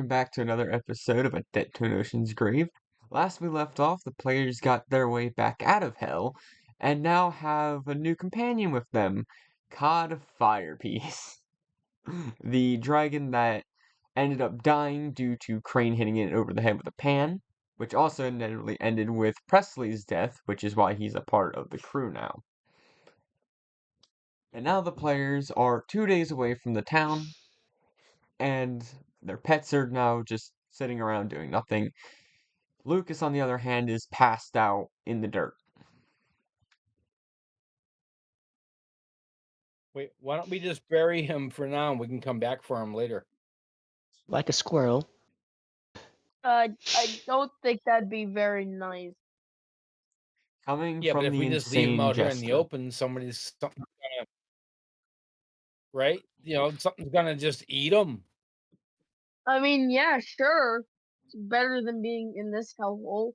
welcome back to another episode of A Debt to an Ocean's Grave. Last we left off, the players got their way back out of hell, and now have a new companion with them, Cod Firepiece. The dragon that ended up dying due to Crane hitting it over the head with a pan, which also inevitably ended with Presley's death, which is why he's a part of the crew now. And now the players are 2 days away from the town, and their pets are now just sitting around doing nothing. Lucas, on the other hand, is passed out in the dirt. Wait, why don't we just bury him for now and we can come back for him later? Like a squirrel. I don't think that'd be very nice. Coming Yeah, but from if the we just leave him insane out here in the jester. open, something's gonna, right? Something's gonna just eat him. I mean, yeah, sure. It's better than being in this hellhole.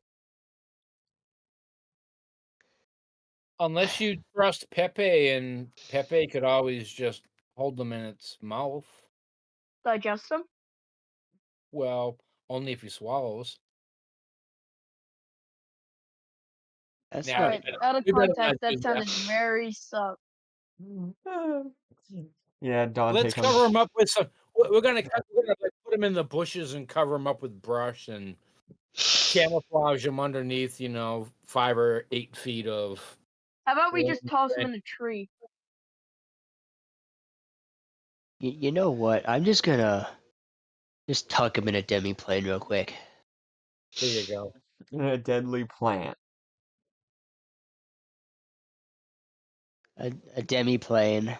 Unless you trust Pepe, and Pepe could always just hold them in its mouth. Digest them? Well, only if he swallows. That's Now, not. Alright, out of we better not context, that do sounded very suck. Yeah, Dante Let's comes. cover him up with some. We're gonna like, put him in the bushes and cover him up with brush and camouflage him underneath, 5 or 8 feet of. How about we Yeah, just toss him okay. in a tree? You know what? I'm just gonna just tuck him in a demi-plane real quick. There you go. A deadly plant. A demi-plane.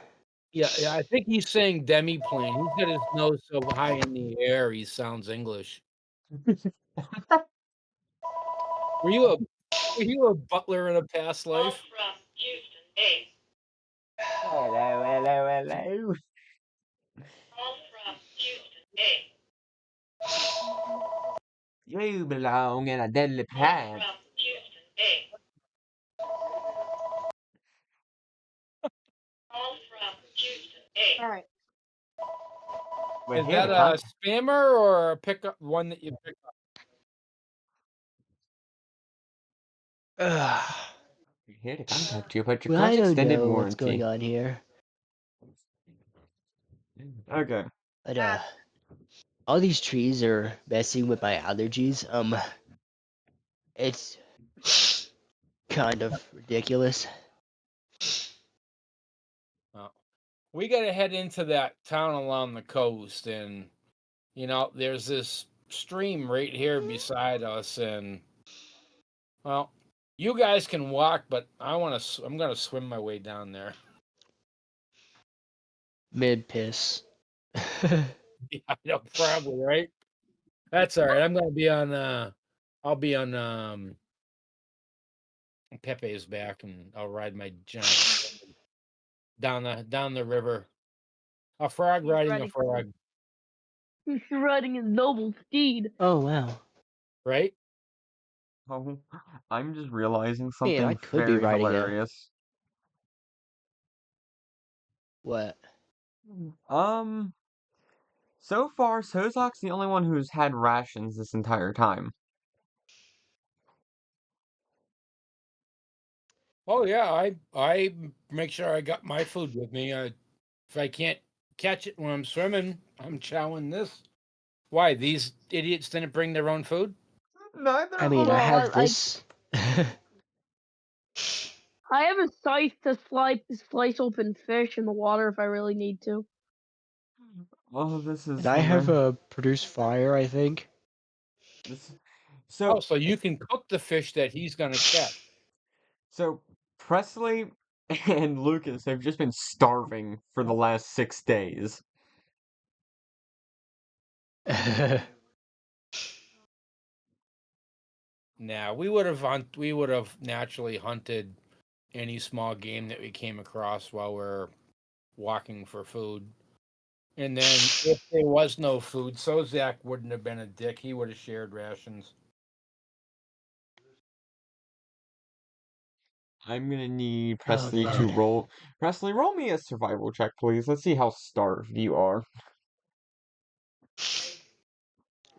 Yeah, I think he's saying demi-plane. He's got his nose so high in the air, he sounds English. Were you a butler in a past life? Hello, hello, hello. You belong in a deadly plant. Alright. We're Is here that to a contact. spammer or a pickup one that you pick up? Ugh. We're here to contact you about your Well, I car's don't extended know what's warranty. going on here, Okay. but all these trees are messing with my allergies. It's kind of ridiculous. We got to head into that town along the coast, and there's this stream right here beside us, and well, you guys can walk, but I'm gonna swim my way down there. Mid-piss. Yeah, probably right. That's all right. I'm gonna be on. I'll be on Pepe's back, and I'll ride my giant down the river. A frog He's riding a riding- frog, He's riding a noble steed. Oh wow. right? Oh, I'm just realizing Man, something I could be very riding hilarious. what? So far, Sozok's the only one who's had rations this entire time. Oh yeah, I make sure I got my food with me. If I can't catch it when I'm swimming, I'm chowing this. Why these idiots didn't bring their own food? Neither I of mean, them. I Well, have this. I have a scythe to slice open fish in the water if I really need to. Oh, this is And I have hilarious. produced fire, I think. So, So you can cook the fish that he's gonna catch. so Presley and Lucas have just been starving for the last 6 days. Now we would have naturally hunted any small game that we came across while we're walking for food. And then if there was no food, Sozak wouldn't have been a dick. He would have shared rations. I'm gonna need Oh, Presley to man. roll. Presley, roll me a survival check, please. Let's see how starved you are.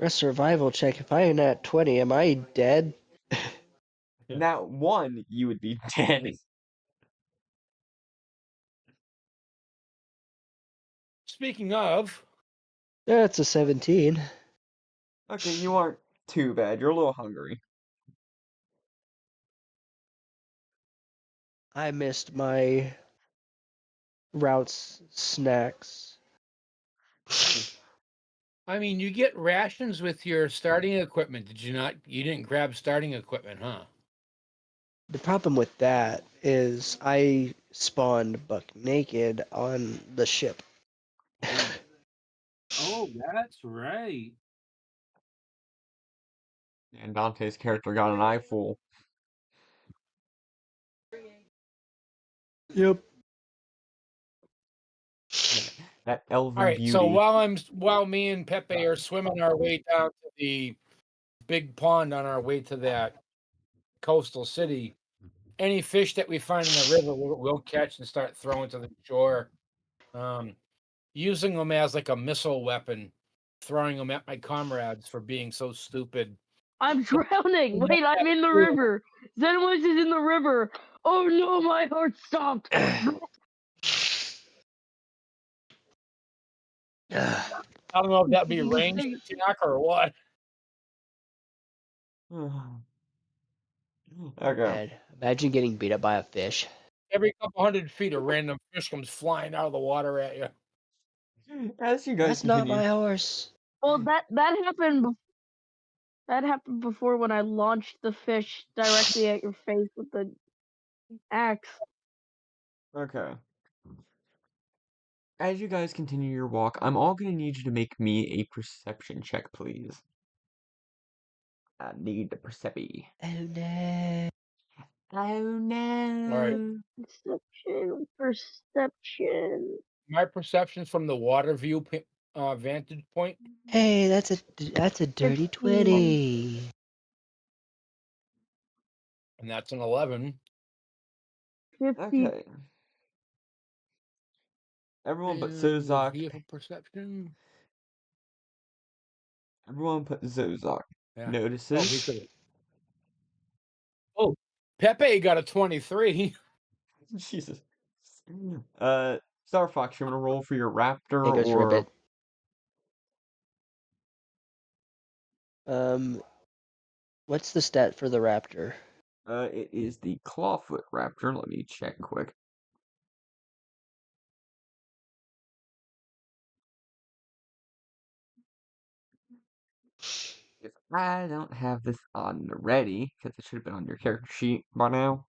A survival check. If I am at 20, am I dead? Now, one, you would be dead. Speaking of, That's a 17. Okay, you aren't too bad. You're a little hungry. I missed my routes snacks. I mean, you get rations with your starting equipment. Did you not? You didn't grab starting equipment, huh? The problem with that is I spawned buck naked on the ship. Oh, that's right. And Dante's character got an eyeful. Yep. That All elven right. So beauty. while me and Pepe are swimming our way down to the big pond on our way to that coastal city, any fish that we find in the river, we'll catch and start throwing to the shore. Um, Using them as like a missile weapon, throwing them at my comrades for being so stupid. I'm drowning. Wait, I'm in the river. Zenwish is in the river. Oh no, my heart stopped. I don't know if that'd be You ranged think- attack or what. Okay. Man, imagine getting beat up by a fish. Every couple 100 feet, a random fish comes flying out of the water at you. As you guys That's not continue. my horse. Well, that happened. That happened before when I launched the fish directly at your face with the axe. Okay. As you guys continue your walk, I'm all gonna need you to make me a perception check, please. I need the percepi. Oh no. Oh All right. no. Perception. My perceptions from the water view vantage point, Hey, that's a dirty 15. 20. and that's an 11. 50. Okay. Everyone but And the Zozak. vehicle perception. Everyone but Zozak Yeah. Oh, he notices. could. Oh, Pepe got a 23. Jesus. Star Fox, you wanna roll for your There raptor goes or Ribbit. Um, what's the stat for the raptor? it is the clawfoot raptor. Let me check quick. If I don't have this on ready, because it should have been on your character sheet by now,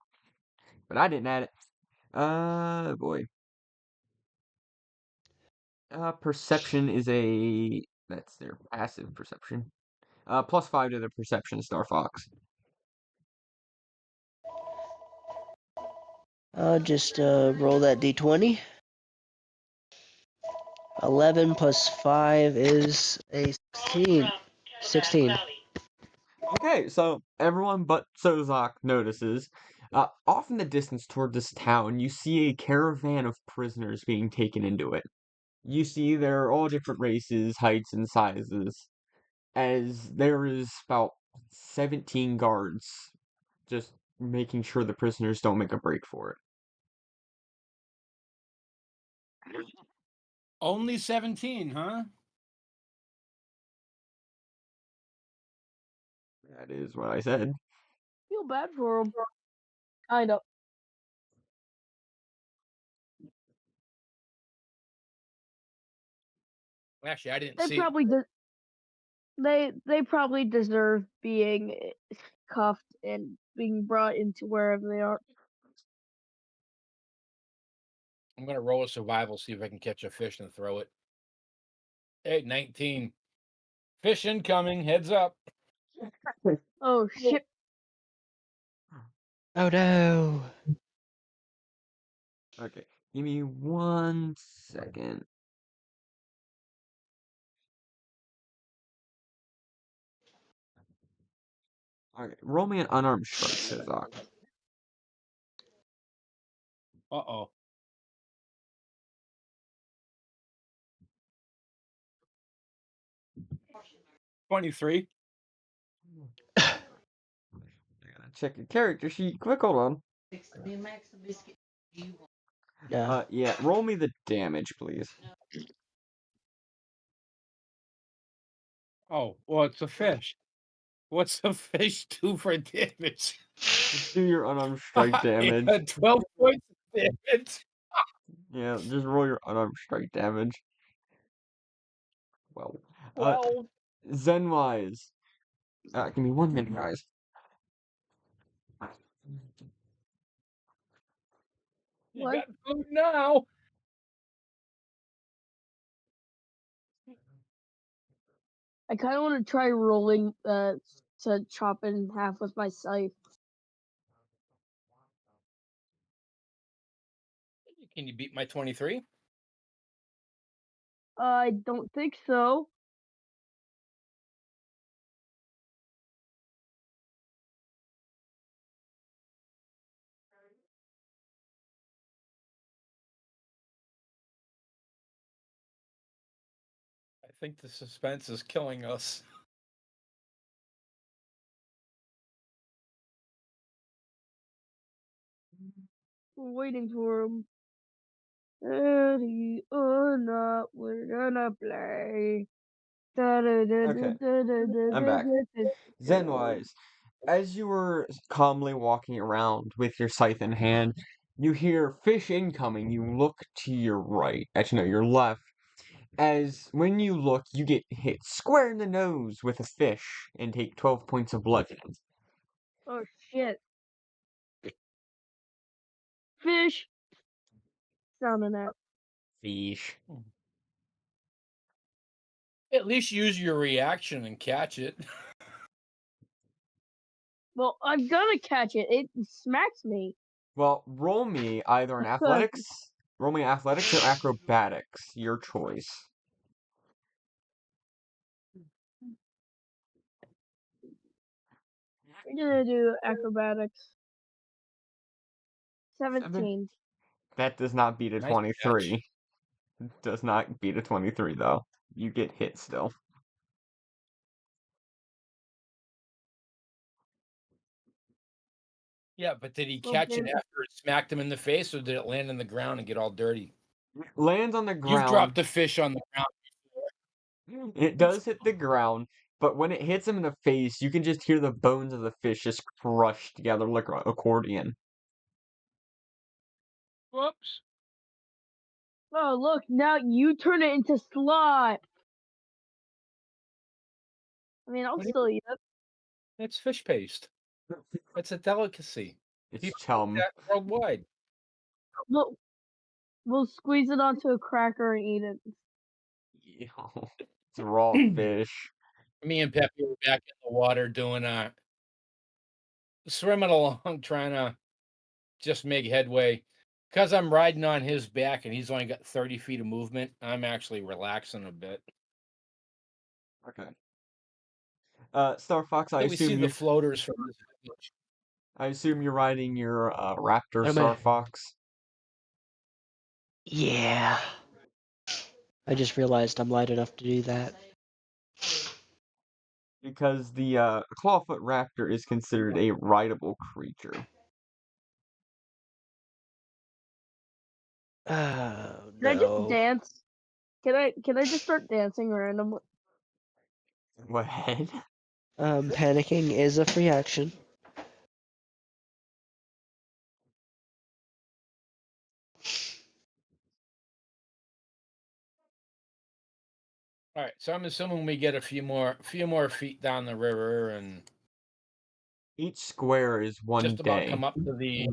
but I didn't add it. Boy. Perception is that's their passive perception. +5 to the perception, Star Fox. I'll just roll that d20. 11 plus 5 is a 16. 16. Okay, so everyone but Sozak notices. Off in the distance toward this town, you see a caravan of prisoners being taken into it. You see they're all different races, heights, and sizes, as there is about 17 guards just making sure the prisoners don't make a break for it. Only 17, huh? That is what I said. Feel bad for him. Kind of. Actually, I didn't They see. probably de- they probably deserve being cuffed and being brought into wherever they are. I'm gonna roll a survival, see if I can catch a fish and throw it. Hey, 19. Fish incoming. Heads up. Oh shit! Oh no. Okay, give me 1 second. Okay, roll me an unarmed strike, Sozak. Uh-oh. 23. I gotta check your character sheet. Quick, hold on. Yeah. Yeah, roll me the damage, please. Oh, well, it's a fish. What's a fish do for damage? Just do your unarmed strike damage. Yeah, 12 points of damage. Yeah, just roll your unarmed strike damage. Well, 12. Zenwise. Give me 1 minute, guys. You What? got food now. I kind of want to try rolling to chop it in half with my scythe. Can you beat my 23? I don't think so. I think the suspense is killing us. We're waiting for him. Ready or not, we're gonna play. Okay, I'm back. Zenwise, as you were calmly walking around with your scythe in hand, you hear fish incoming. You look to your right, actually, no, your left. As when you look, you get hit square in the nose with a fish and take 12 points of bludgeoning. Oh shit. Fish! Sounding that. Fish. At least use your reaction and catch it. Well, I'm gonna catch it. It smacks me. Well, roll me either an athletics, roll me athletics or acrobatics, your choice. We're gonna do acrobatics. Seven. 17. That does not beat a Nice catch. 23. Does not beat a 23, though. You get hit still. Yeah, but did he Well, catch it then, after it smacked him in the face, or did it land on the ground and get all dirty? Lands on the You've ground. dropped a fish on the ground before. It does hit the ground, but when it hits him in the face, you can just hear the bones of the fish just crush together like an accordion. Whoops. oh, look, now you turn it into slot. I mean, I'll What do you still mean? eat it. It's fish paste. It's a delicacy. It's People eat chum. that worldwide. We'll squeeze it onto a cracker and eat it. It's raw fish. Me and Peppy were back in the water doing swimming along, trying to just make headway. Because I'm riding on his back and he's only got 30 feet of movement, I'm actually relaxing a bit. Okay. Star Fox, Then we see the floaters from this village. I assume you're riding your Raptor, Am Star I? Fox. Yeah. I just realized I'm light enough to do that. Because the clawfoot raptor is considered a rideable creature. Oh Can I just no. dance? Can I just start dancing randomly? What? Panicking is a free action. All right, so I'm assuming we get a few more feet down the river and Each square is one just about day. come up to the.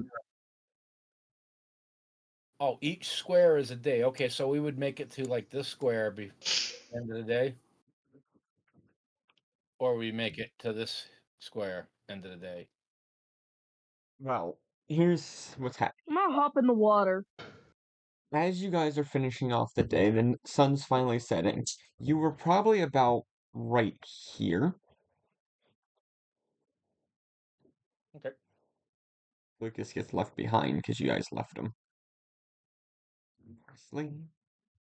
Oh, each square is a day. Okay, so we would make it to like this square before the end of the day, or we make it to this square end of the day. Well, here's what's happening. I'm gonna hop in the water. As you guys are finishing off the day, the sun's finally setting. You were probably about right here. Okay. Lucas gets left behind because you guys left him. Sleep.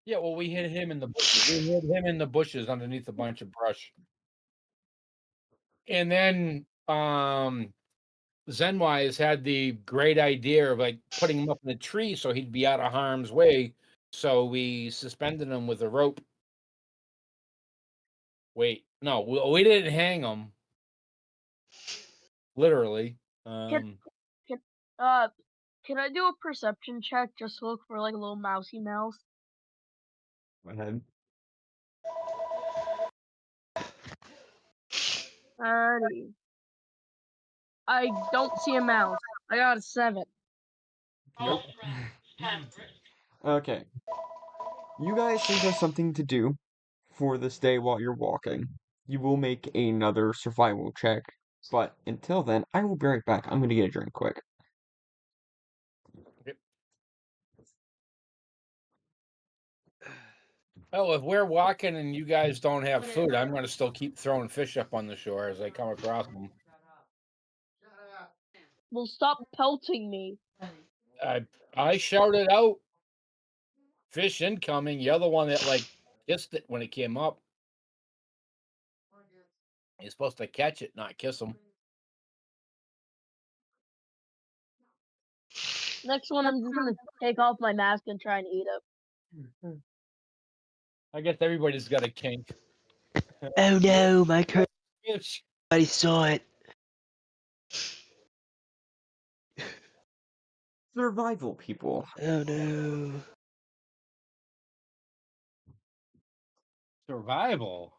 Yeah, well, we hit him in the bushes. We hit him in the bushes underneath a bunch of brush. And then Zenwise had the great idea of like putting him up in a tree so he'd be out of harm's way. So we suspended him with a rope. Wait, no, we didn't hang him. Literally. Can, can, uh, can I do a perception check just to look for like a little mousy mouse? Go ahead. Alrighty. I don't see a mouse. I got a 7. Nope. Okay. You guys think of something to do for this day while you're walking. You will make another survival check, but until then, I will be right back. I'm gonna get a drink quick. Oh, if we're walking and you guys don't have food, I'm going to still keep throwing fish up on the shore as I come across them. Well, stop pelting me. I shouted out, "Fish incoming!" You're the one that like kissed it when it came up. You're supposed to catch it, not kiss them. Next one, I'm just gonna take off my mask and try and eat it. I guess everybody's got a kink. Oh no, my curse! Fish. I saw it. Survival people. Oh no. Survival.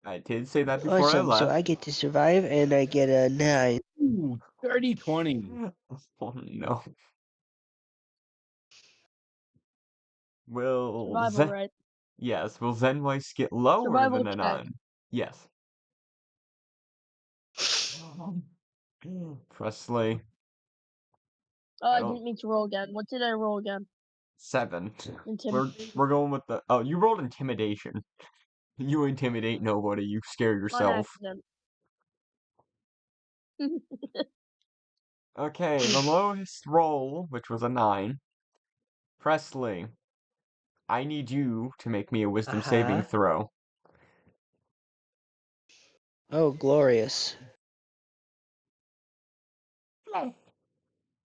I did say that before I Awesome. So left. I get to survive, and I get a 9. Ooh, 30-20. Oh no. Will Survival, Zen right? Yes, will Zenwise get lower Survival than a check. 9? Yes. Presley, Oh, I I don't didn't mean to roll again. What did I roll again? 7. We're Intimidation. we're going with the oh, you rolled intimidation. You intimidate nobody, you scare On yourself. accident. Okay, the lowest roll, which was a 9. Presley, I need you to make me a Uh wisdom saving huh. throw. Oh, glorious.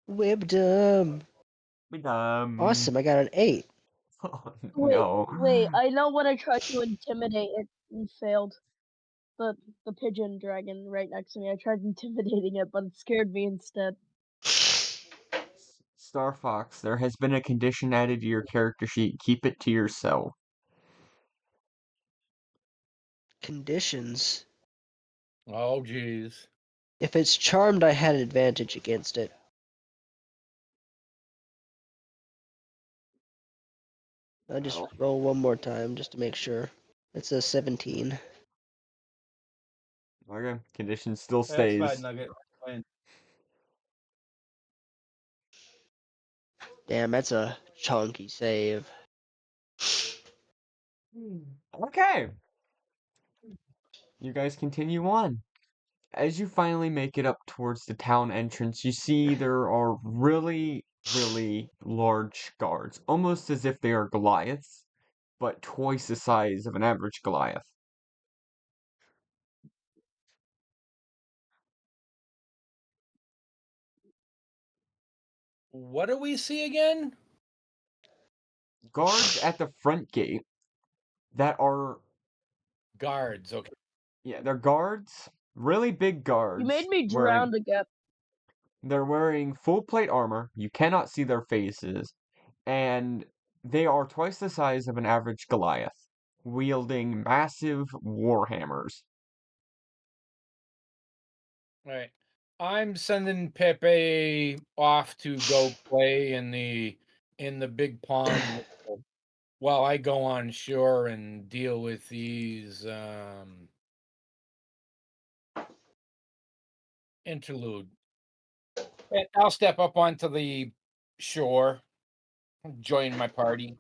Wisdom. Um, Awesome. I got an 8. oh Wait, no. wait. I know when I tried to intimidate it and failed. The pigeon dragon right next to me. I tried intimidating it, but it scared me instead. Star Fox, there has been a condition added to your character sheet. Keep it to yourself. Conditions. Oh, geez. If it's charmed, I had advantage against it. I'll just Oh, roll one more time just to make sure. It's a 17. okay. Condition still That's fine, stays. Nugget. Fine. Damn, that's a chunky save. Okay. You guys continue on. As you finally make it up towards the town entrance, you see there are really, really large guards, almost as if they are Goliaths, but twice the size of an average Goliath. What do we see again? Guards at the front gate that are, Guards. Okay. yeah, they're guards, really big You made guards, me wearing, drown again. they're wearing full plate armor. You cannot see their faces, and they are twice the size of an average Goliath, wielding massive war hammers. All right. I'm sending Pepe off to go play in the big pond while I go on shore and deal with these interlude. And I'll step up onto the shore, join my party.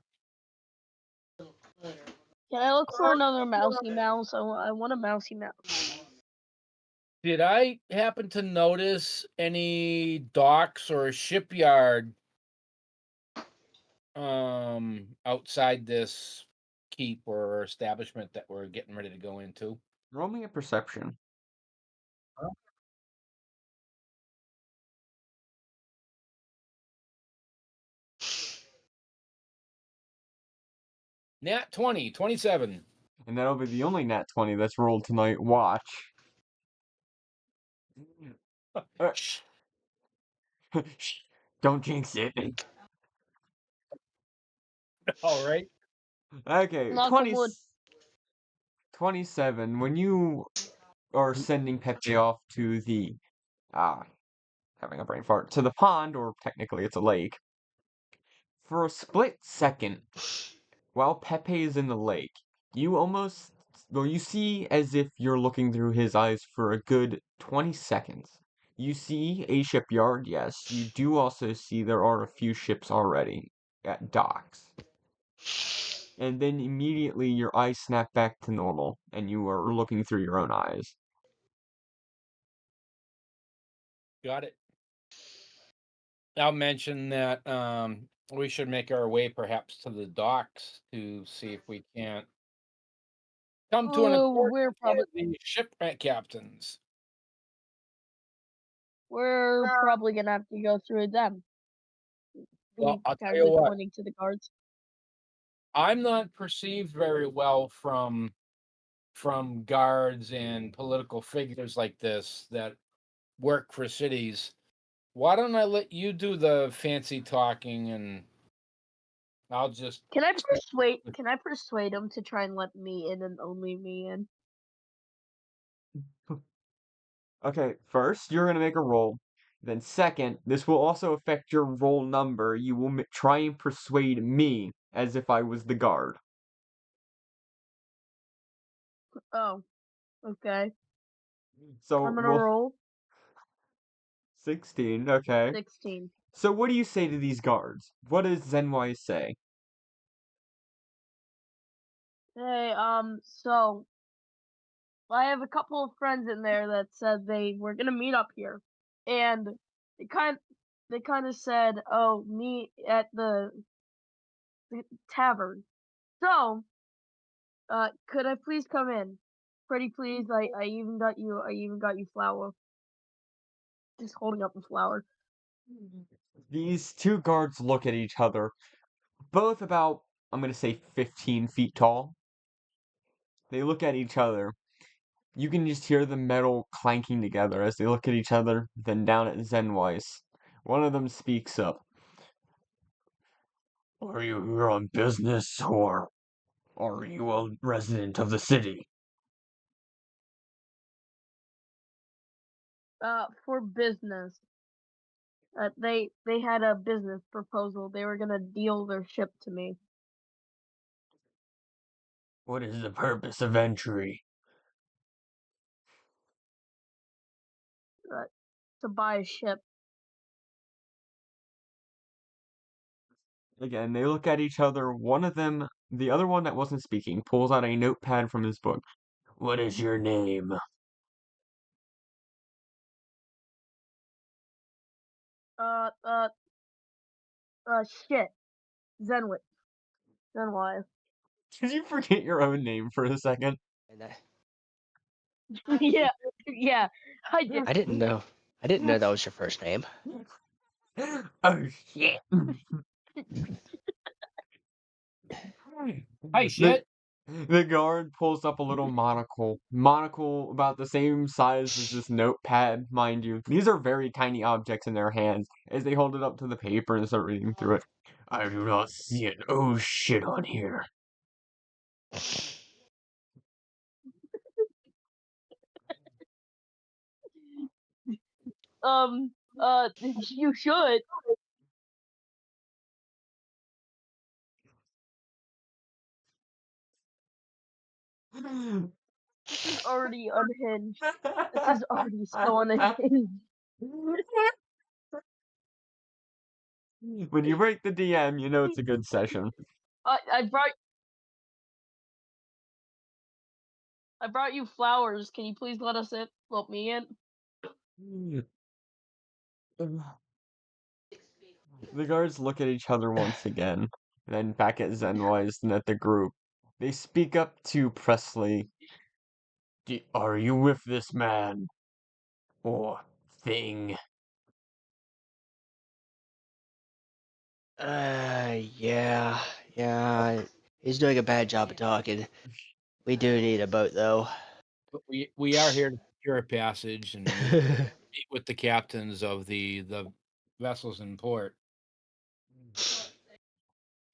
Can I look for another mousy mouse? I want a mousy mouse. Did I happen to notice any docks or shipyard outside this keep or establishment that we're getting ready to go into? Roll me a perception. Nat 20, 27. And that'll be the only nat 20 that's rolled tonight. Watch. Uh, Shh. shh, don't jinx it. All right. Okay, Knock on wood. 27. When you are sending Pepe off to the, ah, having a brain fart, to the pond, or technically it's a lake, for a split second, while Pepe is in the lake, you almost, well, you see as if you're looking through his eyes for a good 20 seconds. You see a shipyard, yes. You do also see there are a few ships already at docks. And then immediately your eyes snap back to normal, and you are looking through your own eyes. Got it. I'll mention that we should make our way perhaps to the docks to see if we can't come to an Oh, accord we're with one probably of the shipwreck captains. we're probably gonna have to go through them. Well, Me I'll tell you casually what, pointing to the guards. I'm not perceived very well from guards and political figures like this that work for cities. Why don't I let you do the fancy talking and I'll just Can I persuade him to try and let me in and only me in? Okay, first, you're going to make a roll. Then second, this will also affect your roll number. You will try and persuade me as if I was the guard. Oh, okay. So I'm gonna we'll roll 16, okay. 16. So what do you say to these guards? What does Zenwise say? Hey, so I have a couple of friends in there that said they were gonna meet up here, and they kind they kind of said, "Oh, meet at the tavern." So, could I please come in? Pretty please. I even got you flour. Just holding up the flour. These two guards look at each other, both about, I'm going to say 15 feet tall. They look at each other. You can just hear the metal clanking together as they look at each other, then down at Zenwise. One of them speaks up. Are you here on business, or are you a resident of the city? For business. They had a business proposal. They were gonna deal their ship to me. What is the purpose of entry? Uh, to buy a ship. Again, they look at each other. One of them, the other one that wasn't speaking, pulls out a notepad from his book. What is your name? Uh, uh, shit. Zenwit. Zenwise. Did you forget your own name for a second? And I, Yeah, yeah, I did. I didn't know. I didn't know that was your first name. Oh shit. Hi The shit. the guard pulls up a little monocle. Monocle about the same size as this notepad, mind you. These are very tiny objects in their hands as they hold it up to the paper and start reading through it. I do not see an oh shit on here. Um, you should. This is already unhinged. This is already so unhinged. When you break the DM, you know it's a good session. I brought you flowers. Can you please let us in? Let me in. The guards look at each other once again, then back at Zenwise and at the group. They speak up to Presley. Are you with this man? or thing? Yeah. He's doing a bad job of talking. We do need a boat, though. But we are here to secure a passage and meet with the captains of the vessels in port.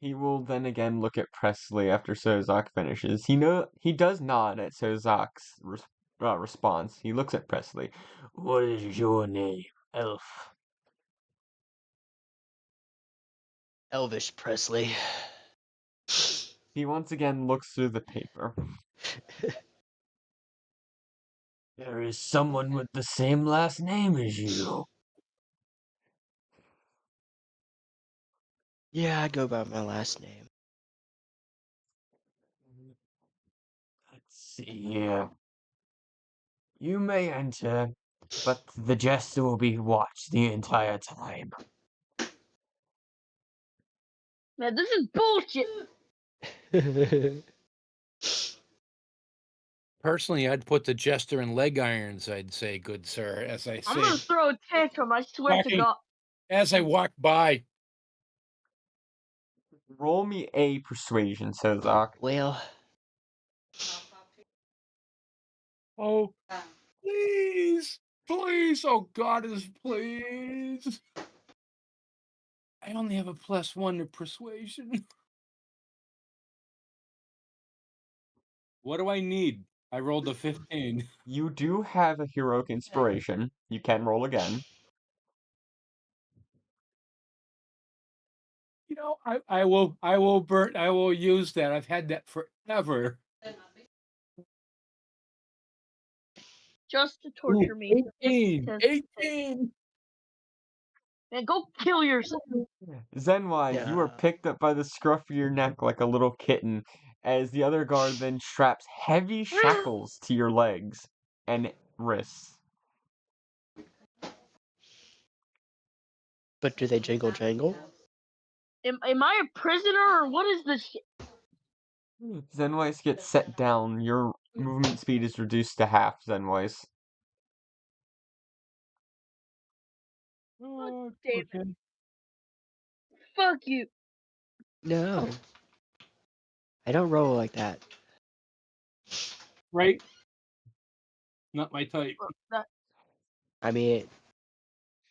He will then again look at Presley after Sozak finishes. He does nod at Sozak's response. He looks at Presley. What is your name, elf? Elvis Presley. He once again looks through the paper. There is someone with the same last name as you. Yeah, I go by my last name. Let's see here. You may enter, but the jester will be watched the entire time. Man, this is bullshit. Personally, I'd put the jester in leg irons, I'd say, good sir, as I I'm say, gonna throw a tantrum. I swear to walking God. as I walk by. Roll me a persuasion, Sozak. Well, Oh, please, please, oh goddess, please. I only have a +1 to persuasion. What do I need? I rolled a 15. You do have a heroic inspiration. You can roll again. You know, I will use that. I've had that forever. Just to Ooh, torture me. 18, To- 18. Man, go kill yourself. Zenwise, you are uh, picked up by the scruff of your neck like a little kitten, as the other guard then straps heavy shackles to your legs and wrists. but do they jingle jangle? Am I a prisoner or what is this shit? Zenwise gets set down. Your movement speed is reduced to half, Zenwise. God Oh, damn it. okay. Fuck you. No. I don't roll like that. Right? Not my type. That I mean,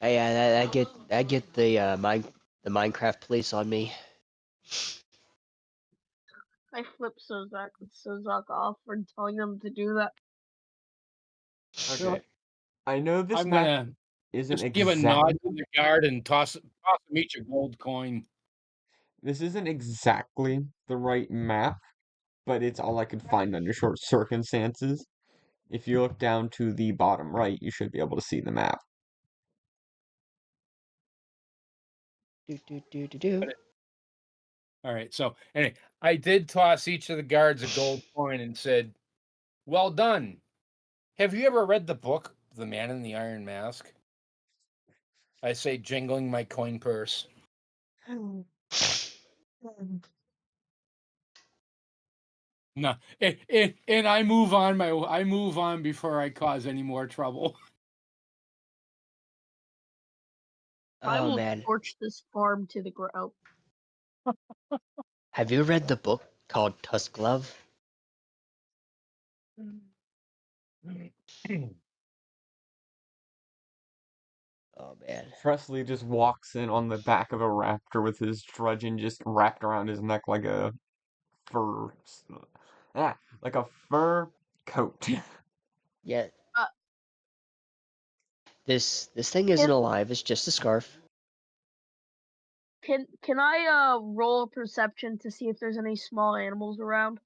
I get the Minecraft police on me. I flipped Sozak off for telling them to do that. You know Okay. what? I know this I'm map gonna isn't just give a exact. nod to the guard and toss them each a gold coin. This isn't exactly the right map, but it's all I could find under short circumstances. If you look down to the bottom right, you should be able to see the map. Do. All right. So anyway, I did toss each of the guards a gold coin and said, "Well done. Have you ever read the book, The Man in the Iron Mask?" I say, jingling my coin purse. No, and I move on. I move on before I cause any more trouble. I Oh will man, torch this farm to the ground. have you read the book called Tusk Love? Oh man. Presley just walks in on the back of a raptor with his trudgeon just wrapped around his neck like a fur, ah, like a fur coat. Yeah, Uh, this thing isn't can alive. It's just a scarf. can I roll a perception to see if there's any small animals around?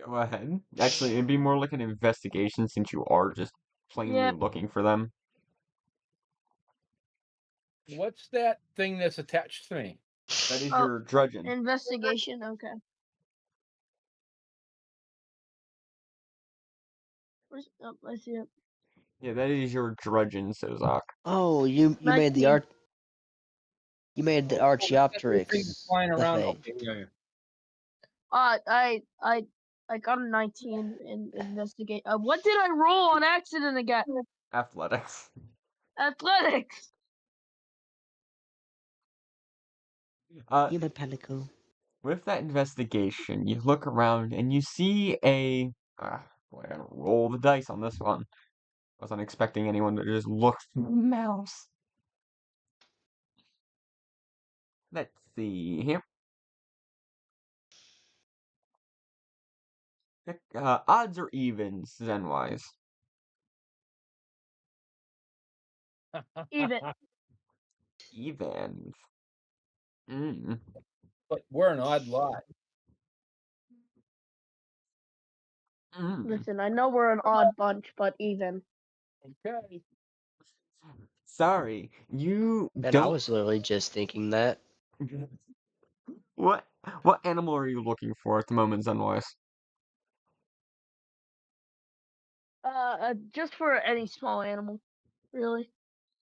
Go ahead. Actually, it'd be more like an investigation since you are just plainly Yeah. looking for them. What's that thing that's attached to me? That is Oh, your drudgeon. investigation. Okay. I see it. Yeah, that is your drudgeon, Sozak. Oh, you made the 19. you made the Oh, that little thing that's Archaeopteryx, flying the around. thing. Okay, yeah. I got a 19 in investigate. What did I roll on accident again? Athletics. Athletics. Human panicle. With that investigation, you look around and you see a. Boy, I gotta roll the dice on this one. Wasn't expecting anyone to just look through a mouse. Let's see here. Odds or evens, Zen-wise? Even. Evens. Mm. But we're an odd lot. Mm. Listen, I know we're an odd bunch, but even. Okay. Sorry, you And I don't. was literally just thinking that. What what animal are you looking for at the moment, Zenwise? Just for any small animal, really,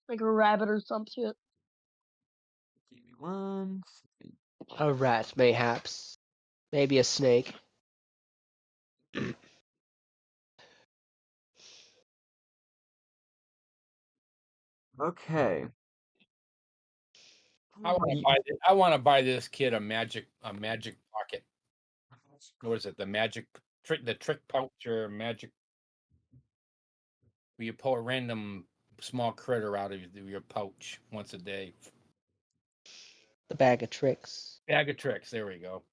like a rabbit or some shit. Give me one. A rat, mayhaps. Maybe a snake. Okay. I want to You- buy this. I want to buy this kid a magic pocket. What is it? The trick pouch or magic? Where you pull a random small critter out of your pouch once a day. The bag of tricks. Bag of tricks. There we go.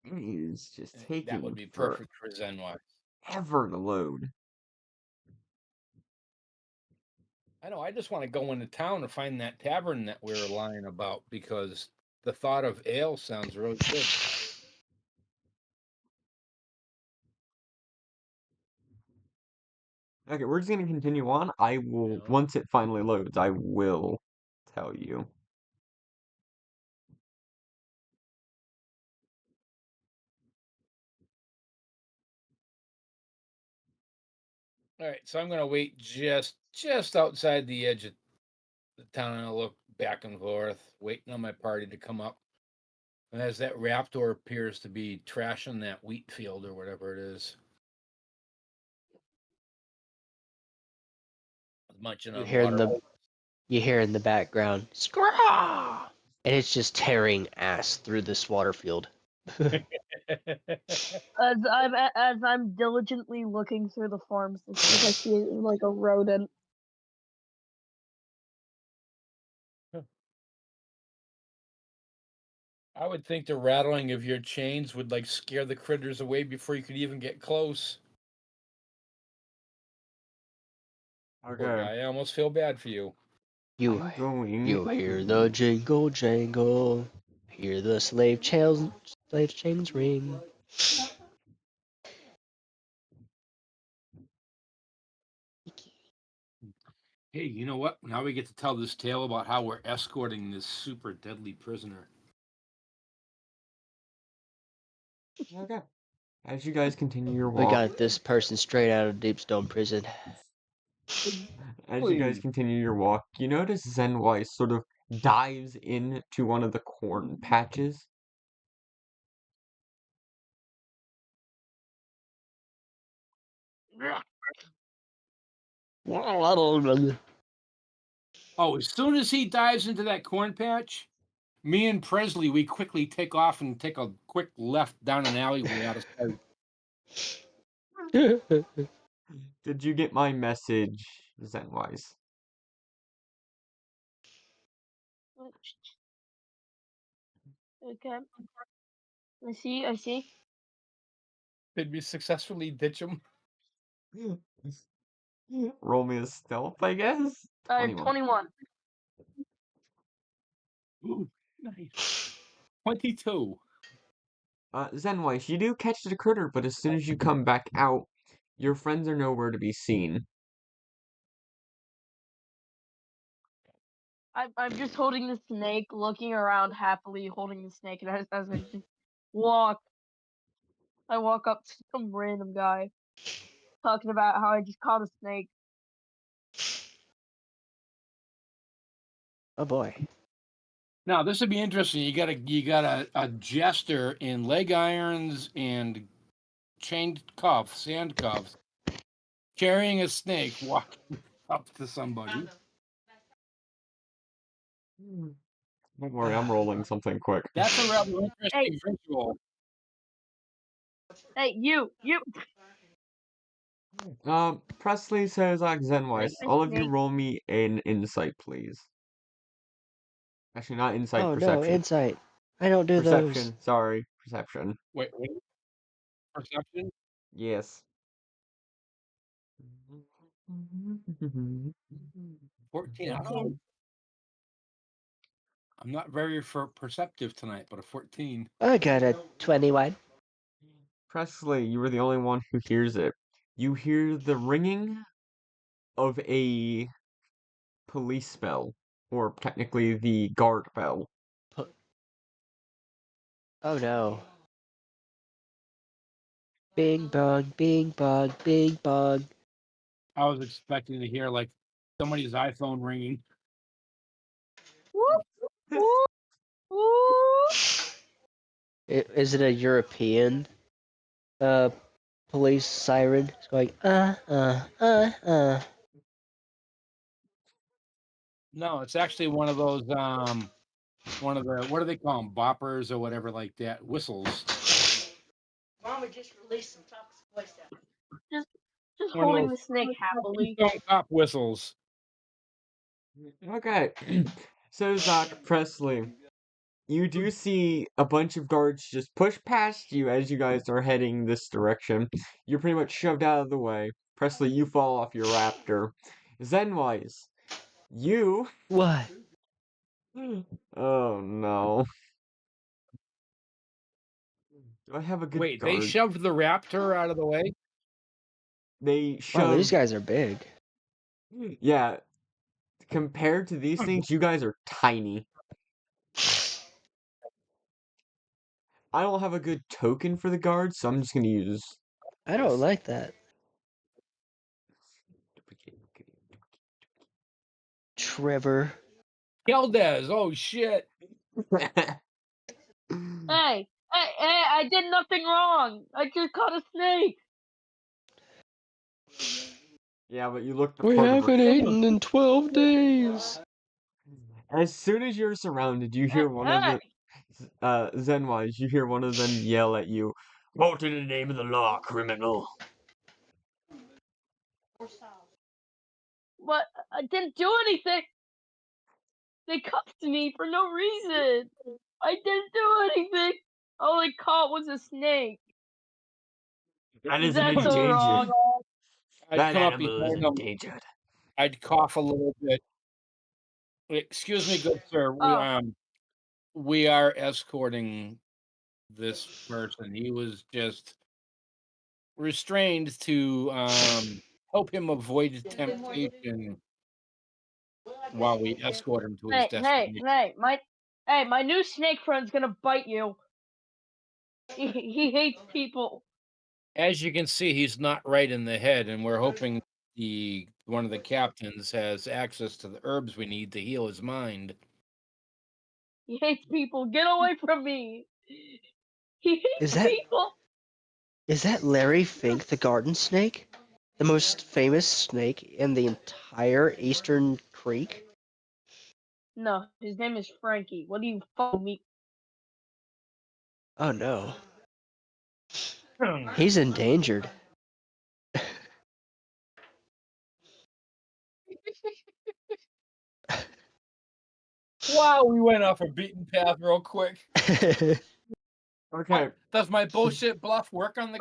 It is just That would taking be perfect for Zenwise. forever to load. I know. I just want to go into town and find that tavern that we were lying about because the thought of ale sounds really good. Okay, we're just gonna continue on. I will, Yeah. once it finally loads, I will tell you. All right, so I'm gonna wait just outside the edge of the town, and I'll look back and forth, waiting on my party to come up. And as that raptor appears to be trashing that wheat field or whatever it is, munching You on hear in water. the background, scraw, and it's just tearing ass through this water field. As I'm diligently looking through the farms to see if I see like a rodent. I would think the rattling of your chains would like scare the critters away before you could even get close. Poor Okay, guy, I almost feel bad for you. You I'm going you hear the jingle jangle, hear the slave chains ring. Hey, you know what? Now we get to tell this tale about how we're escorting this super deadly prisoner. Okay. As you guys continue your We walk, got this person straight out of Deepstone Prison. as you guys continue your walk, you notice Zenwise sort of dives into one of the corn patches. Oh, as soon as he dives into that corn patch, me and Presley, we quickly take off and take a quick left down an alleyway out of sight. Did you get my message, Zenwise? Okay, I see. Did we successfully ditch him? Roll me a stealth, I guess? 21. 21. Ooh, nice. 22. Zenwise, you do catch the critter, but as soon as you come back out, your friends are nowhere to be seen. I'm just holding the snake, looking around happily, holding the snake, and as I just walk, I walk up to some random guy talking about how I just caught a snake. Oh boy. Now this would be interesting. You got a jester in leg irons and chained cuffs, handcuffs, carrying a snake, walking up to somebody. Don't worry, I'm rolling something quick. That's a rather Hey, interesting visual. hey, you. Presley says Zenwise. Like the All of you snake. roll me an insight, please. Actually, not insight, Oh no, perception. insight. I don't do those. Perception, sorry, perception. Wait, perception? Yes. 14. I don't know. I'm not very perceptive tonight, but a 14. I got a 21. Presley, you were the only one who hears it. You hear the ringing of a police bell, or technically the guard bell. Oh no. Bing bong, bing bong, bing bong. I was expecting to hear like somebody's iPhone ringing. Whoop, whoop, whoop. Is it a European uh police siren? It's going No, it's actually one of those one of the, what do they call them, boppers or whatever like that, whistles. Mama just released some toxic waste out. Just One of holding those the snake happily. Keystone Cop whistles. Okay, so Zach, Presley, you do see a bunch of guards just push past you as you guys are heading this direction. You're pretty much shoved out of the way. Presley, you fall off your raptor. Zenwise, you... What? Oh no. Do I have a good Wait, they guard? shoved the raptor out of the way? They Wow, these shove... guys are big. Yeah, compared to these things, you guys are tiny. I don't have a good token for the guards, so I'm just gonna use I don't this. like that. Trevor. Keldez, oh shit. Hey, I did nothing wrong. I just caught a snake. Yeah, but you look the We part of a haven't killer. eaten in 12 days. As soon as you're surrounded, you hear one of Hey, the Zenwise, you hear one of them yell at you, "Vote in the name of the law, criminal." but I didn't do anything. They cuffed me for no reason. I didn't do anything. All I caught was a snake. That Is is an that so endangered. wrong? I'd That come up animal is behind them. endangered. I'd cough a little bit. Excuse me, good sir. Oh, We are escorting this person. He was just restrained to help him avoid temptation while we escort him to his destination. my new snake friend's gonna bite you. He hates people. As you can see, he's not right in the head, and we're hoping the one of the captains has access to the herbs we need to heal his mind. He hates people. Get away from me. He Is hates that people. is that Larry Fink, the garden snake? The most famous snake in the entire Eastern Creek? No, his name is Frankie. What do you follow me? Oh no. He's endangered. Wow, we went off a beaten path real quick. Okay. Does my bullshit bluff work on the?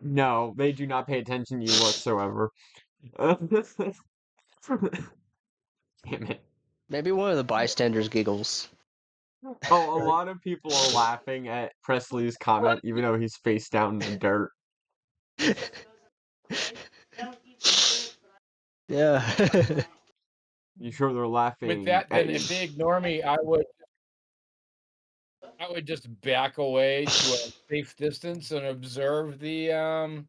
No, they do not pay attention to you whatsoever. Damn it. Maybe one of the bystanders giggles. Oh, a lot of people are laughing at Presley's comment, even though he's face down in the dirt. Yeah. You sure they're With laughing that, at then you? if they ignore me, I would just back away to a safe distance and observe the My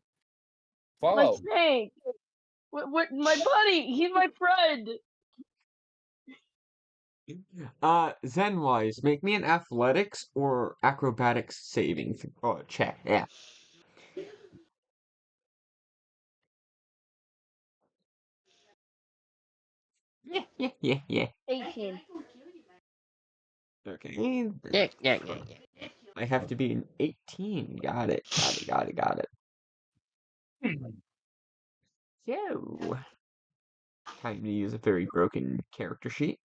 follow. snake. My buddy. He's my friend. Zenwise, make me an athletics or acrobatics saving check. Yeah. Yeah. 18. Okay. Yeah. I have to be an 18. Got it. Got it. So, time to use a very broken character sheet.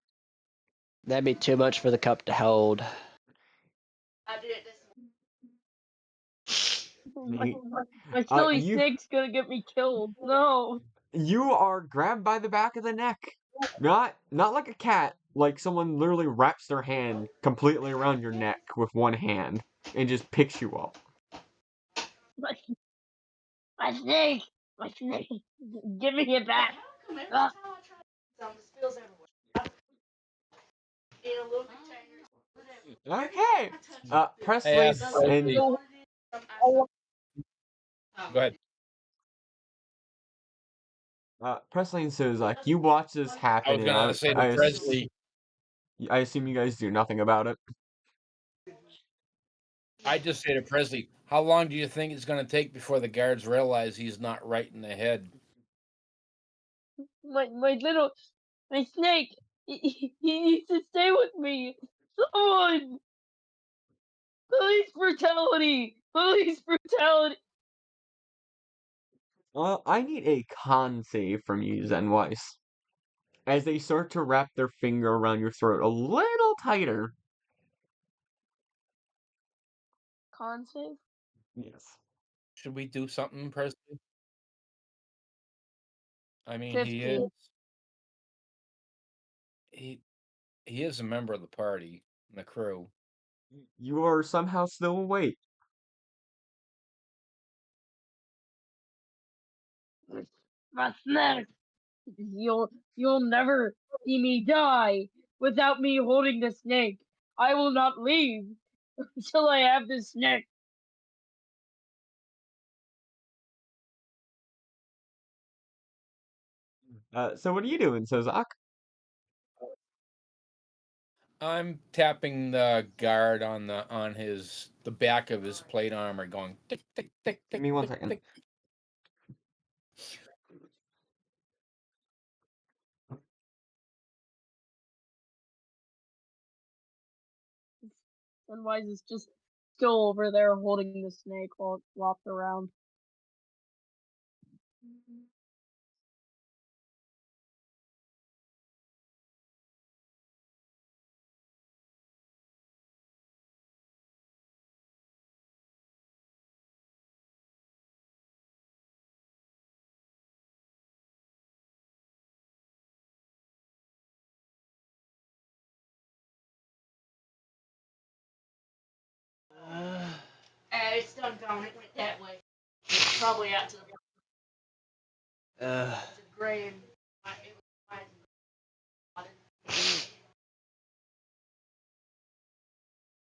That'd be too much for the cup to hold. I did it this My silly You snake's gonna get me killed. No. you are grabbed by the back of the neck. Not like a cat, like someone literally wraps their hand completely around your neck with one hand and just picks you up. My, my snake! My snake! Give me it back! Come every Ah, time I try it spills everywhere. In a little container. Whatever. Okay. I touch it. I asked Presley's Doesn't and Presley. know what it is. I oh, Go ahead. Presley and Sozak, you watch this I happen, was and gonna say to Presley. I assume you guys do nothing about it. I just say to Presley, how long do you think it's going to take before the guards realize he's not right in the head? my little my snake! He needs to stay with me! Someone! Police brutality! Police brutality! I need a con save from you, Zenwise, as they start to wrap their finger around your throat a little tighter. Con save? Yes. Should we do something, Presley? I mean, 15. he he is a member of the party and the crew. You are somehow still awake. My snake! You'll never see me die without me holding the snake. I will not leave until I have the snake. So what are you doing, Sozak? I'm tapping the guard on the back of his plate armor, going tick tick tick Give tick me one tick second. tick. Sunwise is just still over there holding the snake while it flops around. It's done gone. It went that way. Probably out to the gray and white. It was white.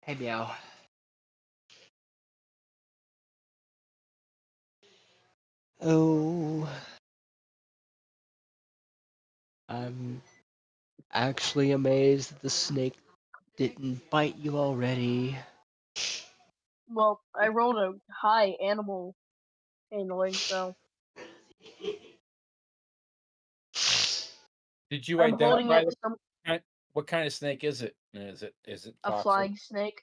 Hey, meow. Oh, I'm actually amazed that the snake didn't bite you already. Well, I rolled a high animal handling, so Did you I'm holding identify it some what kind of snake is it? Is it a toxic? flying snake.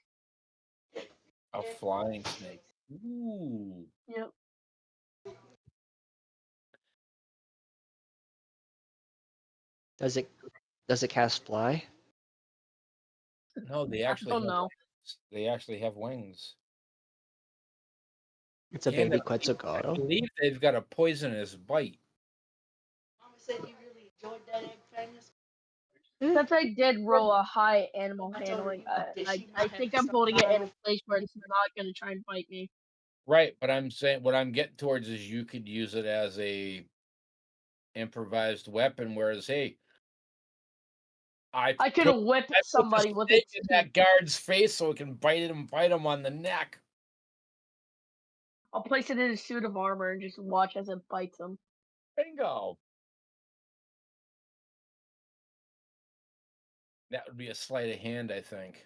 A flying snake. Ooh. Yep. Does it cast fly? No, they I actually don't have know. wings. They actually have wings. It's a And baby I Quetzalcoatl. believe they've got a poisonous bite. Mama said you really enjoyed that egg famous. Since I did roll a high animal I told her handling, you upped it. She I might have think to I'm start holding it in a buying. place where it's not gonna try and bite me. Right, but I'm saying what I'm getting towards is you could use it as a improvised weapon, whereas hey, I I could put have whipped I put the somebody with snake its in teeth. that guard's face so it can bite him on the neck. I'll place it in a suit of armor and just watch as it bites him. Bingo. That would be a sleight of hand, I think.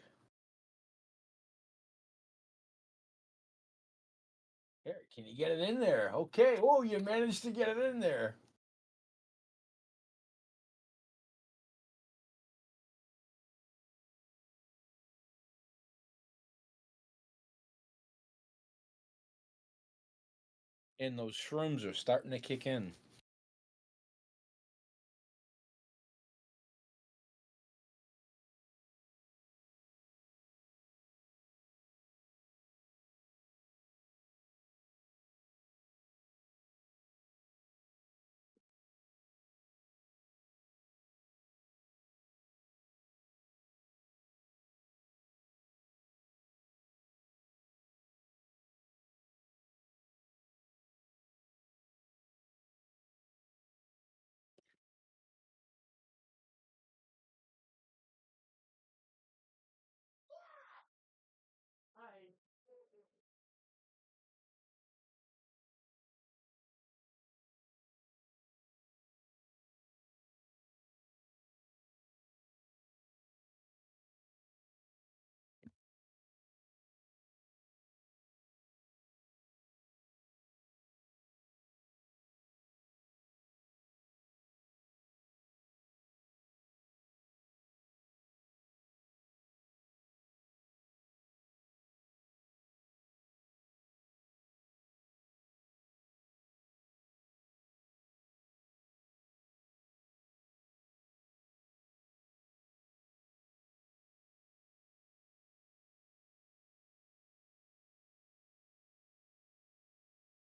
Here, can you get it in there? Okay. Oh, you managed to get it in there. And those shrooms are starting to kick in.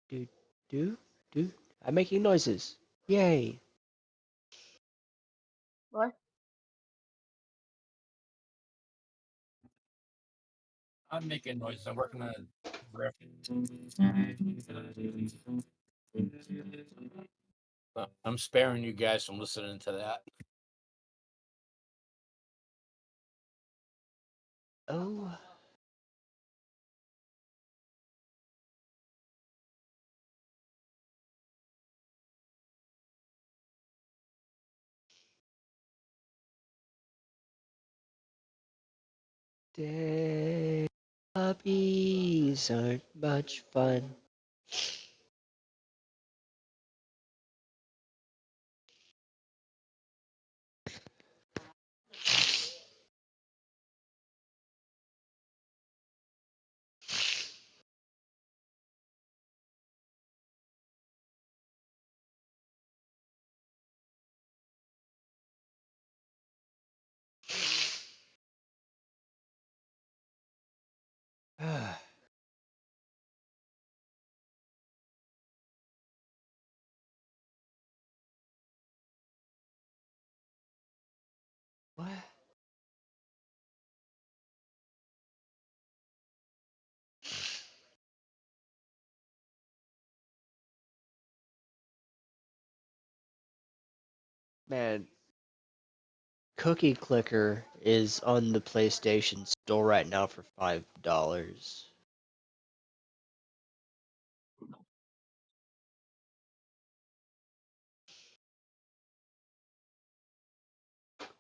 Do, do, do. I'm making noises. Yay. What? I'm making noise. I'm working on a riff. I'm sparing you guys from listening to that. Oh. Dead puppies aren't much fun. What? Man, Cookie Clicker is on the PlayStation Store right now for $5.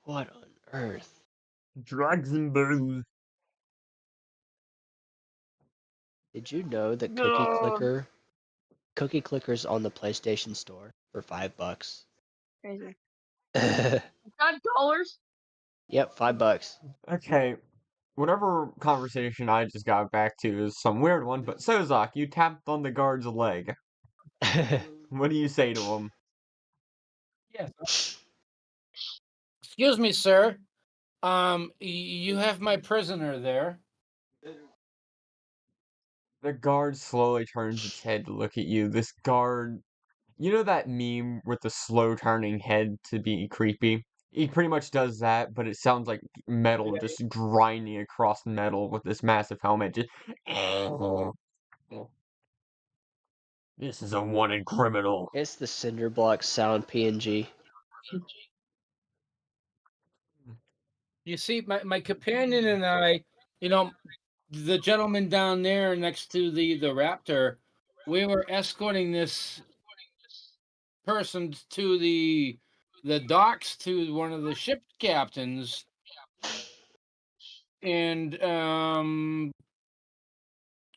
What on earth? Drugs and booze. Did you know that No. Cookie Clicker's on the PlayStation Store for $5? Crazy. Yep, Got dollars? $5. Okay, whatever conversation I just got back to is some weird one, but Sozak, you tapped on the guard's leg. What do you say to him? Yes. Excuse me, sir. You have my prisoner there. The guard slowly turns its head to look at you. This guard, you know that meme with the slow turning head to be creepy? He pretty much does that, but it sounds like metal just grinding across metal with this massive helmet. Just, this is a wanted criminal. It's the Cinderblock sound PNG. You see, my companion and I, you know, the gentleman down there next to the Raptor, we were escorting this person to the docks to one of the ship captains, and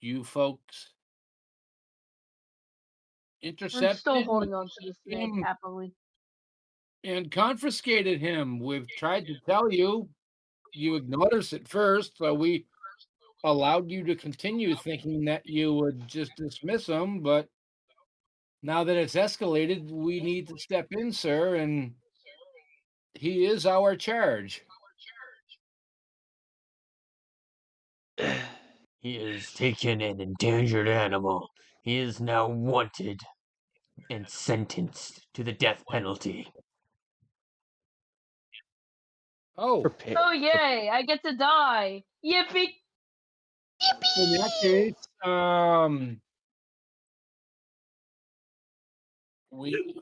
you folks I'm still intercepted holding on to the snake him happily. and confiscated him. We've tried to tell you. You ignored us at first, so we allowed you to continue thinking that you would just dismiss him, but Now that it's escalated, we need to step in, sir, and he is our charge. He has taken an endangered animal. He is now wanted and sentenced to the death penalty. Oh, Prepare. Oh yay! I get to die. Yippee! in that case, we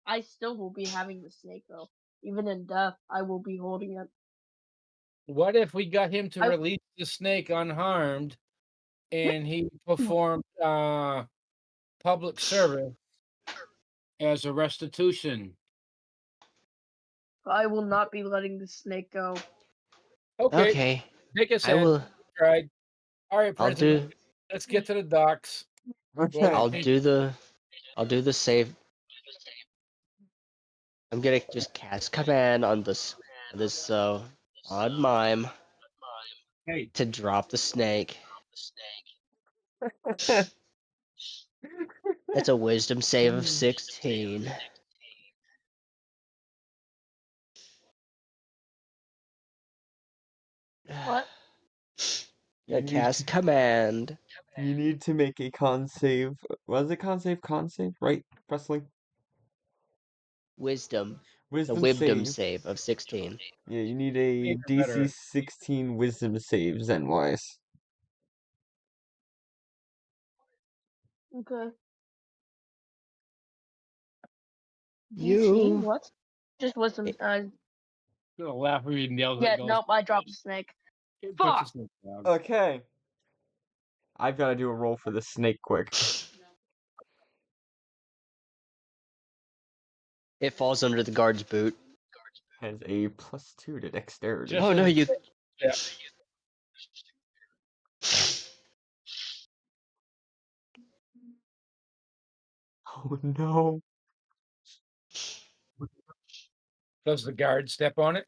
I still will be having the snake though. Even in death, I will be holding it. what if we got him to I release the snake unharmed and he performed public service as a restitution? I will not be letting the snake go. Okay, Okay, take a I set. will. Tried. All right, I'll President. do. Let's get to the docks. Well, Okay. I'll do the. I'll do the save. I'm gonna just cast command on this odd mime hey, to drop the snake. That's a wisdom save of 16. What? You Gonna need cast command. you need to make a con save. Was it con save? Con save, right, Presley? Wisdom. The Wisdom wisdom save. save of 16. Yeah, you need a even DC better. 16 wisdom save, Zenwise. Okay. DC? You. What? Just wisdom. it- Gonna laugh when he nails it. Yeah. Goes, Nope. I dropped the snake. put your Fuck. snake down. Okay. I've got to do a roll for the snake quick. It falls under the guard's boot. Has a +2 to dexterity. Just Oh no, as you. yeah. Oh no. Does the guard step on it?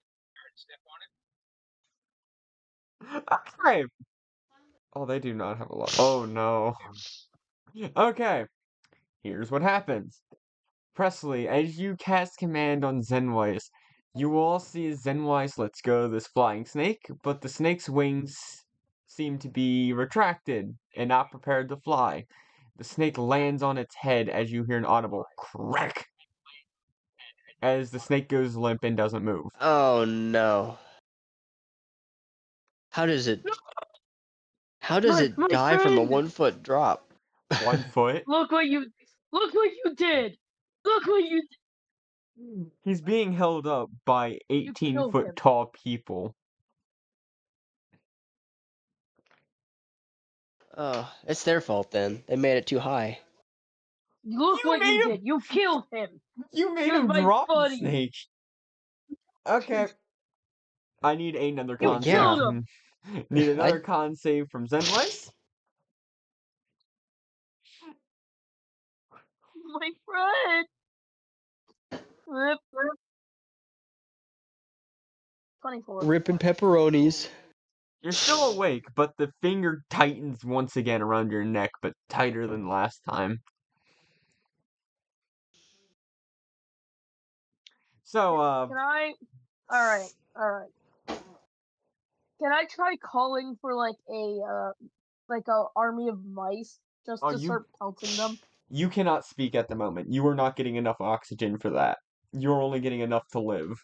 Okay. Oh, they do not have a lot. Oh no. Okay. Here's what happens. Presley, as you cast command on Zenwise, you all see as Zenwise lets go of this flying snake, but the snake's wings seem to be retracted and not prepared to fly. The snake lands on its head as you hear an audible crack as the snake goes limp and doesn't move. Oh no. How does it? How does My it die from a friend. 1 foot drop? 1 foot. Look what you. Look what you did. Look what you. He's being held up by You 18 killed foot him. tall people. Oh, it's their fault then. They made it too high. Look You what you made him did. You killed him. you He made was him my drop the buddy. snake. Okay. I need another You Oh con save yeah, killed him. from need another I con save from Zenwise. My friend. Rip. 24. ripping pepperonis. You're still awake, but the finger tightens once again around your neck, but tighter than last time. So, Can I? Alright. Alright. Can I try calling for like a army of mice just oh, to start pelting them? you cannot speak at the moment. You are not getting enough oxygen for that. You're only getting enough to live.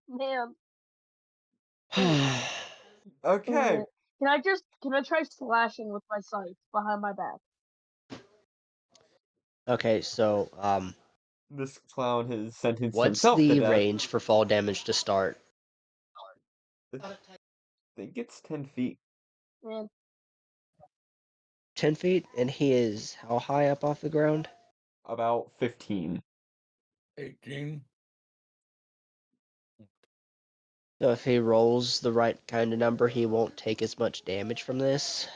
Man. Okay. Can I try slashing with my scythe behind my back? Okay, so This clown has sentenced what's himself to the death. range for fall damage to start? I think it's 10 feet. Man. 10 feet, and he is how high up off the ground? About 15. 18. So if he rolls the right kind of number, he won't take as much damage from this.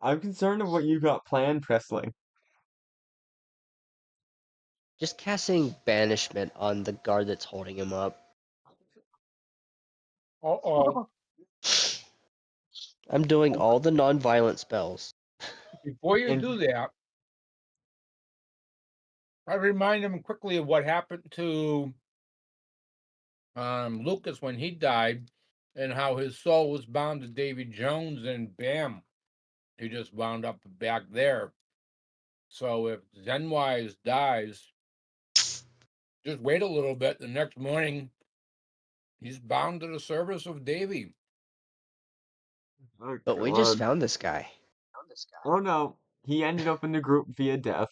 I'm concerned of what you got planned, Presley. Just casting banishment on the guard that's holding him up. Uh oh. I'm doing all the non-violent spells. Before you And do that, I remind him quickly of what happened to Lucas when he died, and how his soul was bound to Davy Jones, and bam, he just wound up back there. So if Zenwise dies, just wait a little bit. The next morning, he's bound to the service of Davy. oh But we just god. found this guy. Oh no. He ended up in the group via death.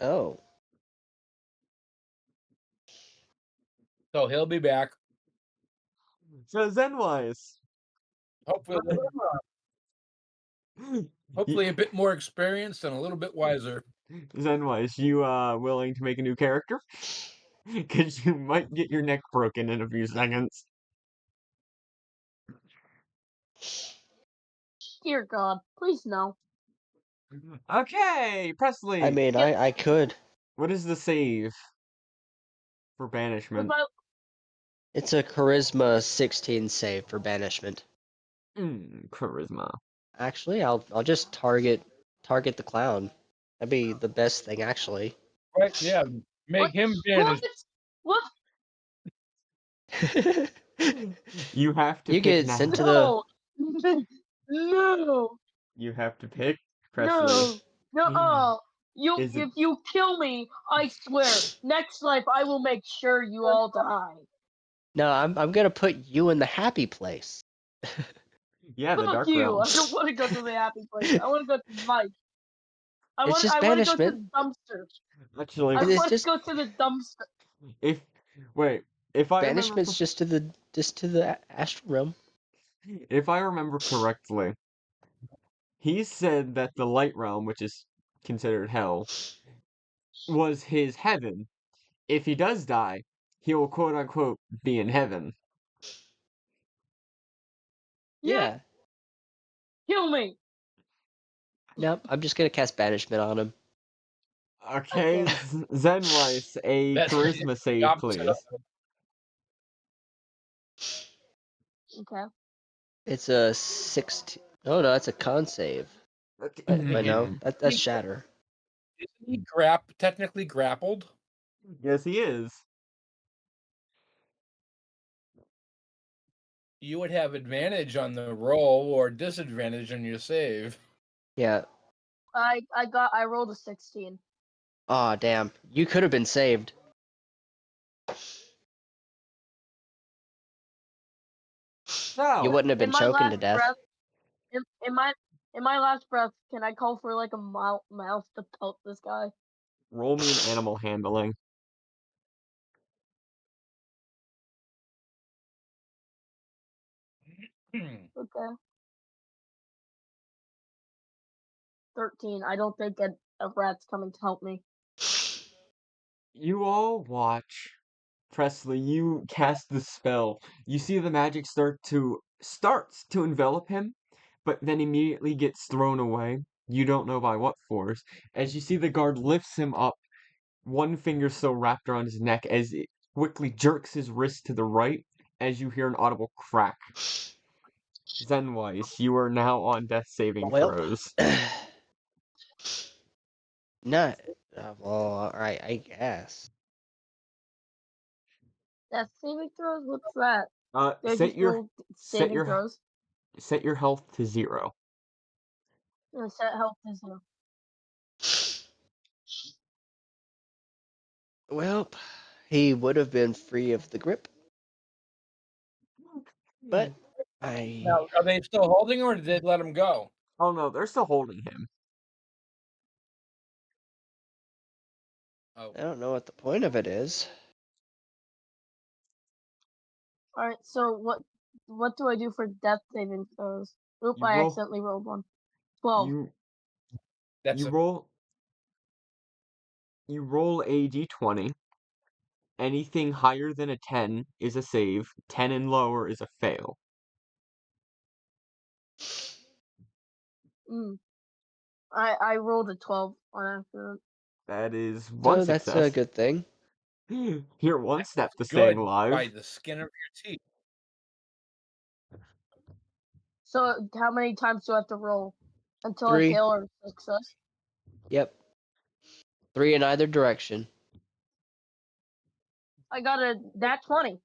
Oh. So he'll be back. So Zenwise. Hopefully, hopefully a bit more experienced and a little bit wiser. Zenwise, you willing to make a new character? Because you might get your neck broken in a few seconds. Dear God, please no. Okay, I Presley. mean, I could. What is the save for If banishment? I It's a charisma 16 save for banishment. Charisma. Actually, I'll just target the clown. That'd be the best thing, actually. Right? Yeah. what Make him what vanish. what You have to You pick get now. sent to the. no no You have to pick Presley. no no you Is it? if you kill me, I swear next life I will make sure you all die. No, I'm gonna put you in the happy place. Yeah, the Fuck Dark you! Realm. I don't want to go to the happy place. I want to go to Mike. It's just I want to go to the banishment. dumpster. Actually, I It's want to just go to the dumpster. if wait, if I remember, banishment's just to the astral realm. if I remember correctly, he said that the Light Realm, which is considered hell, was his heaven. If he does die, he will quote unquote be in heaven. Yeah, Yeah. kill me. Nope. I'm just gonna cast banishment on him. Okay, Okay, Zenwise, a That's charisma the save, opposite of please. okay. It's a 16. Oh no, that's a con save. Wait, no, that's he, shatter. isn't he technically grappled? Yes, he is. You would have advantage on the roll or disadvantage on your save. Yeah. I rolled a 16. Aw, damn. You could have been saved. You So, wouldn't have been In my choking to last death. breath, in, in my in my last breath, can I call for like a mouse to pelt this guy? roll me an animal handling. Okay. 13. I don't think a rat's coming to help me. You all watch Presley, you cast the spell. You see the magic starts to envelop him, but then immediately gets thrown away. You don't know by what force. As you see the guard lifts him up, one finger still wrapped around his neck as it quickly jerks his wrist to the right as you hear an audible crack. Zenwise, you are now on death saving Well, throws. no. Well, alright, I guess. Death saving throws? What's that? Uh, They set just your roll set saving your throws. set your health to 0. Set health to 0. Well, he would have been free of the grip, but I Now, are they still holding, or did they let him go? Oh no, they're still holding him. Oh, I don't know what the point of it is. All right. So what do I do for death saving throws? Oop! You I roll accidentally rolled one. 12. you that's you a roll you roll a d20. Anything higher than a 10 is a save. 10 and lower is a fail. Mm. I rolled a 12 on accident. That is one So that's a success. good thing. You're one that step was to staying good alive. by the skin of your teeth. So how many times do I have to roll until a 3. fail or a success? Yep. 3 in either direction. I got a nat 20.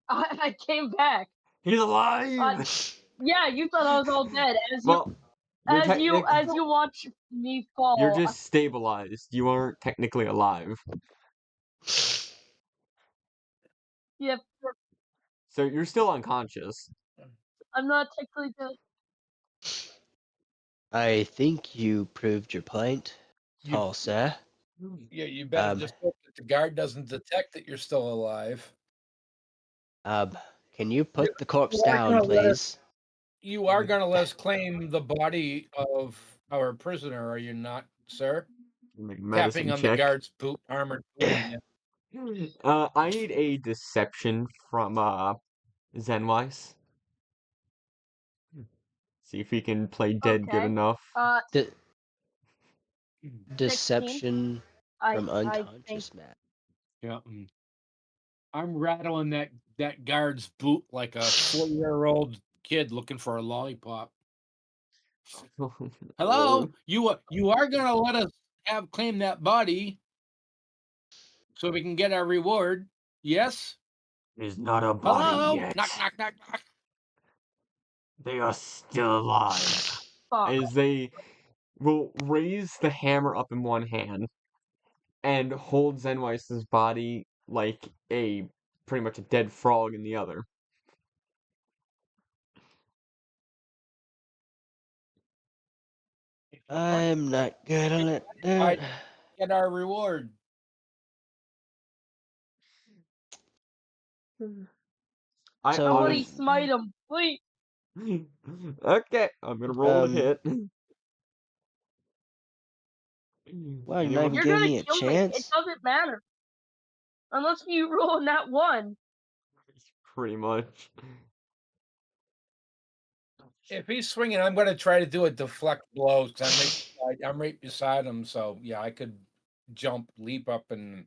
I came back. He's alive! Yeah, you thought I was all dead Well, you're as you watch me you're fall. just stabilized. You aren't technically alive. Yep, So you're still unconscious. I'm not technically good. I think you proved your point, You, tall sir. yeah, you better Um, just hope that the guard doesn't detect that you're still alive. Can you put the corpse You are down, gonna let us. please? You are going to let us claim the body of our prisoner, are you not, sir? Make a Tapping medicine on the check. guard's boot, armored boot again. I need a deception from Zenwise. See if he can play dead good Okay. enough. De- 16. deception from I think unconscious Matt. Yeah. I'm rattling that guard's boot like a 4-year-old kid looking for a lollipop. Hello, you are gonna let us have claim that body so we can get our reward? Yes. He's not a body Hello. yet. Knock knock knock knock. They are still alive. fuck. As they will raise the hammer up in one hand and hold Zenwise's body like a pretty much a dead frog in the other. I'm not gonna let I that. get our reward. So, Somebody honest. smite him, please. Okay, I'm gonna roll the hit. wow, you're not even Anyone? You're giving gonna me a kill me. It chance? doesn't matter unless you roll in that one. Pretty much. If he's swinging, I'm gonna try to do a deflect blow. 'Cause I'm right beside him, so yeah, I could jump, leap up, and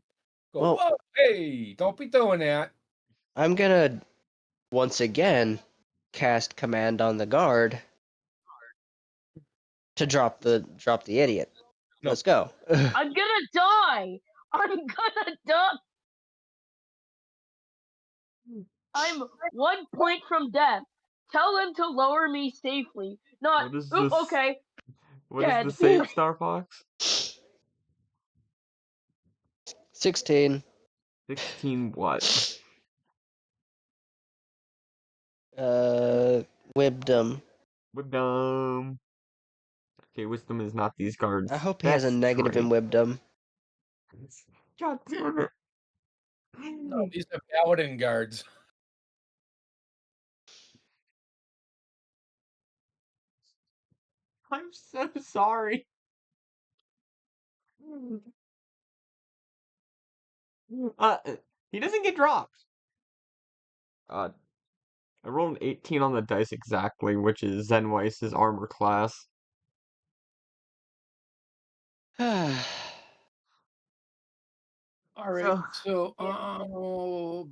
go. Well, Whoa, hey! Don't be doing that. I'm gonna once again cast command on the guard to drop the idiot. No, Let's go. I'm gonna die. I'm gonna die. I'm 1 point from death. Tell them to lower me safely. Not, What is oop, this? okay, What is the dead. save, Star Fox? 16. 16 what? Wisdom. Wisdom. Okay, wisdom is not these I guards' hope he has a best negative in trait. wisdom. God damn it. no, these are paladin guards. I'm so sorry. Uh, he doesn't get dropped. Uh, I rolled an 18 on the dice exactly, which is Zenwise's armor class. All right. So, So,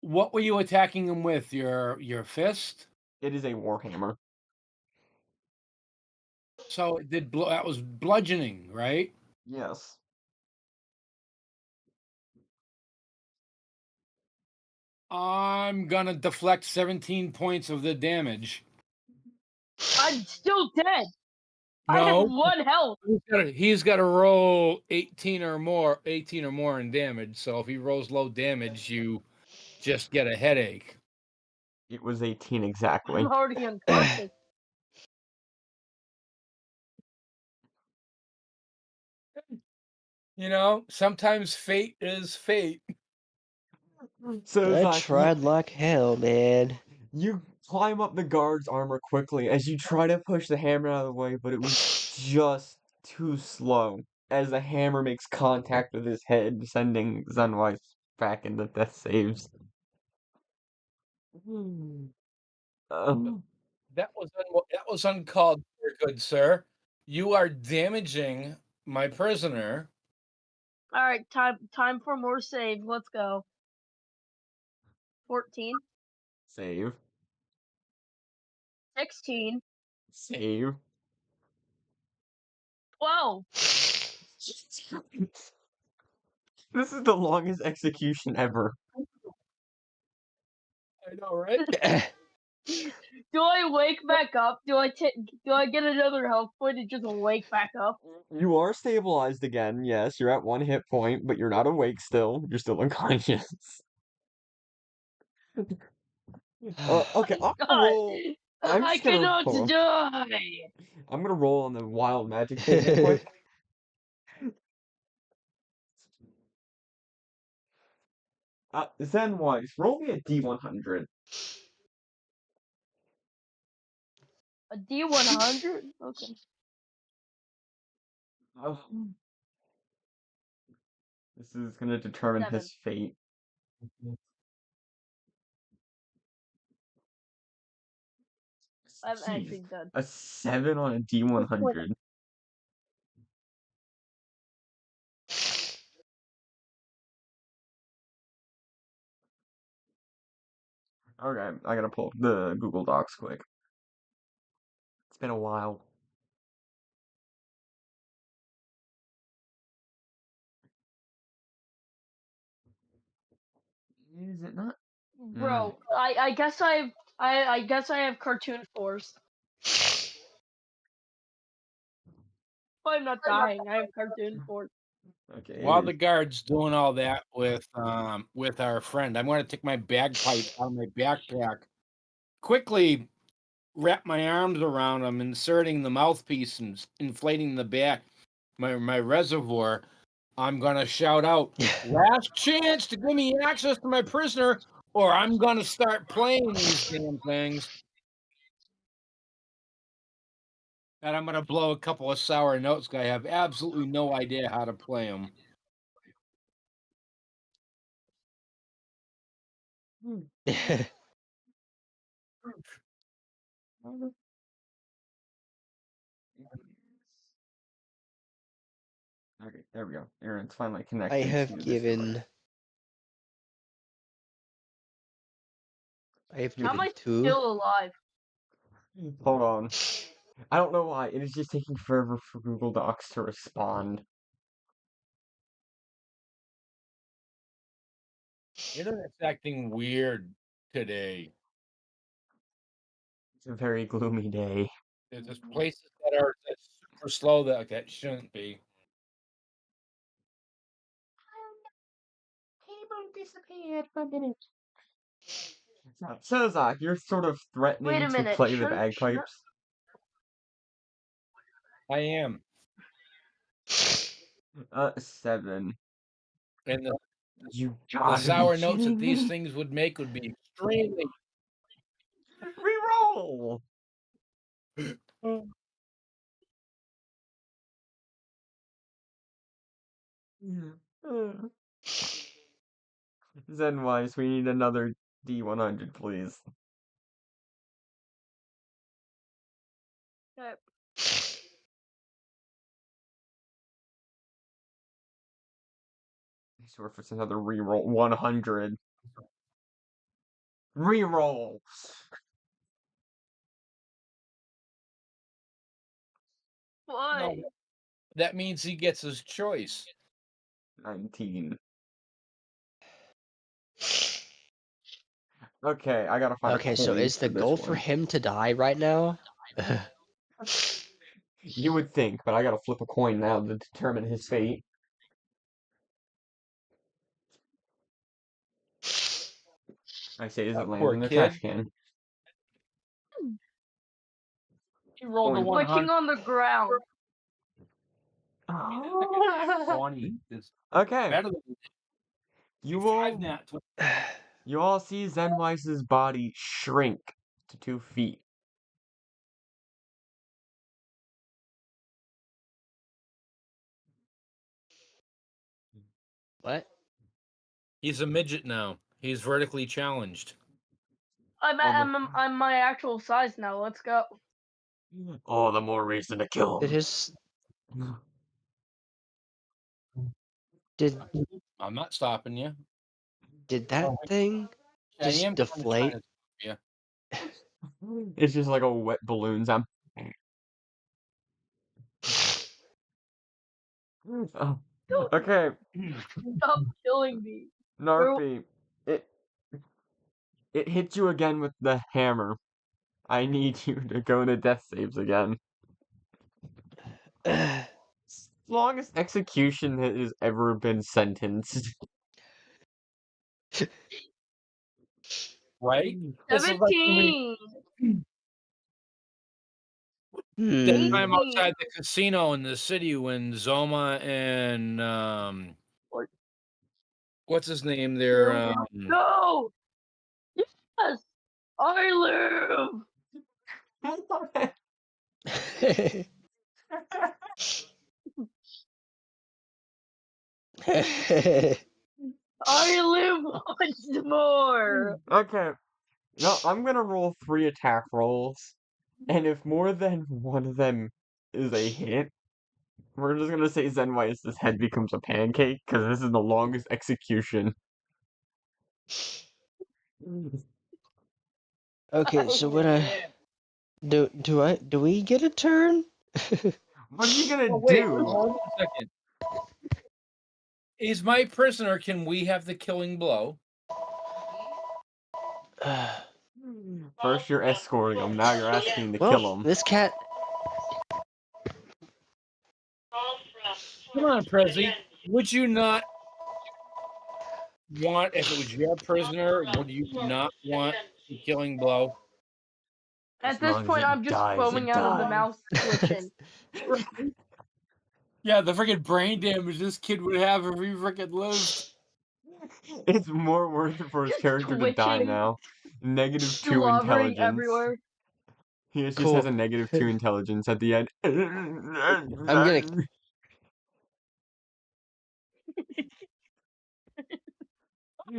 what were you attacking him with? Your fist? it is a warhammer. So it did that was bludgeoning, right? Yes. I'm gonna deflect 17 points of the damage. I'm still dead. I have No, 1 health. he's got to roll 18 or more in damage. So if he rolls low damage, you just get a headache. It was 18 I'm exactly. already unconscious. You know, sometimes fate is fate. So, I Zach, tried like hell, man. you climb up the guard's armor quickly as you try to push the hammer out of the way, but it was just too slow as the hammer makes contact with his head, sending Zenwise back into death saves. Um, That was uncalled for, good sir. You are damaging my prisoner. All right, time for more saves. Let's go. 14, save. 16, Save. 12. This is the longest execution ever. I know, right? Do I wake back up? Do I get another health point and just wake back up? You are stabilized again, yes, you're at 1 hit point, but you're not awake still. You're still unconscious. Okay, I'm gonna God, roll. I'm I just gonna cannot hold on. die. I'm gonna roll on the wild magic table quick. Zen wise, roll me a D100. A D100? Okay. Oh, this is gonna determine 7. his fate. I'm Jeez, actually done. a 7 on a D100. Okay, I gotta pull up the Google Docs quick. It's been a while. Is it not? Bro, I guess I guess I have cartoon force. I'm not dying. I have cartoon force. Okay, it While is. the guard's doing all that with our friend, I'm going to take my bagpipes out of my backpack, quickly wrap my arms around him, inserting the mouthpiece and inflating the back, my reservoir. I'm going to shout out, "Last chance to give me access to my prisoner, or I'm going to start playing these damn things." And I'm going to blow a couple of sour notes. I have absolutely no idea how to play them. Okay, there we go. Aaron's finally I connected have to this given. I have How am given I 2. still alive? device. Hold on. I don't know why. It is just taking forever for Google Docs to respond. Internet's acting weird today. It's a very gloomy day. There's just places that are super slow that shouldn't be. Cable disappeared for a minute. So, Zach, you're sort of Wait threatening a to minute. play the Shouldn't bagpipes. I am. 7. And You the gotta be sour notes that kidding these me. things would make would be extremely. Reroll. Zenwise, we need another D100, please. okay. I swear if it's another reroll, 100. Reroll. Why? No, that means he gets his choice. 19. Okay, I gotta find a Okay, so coin is for the this goal for one. him to die right now? You would think, but I gotta flip a coin now to determine his fate. I say, as it lands Poor in the kid. trash can. He rolled a Coin. 100. Clicking on the ground. 20 is Okay, better than you 5 will. nat. You all see Zenwise's body shrink to 2 feet. What? He's a midget now. He's vertically challenged. I'm my actual size now. Let's go. All the more reason to kill Did him. his did I'm not stopping you. did that thing I just am kind of trying deflate? to stop you. It's just like a wet balloon sound. Oh, okay, Stop killing me. Narfi, it it hit you again with the hammer. I need you to go into death saves again. Longest execution that has ever been sentenced. Right? This is like when 17. that Hmm. time 18. outside the casino in the city when Zoma and Or what's his name there? no. Yes. I live. I live once more. Okay, no, I'm gonna roll 3 attack rolls, and if more than one of them is a hit, we're just gonna say Zenwise's head becomes a pancake, because this is the longest execution. Okay, so what do we get a turn? What are you gonna Oh wait, do? hold on a second. Is my prisoner? Can we have the killing blow? First you're escorting him, now you're asking to Well, kill him. this cat. Come on, Prezi. Would you not want if it was your prisoner? Would you not want the killing blow? As At this long as point, it I'm just dies, foaming it out of the dies. mouth, twitching. Yeah, the freaking brain damage this kid would have if he freaking lived. It's more worth it for his Just character to die twitching, now. -2 slobbering intelligence. everywhere. He just has Cool. a -2 intelligence at the end. I'm gonna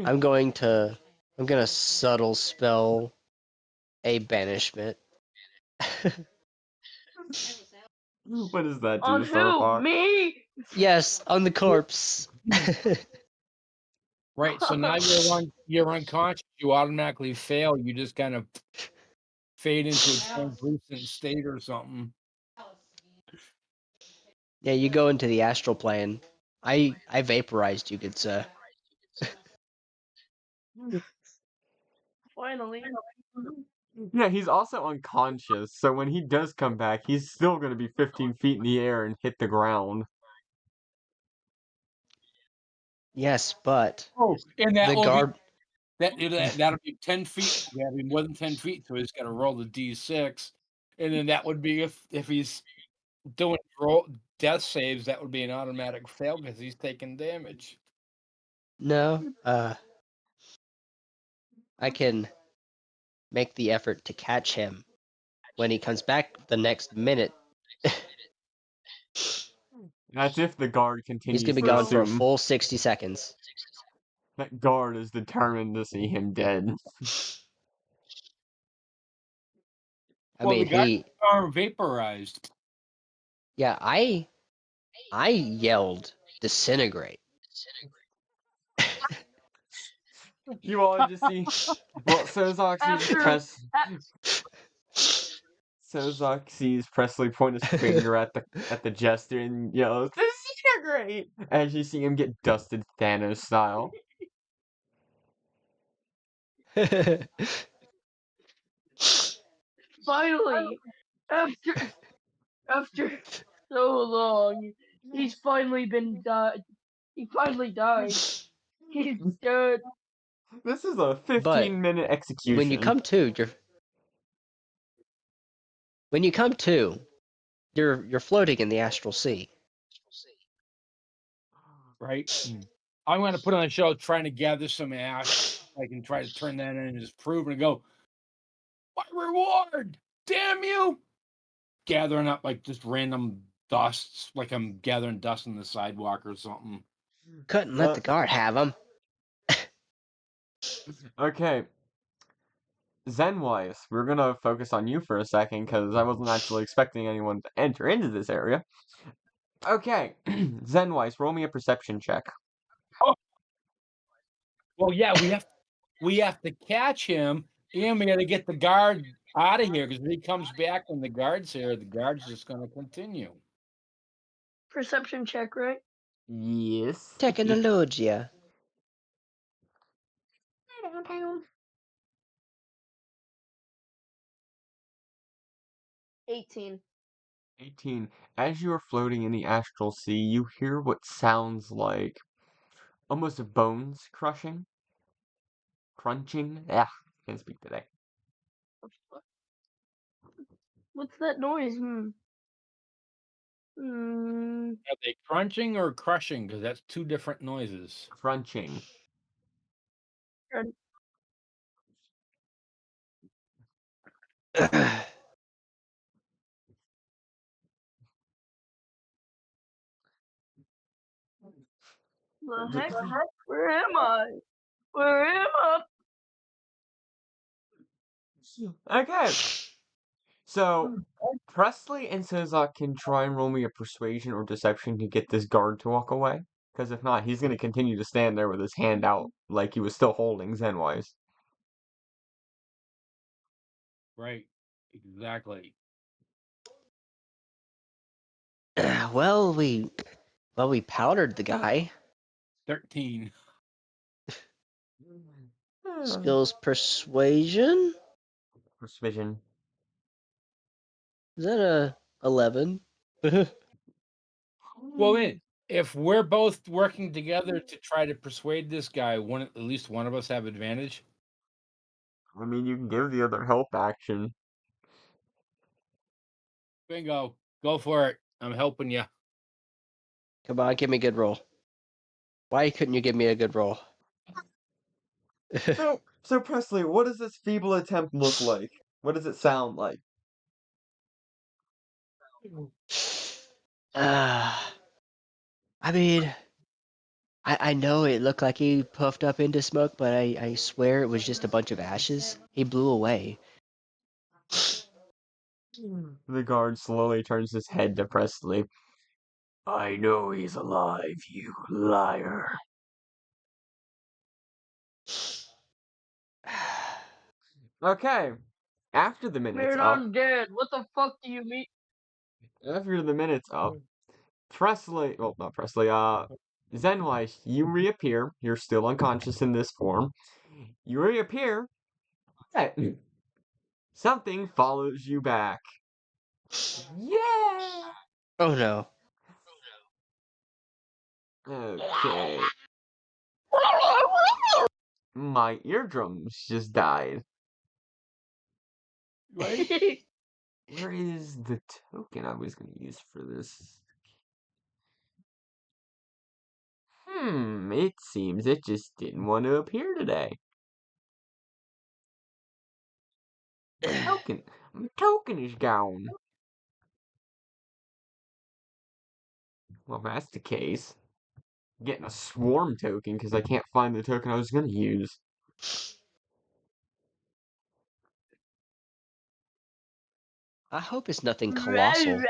I'm going to I'm gonna subtle spell a banishment. What does that On do, who? Starfox? Me? Yes, on the corpse. Right, so now you're unconscious. You automatically fail. You just kind of fade into a translucent state or something. Yeah, you go into the astral plane. I vaporized you, good sir. Finally. Yeah, he's also unconscious, so when he does come back, he's still gonna be 15 feet in the air and hit the ground. Yes, but Oh, and that the will be guard. that'll be 10 feet. That'll be more than 10 feet, so he's got to roll the d6, and then that would be if he's doing roll death saves, that would be an automatic fail because he's taking damage. No, I can make the effort to catch him when he comes back the next minute. That's if the guard He's gonna continues be to gone for a assume. full 60 seconds. That guard is determined to see him dead. I Well, the mean, guys are vaporized. yeah, I yelled disintegrate. You all just see. Well, Sozok sees After Sozok sees Presley point his finger at the jester and yells, "Disintegrate!" As you see him get dusted Thanos style. finally, after so long, he's finally been died. He finally died. He's dead. This is a But 15-minute when you execution. come to, when you come to, you're floating in the astral sea. Right? I'm going to put on a show trying to gather some ash. I can try to turn that in and just prove and go, my reward! Damn you! Gathering up like just random dusts, like I'm gathering dust on the sidewalk or something. Couldn't let the guard have him. Okay. Zenwise, we're gonna focus on you for a second because I wasn't actually expecting anyone to enter into this area. Okay, Zenwise, roll me a perception check. Oh, well, yeah, we have to catch him, and we got to get the guard out of here because if he comes back and the guard's here, the guard's just going to continue. Perception check, right? Yes. Technologia. Downtown. 18. 18. As you are floating in the astral sea, you hear what sounds like almost bones crushing, crunching. Ah, can't speak today. What's that noise? Hmm. Are they crunching or crushing? Because that's two different noises. Crunching. And the heck? Where am I? Where am I? Okay, so Presley and Sozak can try and roll me a persuasion or deception to get this guard to walk away. Because if not, he's going to continue to stand there with his hand out like he was still holding Zenwise. Right. Exactly. well, we powdered the guy. 13. Skills persuasion. Persuasion. Is that a 11? Well, if we're both working together to try to persuade this guy, at least one of us have advantage. I mean, you can give the other help action. Bingo. Go for it. I'm helping you. Come on, give me a good roll. Why couldn't you give me a good roll? So Presley, what does this feeble attempt look like? What does it sound like? I mean, I know it looked like he puffed up into smoke, but I swear it was just a bunch of ashes. He blew away. The guard slowly turns his head to Presley. I know he's alive, you liar. Okay, after the minute's Man, up, I'm dead. What the fuck do you mean? after the minute's up, Presley, well, not Presley, Zenwise, you reappear. You're still unconscious in this form. You reappear. Hey, something follows you back. Yeah! Oh no. Okay. My eardrums just died. Right? Where is the token I was going to use for this? It seems it just didn't want to appear today. Token. My token is gone. Well, if that's the case, I'm getting a swarm token because I can't find the token I was going to use. I hope it's nothing colossal.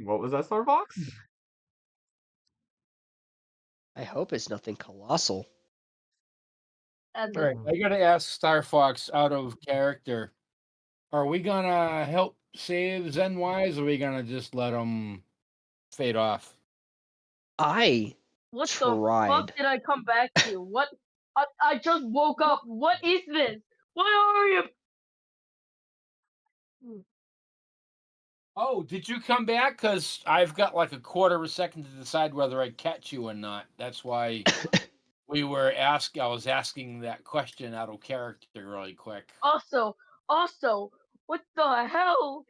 What was that, Starbox? I hope it's nothing colossal. That's All it. right. I got to ask Star Fox out of character. Are we going to help save Zenwise or are we going to just let him fade off? I What the fuck tried. did I come back to? What? I just woke up. What is this? What are you? Oh, did you come back? Because I've got like a quarter of a second to decide whether I catch you or not. That's why I was asking that question out of character really quick. Also, what the hell?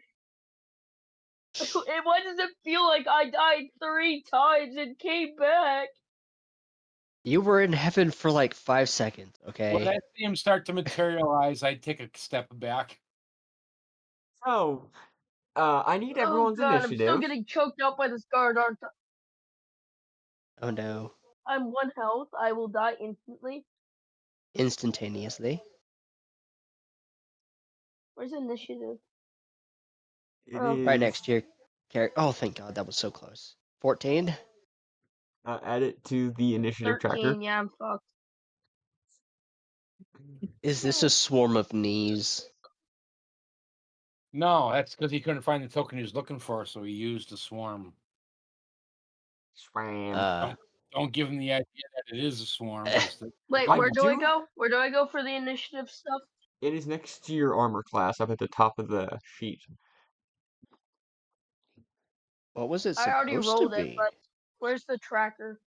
Why does it feel like I died 3 times and came back? You were in heaven for like 5 seconds, When okay? I see him start to materialize, I take a step back. So, I need Oh everyone's god, I'm still initiative. getting choked out by this guard, aren't I? Oh no. I'm 1 health. I will die instantly. Instantaneously. Where's initiative? It Oh, Right is next to your character. Oh, thank God, that was so close. 14? add it to the initiative tracker. 13. Yeah, I'm fucked. Is this a swarm of knees? No, that's because he couldn't find the token he was looking for, so he used the swarm. Swam. Uh, Don't give him the idea that it is a swarm. 'Cause Wait, I where do I do- go? Where do I go for the initiative stuff? It is next to your armor class up at the top of the sheet. what was it I already supposed to rolled it, be? but where's the tracker?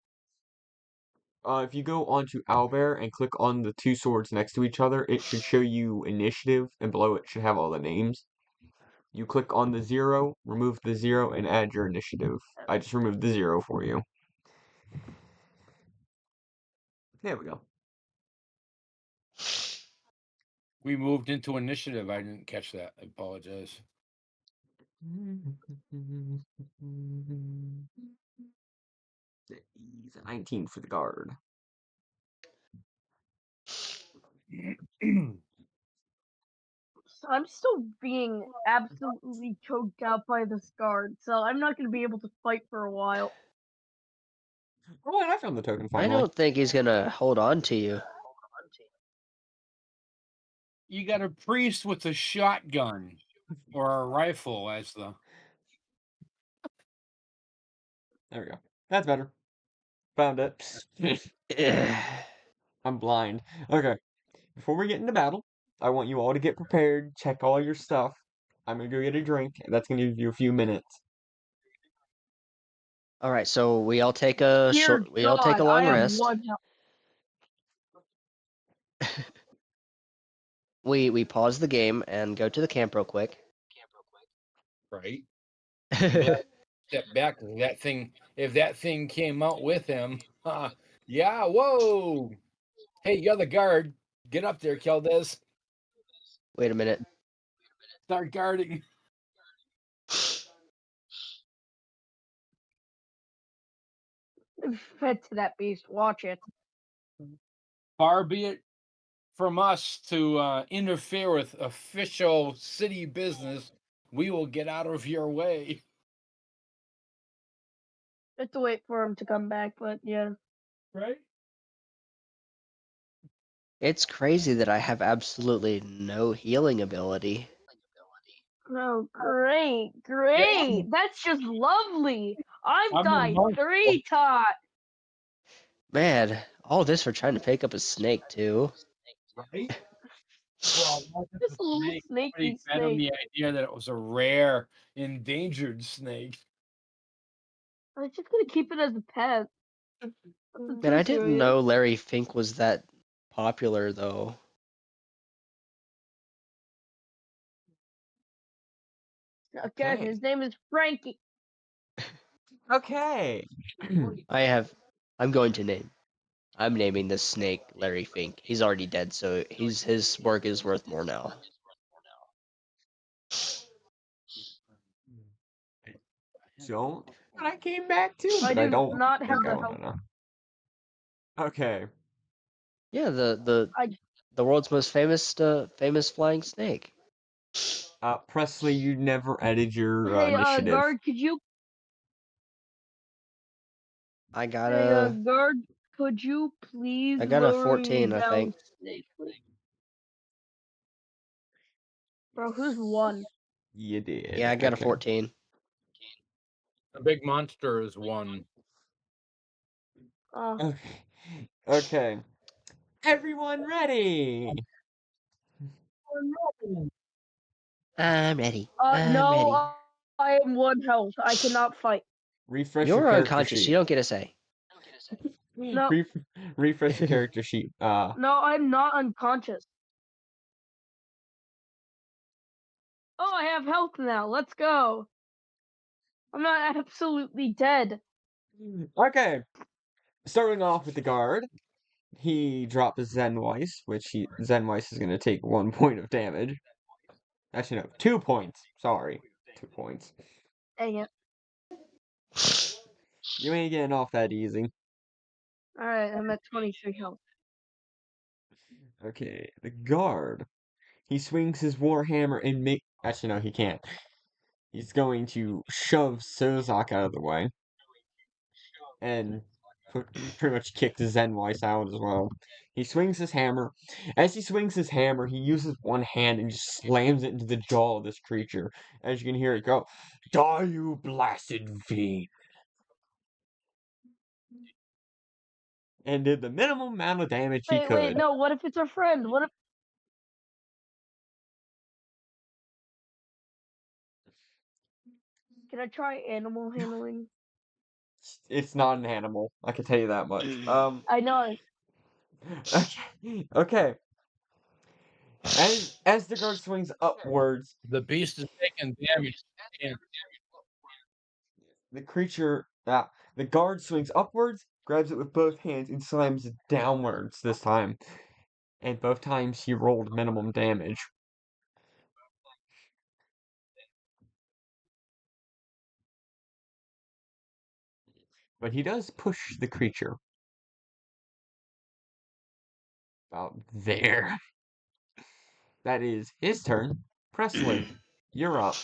If you go onto Owlbear and click on the two swords next to each other, it should show you initiative, and below it should have all the names. You click on the 0, remove the 0, and add your initiative. I just removed the 0 for you. There we go. we moved into initiative. I didn't catch that. I apologize. He's a 19 for the guard. So I'm still being absolutely choked out by this guard, so I'm not going to be able to fight for a while. Oh, and I found the token I finally. don't think he's gonna hold on to you. You got a priest with a shotgun or a rifle as the. There we go. That's better. Found it. I'm blind. Okay. Before we get into battle, I want you all to get prepared, check all your stuff. I'm gonna go get a drink, and that's gonna give you a few minutes. All right, so we all take a Dear short. We all take a God, I long have rest. one health. We pause the game and go to the camp real quick. Right. I'm glad I stepped back. If that thing came out with him, yeah, whoa. Hey, you're the guard. Get up there, Keldes. Wait a minute. Start guarding. Fed to that beast. Watch it. Far be it from us to interfere with official city business. We will get out of your way. I have to wait for him to come back, but yeah. Right? It's crazy that I have absolutely no healing ability. Oh, great. That's just lovely. I've I'm a died monk. 3 times. Man, all this for trying to pick up a snake too. Right? Well, not just This a little snake. Somebody snaky fed him snake. the idea that it was a rare, endangered snake. I was just gonna keep it as a pet. Nothing Man, too I didn't serious. know Larry Fink was that popular though. Okay, Okay. his name is Frankie. Okay. I'm going to name. I'm naming this snake Larry Fink. He's already dead, so his work is worth more now. Don't. And I came back too, I but I do don't not have think I the want health. to know. Okay. Yeah, I the world's most famous flying snake. Presley, you never added your hey initiative. guard, could you I got hey a guard, could you please I got a lower me 14, I down think. safely? Bro, who's one? You Yeah, did. I got a Okay. 14. The big monster is one. Uh Okay. Okay. Everyone ready? I'm ready. I'm no, ready. I am 1 health. I cannot fight. Refresh your You're character unconscious. You sheet. don't get a say. No, Ref Refresh your character sheet. no, I'm not unconscious. Oh, I have health now. Let's go. I'm not absolutely dead. Okay. Starting off with the guard. He drops Zenweiss, Zenweiss is going to take 1 point of damage. Actually, no, 2 points. Sorry, 2 points. Dang it. You ain't getting off that easy. Alright, I'm at 23 health. Okay, the guard. He swings his warhammer and make. Actually, no, he can't. He's going to shove Sozak out of the way and pretty much kicked Zenwise out as well. He swings his hammer. As he swings his hammer, he uses one hand and just slams it into the jaw of this creature. As you can hear it go, "Die, you blasted fiend!" And did the minimum amount of damage he Wait, could. no. What if it's our friend? What if? Can I try animal handling? It's not an animal, I can tell you that much. I know. Okay, okay. As the guard swings upwards, The beast is taking damage. And the creature, the guard swings upwards, grabs it with both hands, and slams it downwards this time. And both times he rolled minimum damage. But he does push the creature about there. That is his turn. Presley, you're up.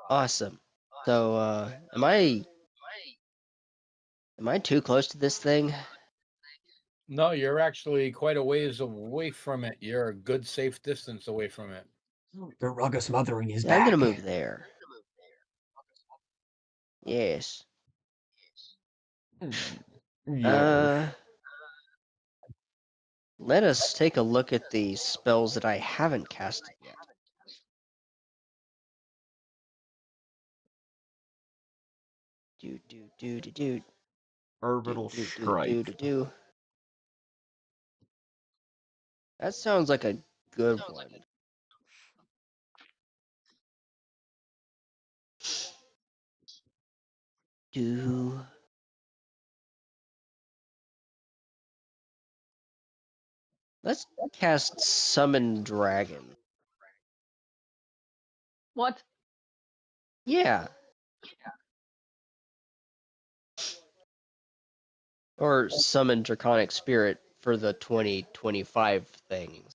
Awesome. So, am I too close to this thing? no, you're actually quite a ways away from it. You're a good, safe distance away from it. The rug of smothering is Yeah, I'm back. gonna move there. Yes. Yes. Let us take a look at the spells that I haven't casted yet. Do do do do do do Orbital do do do strike. do do. That sounds like a good one. Do let's cast Summon Dragon. What? Yeah. Or Summon Draconic Spirit for the 2025 things.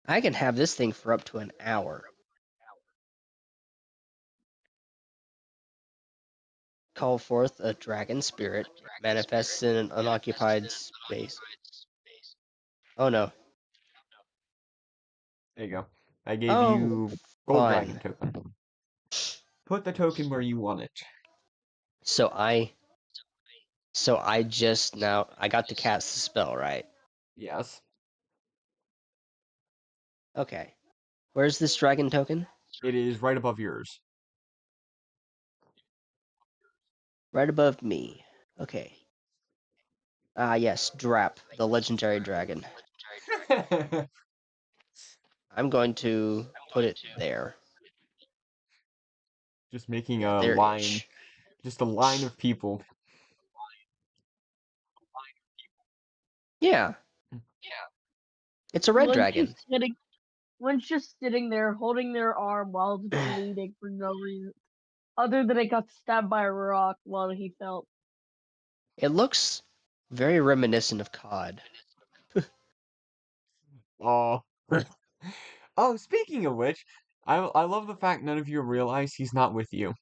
I can have this thing for up to an hour. Call forth a dragon spirit. It manifests in an unoccupied space. Oh no. There you go. I gave Oh, you gold dragon fun. token. Put the token where you want it. So I just now I got to cast the spell, right? Yes. Okay. Where's this dragon token? It is right above yours. Right above me. Okay. Ah, yes, Drap, the legendary dragon. I'm going to put it there. Just making Yeah, a line, there-ish. just a line of people. Yeah, it's a red One's dragon. just sitting. One's just sitting there holding their arm while it's bleeding for no reason, other than it got stabbed by a rock while he fell. It looks very reminiscent of COD. Oh. Oh, speaking of which, I love the fact none of you realize he's not with you.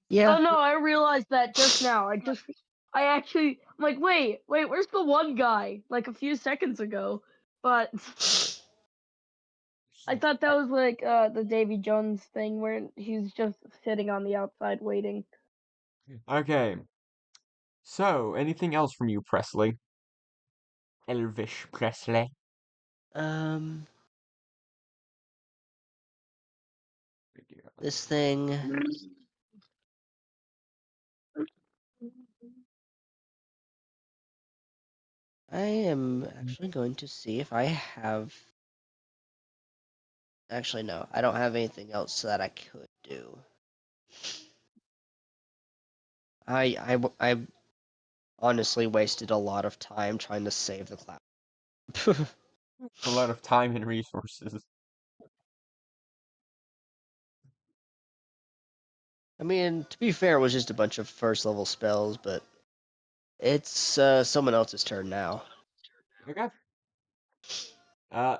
Yeah, Oh no, I realized that just now. I actually, I'm like, wait, where's the one guy? Like a few seconds ago. But I thought that was like the Davy Jones thing where he's just sitting on the outside waiting. Okay. So, anything else from you, Presley? Elvish Presley. um, this thing. I am actually going to see if I have. Actually, no, I don't have anything else that I could do. I honestly wasted a lot of time trying to save the cloud. A lot of time and resources. I mean, to be fair, it was just a bunch of first level spells, but It's someone else's turn now. Okay.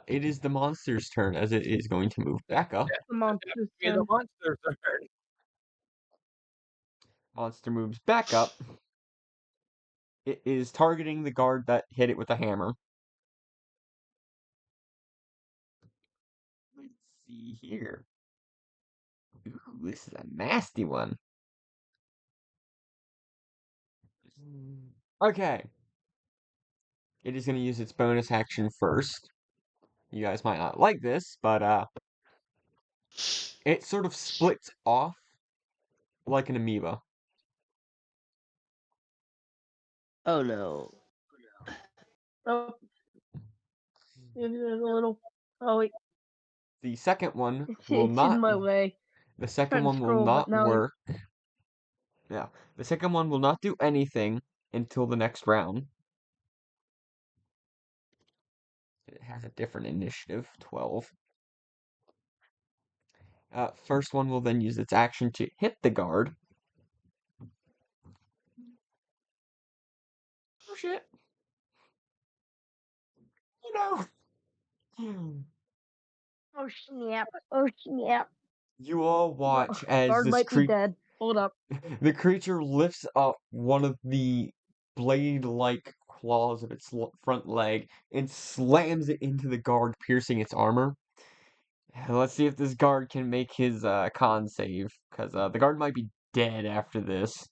It is the monster's turn as it is going to move back up. The monster's Be the turn. monster's turn. Monster moves back up. It is targeting the guard that hit it with a hammer. Let's see here. Ooh, this is a nasty one. Okay. It is going to use its bonus action first. You guys might not like this, but it sort of splits off like an amoeba. Oh no. Oh, maybe there's a little. Oh wait, The second one will it's in not. my way. The second Trying to one will scroll, but not now work. Yeah. The second one will not do anything until the next round. It has a different initiative, 12. First one will then use its action to hit the guard. Oh shit. Oh no. Oh snap! Oh snap! You all Well, watch as guard this might be dead. Hold up. the creature lifts up one of the blade-like claws of its front leg and slams it into the guard, piercing its armor. Let's see if this guard can make his con save, because the guard might be dead after this.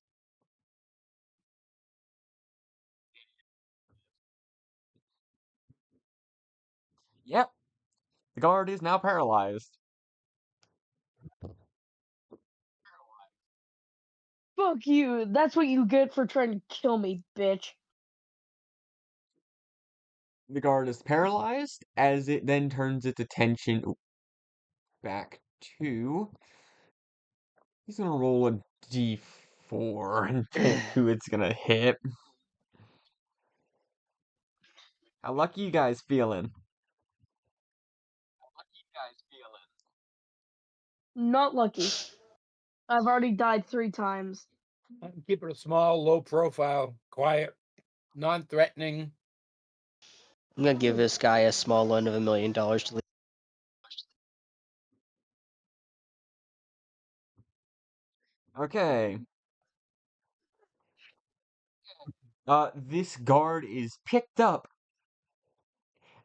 Yep, the guard is now paralyzed. Fuck you! That's what you get for trying to kill me, bitch. The guard is paralyzed as it then turns its attention back to. He's gonna roll a d4 and pick who it's gonna hit. How lucky you guys feeling? Not lucky. I've already died 3 times. Keep it a small, low profile, quiet, non threatening. I'm gonna give this guy a small loan of $1 million to leave. Okay. This guard is picked up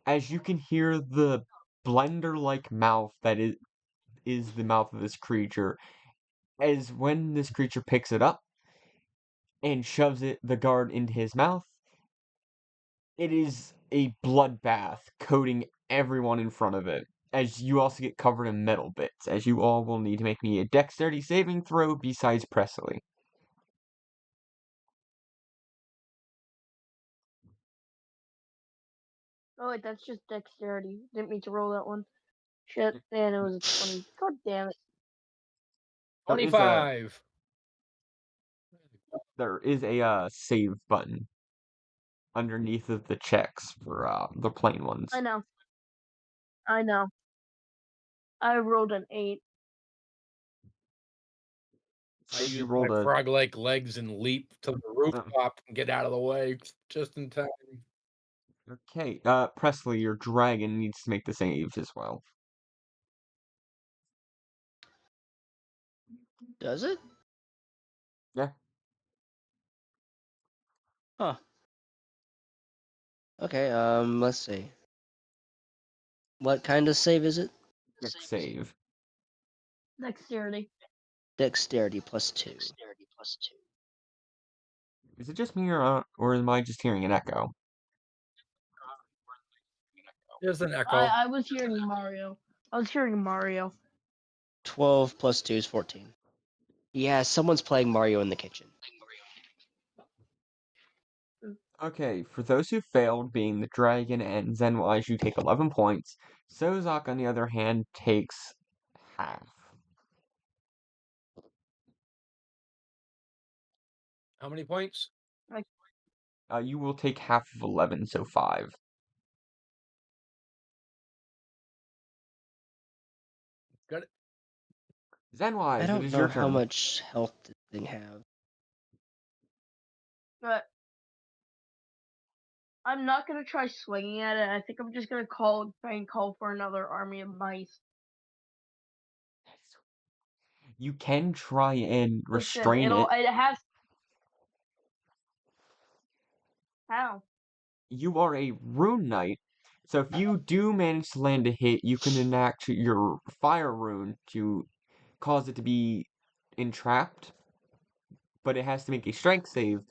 as you can hear the blender-like mouth that is the mouth of this creature. As when this creature picks it up and shoves the guard into his mouth, it is a bloodbath coating everyone in front of it. As you also get covered in metal bits, as you all will need to make me a dexterity saving throw besides Presley. Oh wait, that's just dexterity. Didn't mean to roll that one. Shit, and it was a 20. God damn it. There is a 25. save button underneath of the checks for the plain ones. I know. I know. I rolled an 8. I Says you use my rolled a frog like legs and leap to the rooftop and get out of the way just in time. okay. Presley, your dragon needs to make the saves as well. Does it? Yeah, Huh. Okay, let's see. What kind of save is it? dex save. Dexterity. Dexterity +2. Is it just me or am I just hearing an echo? There's an I echo. I was hearing Mario. I was hearing Mario. 12 +2 is 14. Yeah, someone's playing Mario in the kitchen. Okay, for those who failed, being the dragon and Zenwise, you take 11 points. Sozak, on the other hand, takes half. How many points? You will take half of 11, so 5. Got it. I Zenwise, it don't is know your how turn. much health this thing have. But I'm not gonna try swinging at it. I think I'm just gonna try and call for another army of mice. You can try and Listen, restrain it. it has how? You are a rune knight, so if you do manage to land a hit, you can enact your fire rune to cause it to be entrapped, but it has to make a strength save.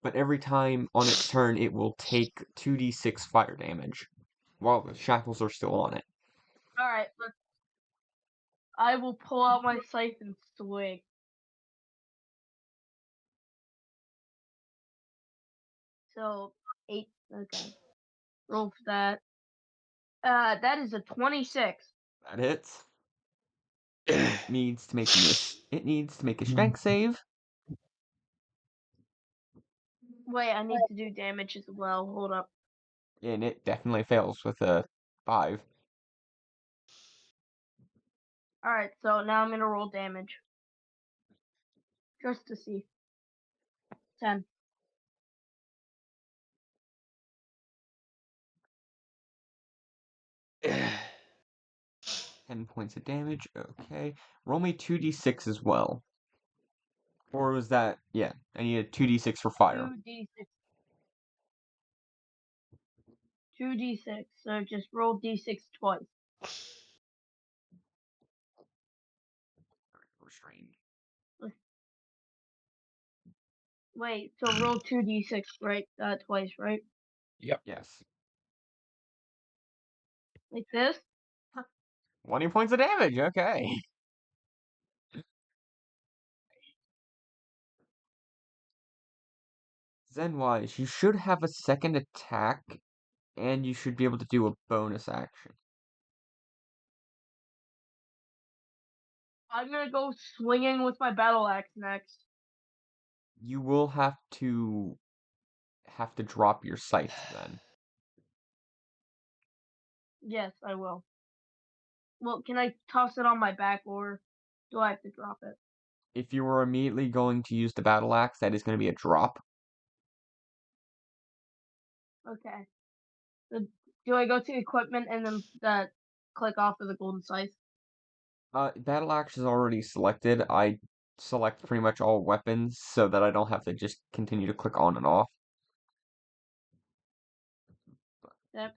But every time on its turn, it will take 2d6 fire damage while the shackles are still on it. All right, I will pull out my scythe and swing. So 8. Okay, roll for that. That is a 26. That hits. It needs to make a strength save. Wait, I need to do damage as well. Hold up. And it definitely fails with a 5. All right, so now I'm gonna roll damage just to see. 10. 10 points of damage. Okay. Roll me 2d6 as well. Or was that? Yeah, I need a 2d6 for fire. 2d6. 2d6. So just roll d6 twice. Restrained. Wait, so roll 2d6, right? Twice, right? Yep. Yes. Like this? 20 points of damage. Okay. Zenwise, you should have a second attack, and you should be able to do a bonus action. I'm gonna go swinging with my battle axe next. You will have to drop your scythe then. Yes, I will. Well, can I toss it on my back, or do I have to drop it? If you were immediately going to use the battle axe, that is going to be a drop. Okay. So, do I go to equipment and then click off of the golden scythe? Battle axe is already selected. I select pretty much all weapons so that I don't have to just continue to click on and off. Yep.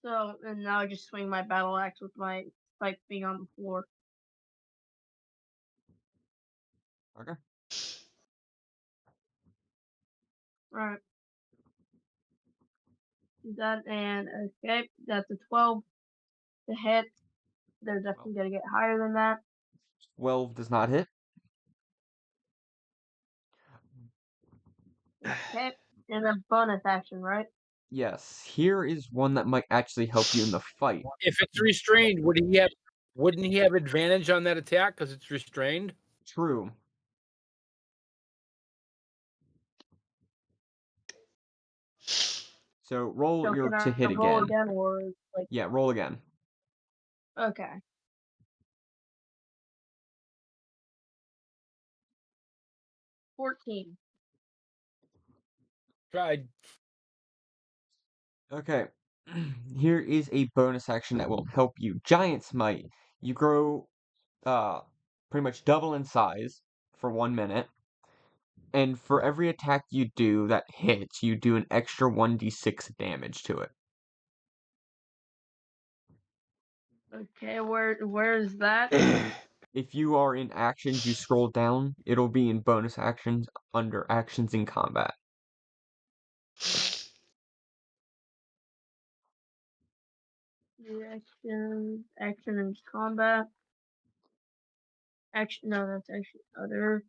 So, and now I just swing my battle axe with my scythe being on the floor. Okay. Alright. Do that, and okay, that's a 12 to hit. They're definitely gonna get higher than that. 12 does not hit. Okay. And then bonus action, right? Yes, here is one that might actually help you in the fight. If it's restrained, wouldn't he have advantage on that attack because it's restrained? True. So roll So your can to I hit roll again. again, or like, Yeah, roll again. okay. 14. Tried. Okay. Here is a bonus action that will help you. Giant Smite. You grow pretty much double in size for 1 minute. And for every attack you do that hits, you do an extra 1d6 damage to it. Okay, where is that? If you are in actions, you scroll down. It'll be in bonus actions under actions in combat. The action and combat. Action, no, that's actually other.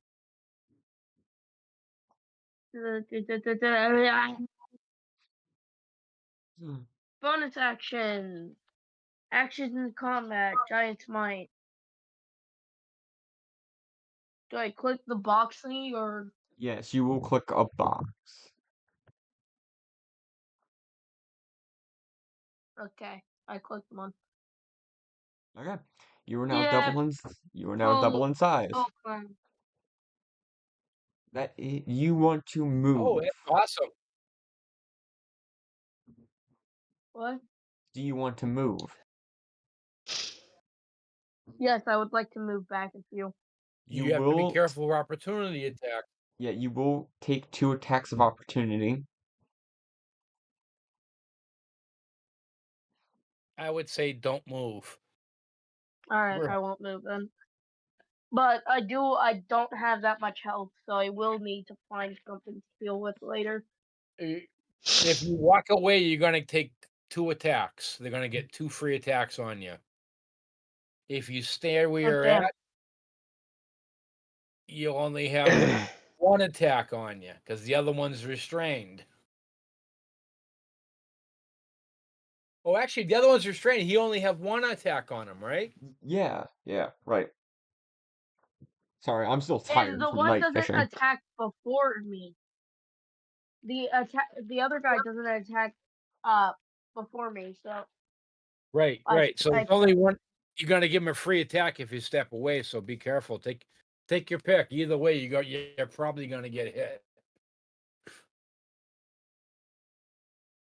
Hmm. Bonus action. Actions in combat. Giant smite. Do I click the box thingy or Yes, you will click a box. okay? I clicked one. Okay. You are now Yeah, double in size. full climb. You want to Oh, move. that's awesome. What? Do you want to move? Yes, I would like to move back a few. You You have to be will, careful of opportunity attack. yeah, you will take 2 attacks of opportunity. I would say don't move. Alright, We're- I won't move then. But I don't have that much health, so I will need to find something to deal with later. If you walk away, you're going to take 2 attacks. They're going to get 2 free attacks on you. If you stay where Oh, you're damn. at, you only have 1 attack on you because the other one's restrained. Oh, actually, the other one's restrained. He only have 1 attack on him, right? Yeah, right. Sorry, I'm still And tired the from one night doesn't fishing. attack before me. The other guy doesn't attack before me, so Right, I right. So I it's only one. You're going to give him a free attack if you step away. So be careful. Take your pick. Either way, you're probably going to get hit.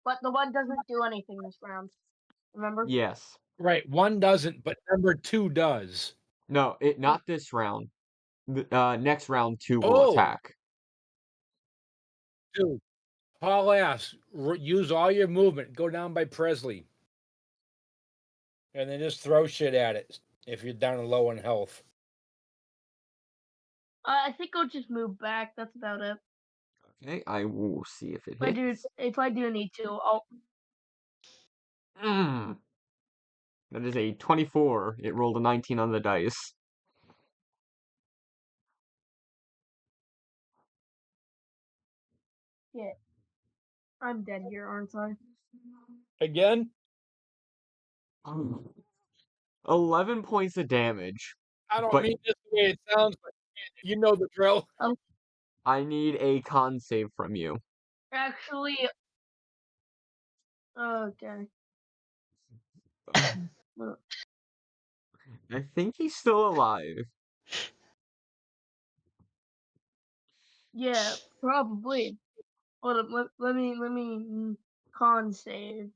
but the one doesn't do anything this round. Remember? Yes. Right. 1 doesn't, but number 2 does. No, not this round. Next round 2 will Oh, attack. 2. Haul ass. Use all your movement. Go down by Presley. And then just throw shit at it if you're down low in health. I think I'll just move back. That's about it. Okay, I will see if it If I do need to, I'll. Mm, that is a 24. It rolled a 19 on the dice. Yeah, I'm dead here, aren't I? Again? 11 points of damage, I don't but mean this the way it sounds, but you know the drill. Oh, I need a con save from you. actually, okay. Well, I think he's still alive. yeah, probably. Hold up, let me con save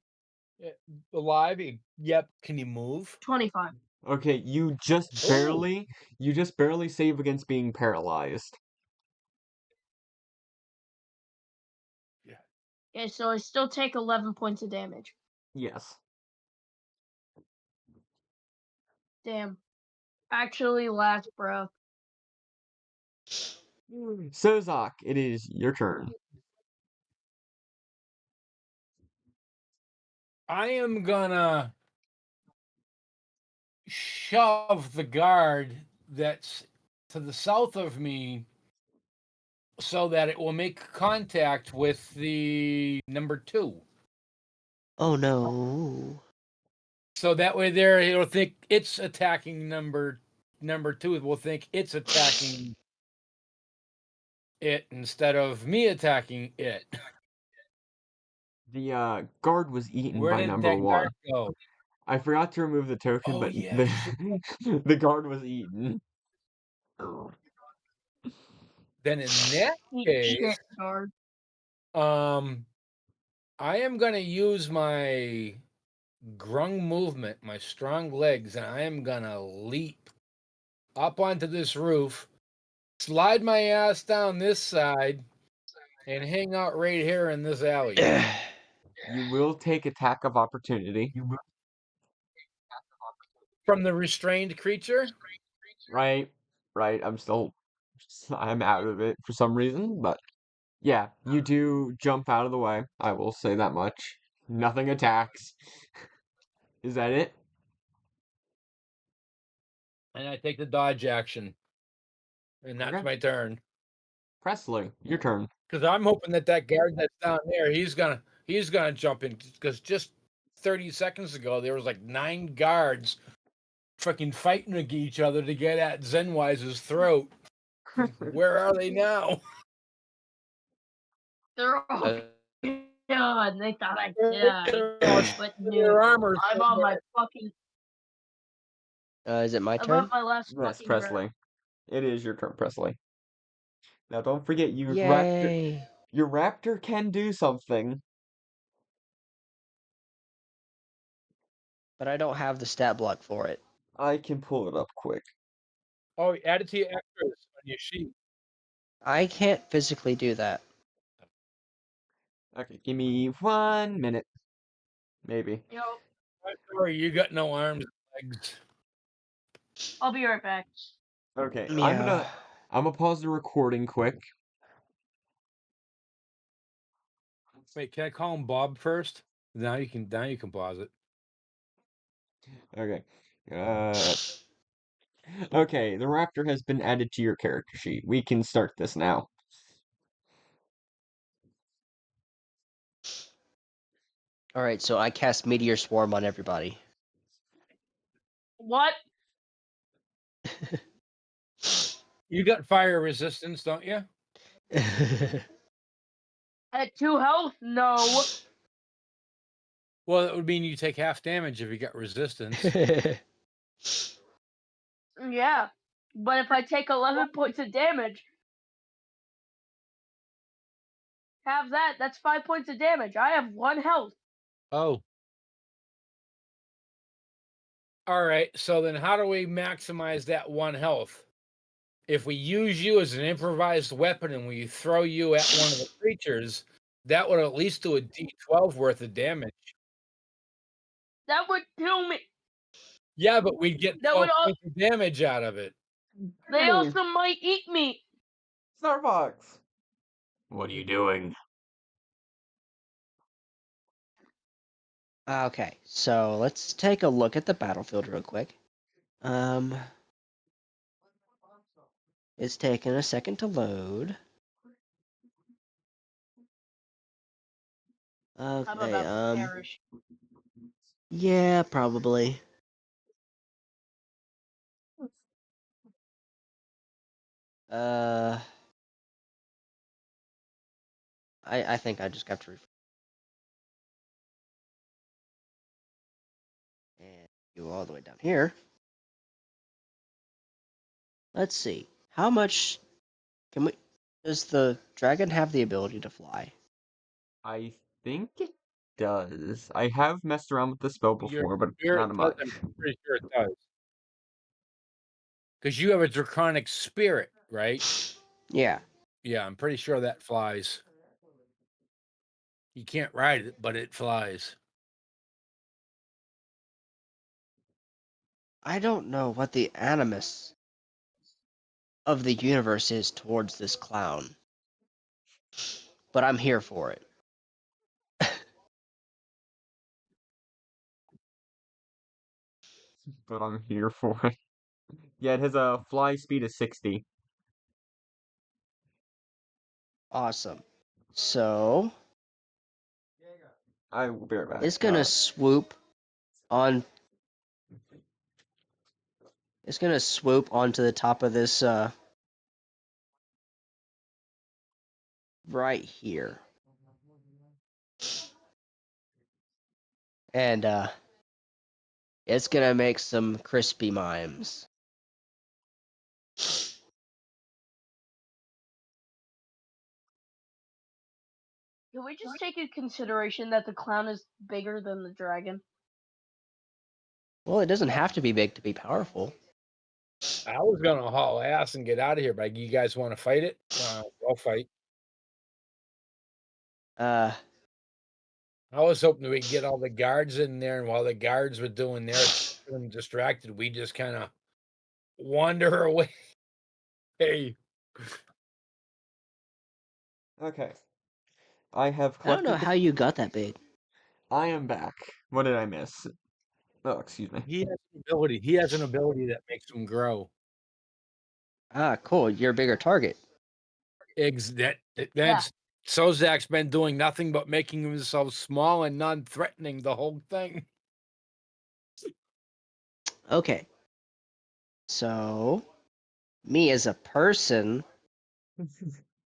Alive? Yep. Can you move? 25. Okay, Oh, you just barely save against being paralyzed. yeah. Okay, so I still take 11 points of damage. Yes. Damn. Actually, last breath. Sozak, it is your turn. I am gonna shove the guard that's to the south of me so that it will make contact with the number 2. Oh no. So that way there it'll think it's attacking number 2. It will think it's attacking it instead of me attacking it. The guard was eaten Where by did number that guard 1. go? I forgot to remove the token, Oh but yeah, the shit. the guard was eaten. Then in that Eat case, shit, guard. um I am gonna use my grung movement, my strong legs, and I am gonna leap up onto this roof, slide my ass down this side, and hang out right here in this alley. You will take attack of opportunity. From the restrained creature? Right, right. I'm out of it for some reason, but yeah, you do jump out of the way. I will say that much. Nothing attacks. Is that it? And I take the dodge action. And that's Okay. my turn. Presley, your turn. Because I'm hoping that guard that's down there, he's gonna jump in. Because just 30 seconds ago, there was like 9 guards fucking fighting each other to get at Zenwise's throat. Where are they now? They're all Uh, gone. They thought I died. They're all But in their no. armor I'm on my somewhere. fucking. is it my I'm at turn? my last Yes, fucking breath. Presley. It is your turn, Presley. Now don't forget Yay. your raptor can do something. but I don't have the stat block for it. I can pull it up quick. Oh, add it to your extras on your sheet. I can't physically do that. Okay, give me 1 minute. Maybe. Yo, I'm sorry, you got no arms and legs. I'll be right back. Okay, Yeah. I'm gonna pause the recording quick. Wait, can I call him Bob first? Now you can pause it. Okay. Okay, the raptor has been added to your character sheet. We can start this now. All right, so I cast Meteor Swarm on everybody. What? You got fire resistance, don't you? At 2 health? No. Well, that would mean you take half damage if you got resistance. Yeah. But if I take 11 points of damage, have that. That's 5 points of damage. I have 1 health. Oh. All right. So then how do we maximize that 1 health? If we use you as an improvised weapon and we throw you at one of the creatures, that would at least do a D12 worth of damage. That would kill me. Yeah, but we'd get That 12 would points of damage out of it. They also might eat me. Starfox! What are you doing? Okay, so let's take a look at the battlefield real quick. It's taking a second to load. I'm Okay, about to perish. yeah, probably. Uh, I think I just got to and go all the way down here. Let's see. How much can we? Does the dragon have the ability to fly? I think it does. I have messed around with the spell Your before, but spirit not does, much. I'm pretty sure it does. Because you have a draconic spirit, right? Yeah. Yeah, I'm pretty sure that flies. You can't ride it, but it flies. I don't know what the animus of the universe is towards this clown, but I'm here for it. But I'm here for it. Yeah, it has a fly speed of 60. Awesome. So I will be right back. it's gonna swoop on. It's gonna swoop onto the top of this right here, and it's gonna make some crispy mimes. Can we just take into consideration that the clown is bigger than the dragon? Well, it doesn't have to be big to be powerful. I was gonna haul ass and get out of here, but you guys want to fight it? I'll fight. Uh, I was hoping we'd get all the guards in there, and while the guards were doing their and distracted, we just kind of wander away. Hey, Okay. I have I don't know collected the. how you got that big. I am back. What did I miss? Oh, excuse me. he has an ability. He has an ability that makes him grow. Ah, cool. You're a bigger target. That's Sozak's been doing nothing but making himself small and non-threatening the whole thing. Okay. So, me as a person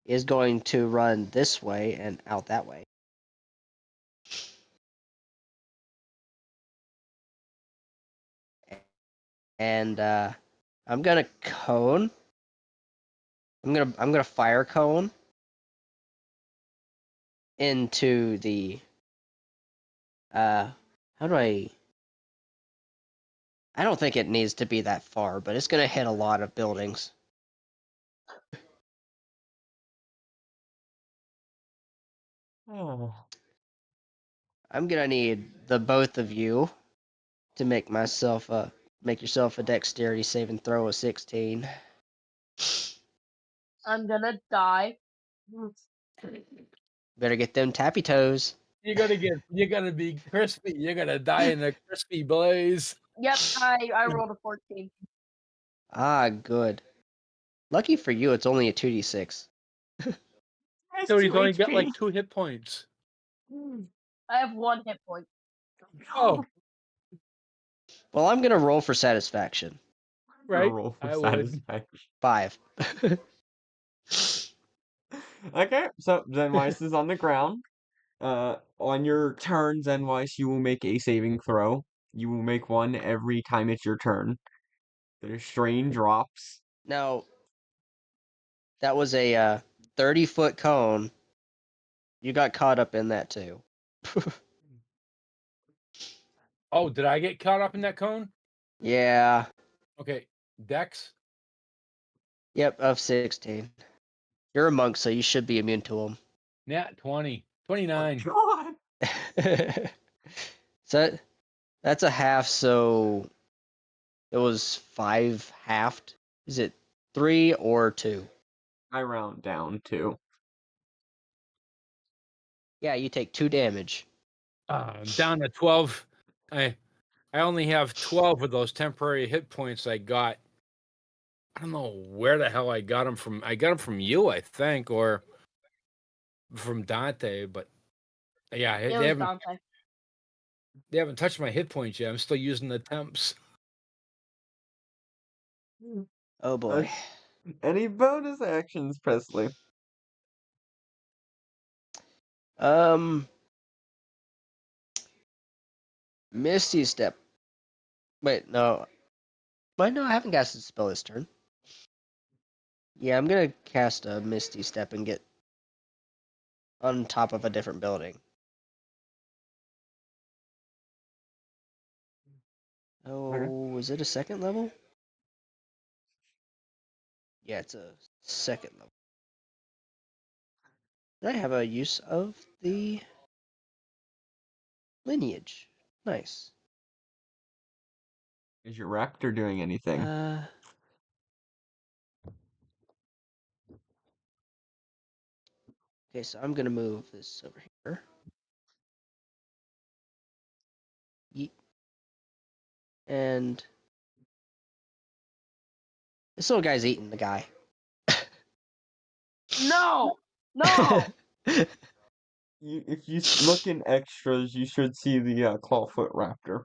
is going to run this way and out that way. And I'm gonna cone. I'm gonna fire cone into the how do I I don't think it needs to be that far, but it's gonna hit a lot of buildings. Oh. I'm gonna need the both of you to make yourself a dexterity saving throw of 16. I'm gonna die. Better get them tappy toes. You're gonna be crispy. You're gonna die in a crispy blaze. Yep, I rolled a 14. Ah, good. Lucky for you, it's only a 2d6. Has So he's 2 only got HP. like 2 hit points. I have 1 hit point. Oh, Well, I'm gonna roll for satisfaction. right. Roll for I would. satisfaction. 5. Okay, so Zenwise is on the ground. On your turn, Zenwise, you will make a saving throw. You will make one every time it's your turn. The strain drops. Now, that was a 30-foot cone. You got caught up in that too. Oh, did I get caught up in that cone? Yeah. Okay, Dex. Yep, of 16. You're a monk, so you should be immune to Nat 20. Oh 29. God! them. So that's a half, so it was 5 halved. Is it 3 or 2? I round down too. Yeah, you take 2 damage. I'm down to 12. I only have 12 of those temporary hit points I got. I don't know where the hell I got them from. I got them from you, I think, or from Dante. But yeah, It was Dante. they haven't touched my hit points yet. I'm still using the temps. Oh boy. Any bonus actions, Presley? Um, Misty Step. Wait, no. Wait, no, I haven't cast a spell this turn. Yeah, I'm gonna cast a Misty Step and get on top of a different building. Okay. Oh, is it a second level? Yeah, it's a second level. Did I have a use of the lineage? Nice. Is your raptor doing anything? Okay, so I'm gonna move this over here. Yeet. And this little guy's eating the guy. No! No! If you look in extras, you should see the clawfoot raptor.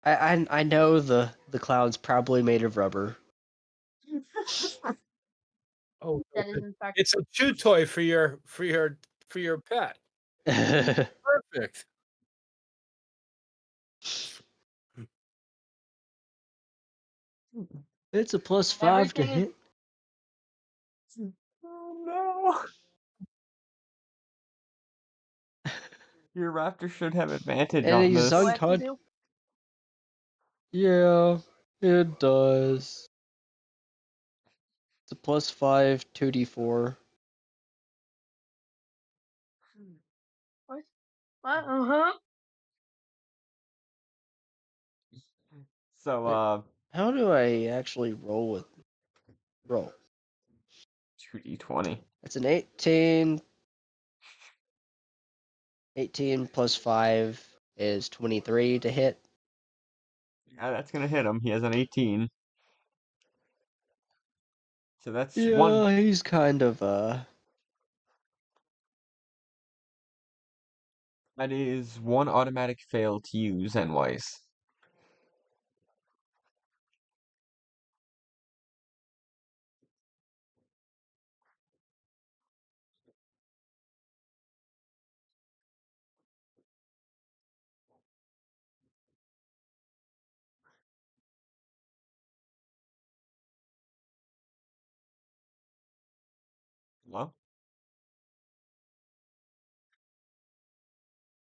I know the clown's probably made of rubber. Oh, That is in fact. it's a chew toy for your pet. Perfect. It's a +5 to Everything is. hit. Oh no! Your raptor should have advantage And on he's What do I this. have to unconscious. do? Yeah, it does. It's a +5, 2d4. What? What? Uh-huh. So, Wait, how do I actually roll? 2d20. That's an 18. 18 plus 5 is 23 to hit. Yeah, that's gonna hit him. He has an 18. So that's one. Yeah, he's kind of That is one automatic fail to use Zenwise. Well,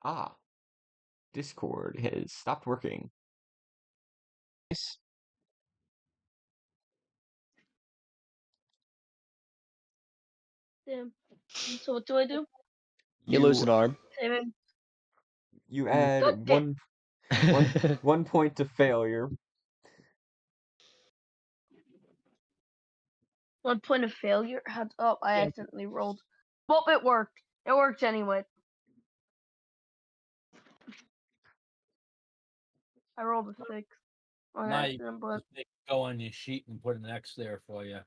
Ah, Discord has stopped working. Damn. So what do I do? You lose an You arm. Saving. you Mm. add God damn. one point to failure. 1 point of failure. Oh, I Yeah. accidentally rolled. Well, it worked. It worked anyway. I rolled a 6 on Now you accident, but just make it go on your sheet and put an X there for you.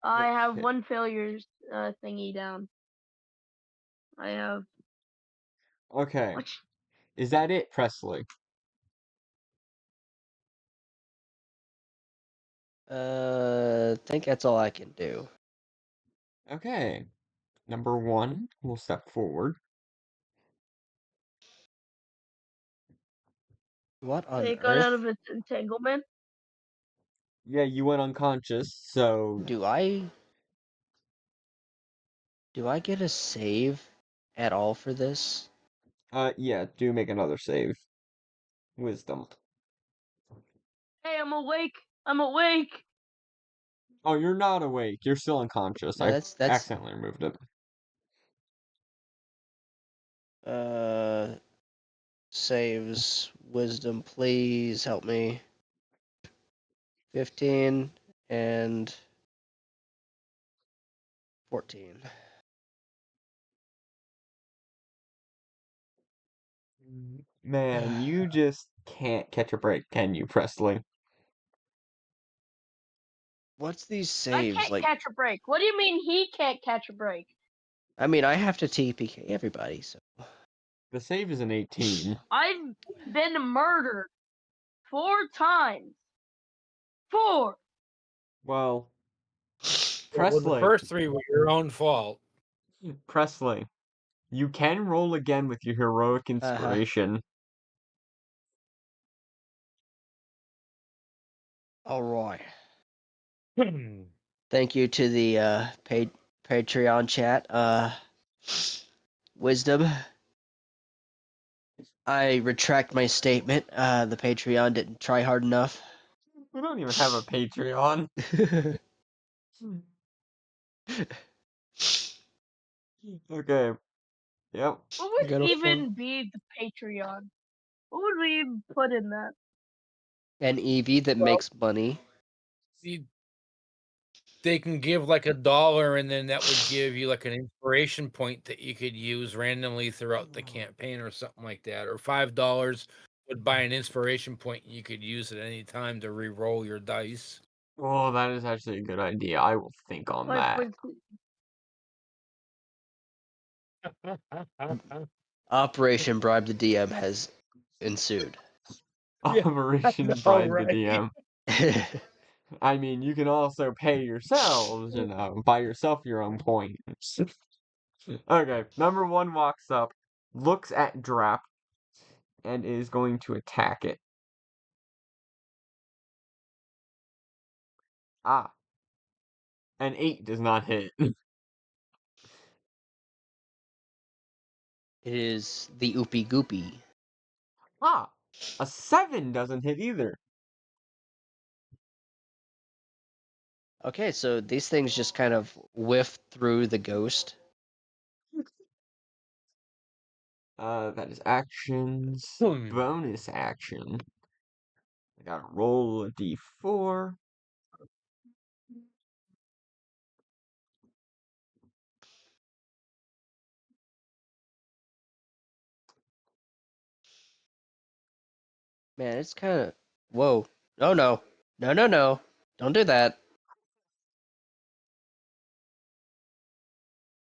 I have Okay. 1 failure thingy down. I have. Okay. What? Is that it, Presley? Think that's all I can do. Okay. Number one will step forward. What on It got out earth of its entanglement. Yeah, you went unconscious, so do I get a save at all for this? yeah, do make another save. Wisdom. Hey, I'm awake. I'm awake. Oh, you're not awake. You're still unconscious. No, I that's accidentally removed it. uh saves wisdom, please help me. 15 and 14. Man, you just can't catch a break, can you, Presley? What's these I saves can't like? catch a break. What do you mean he can't catch a break? I mean, I have to TPK everybody, so The save is an 18. I've been murdered 4 times. 4. Well, Well, the Presley, first three were your own fault. Presley, you can roll again with your heroic uh-huh. inspiration. All right. Thank you to the Patreon chat. Wisdom. I retract my statement. The Patreon didn't try hard enough. We don't even have a Patreon. Okay, yep. What would Gotta find even be the Patreon? What would we even put in that? an EV that Well, makes money. see, they can give like $1, and then that would give you like an inspiration point that you could use randomly throughout the campaign or something like that. Or $5 would buy an inspiration point and you could use at any time to re-roll your dice. Oh, that is actually a good idea. I will think on Like that. with Operation Bribe the DM has ensued. Yeah, I Operation know, Bribe the right? DM. I mean, you can also pay yourselves, buy yourself your own points. Okay, number one walks up, looks at Drap, and is going to attack it. Ah, an 8 does not hit. It is the Oopie Goopy. Ah, a 7 doesn't hit either. Okay, so these things just kind of whiff through the ghost. That is actions. Hmm. Bonus action. I gotta roll a d4. Man, it's kind of. Whoa. Oh no. No, no, no. Don't do that.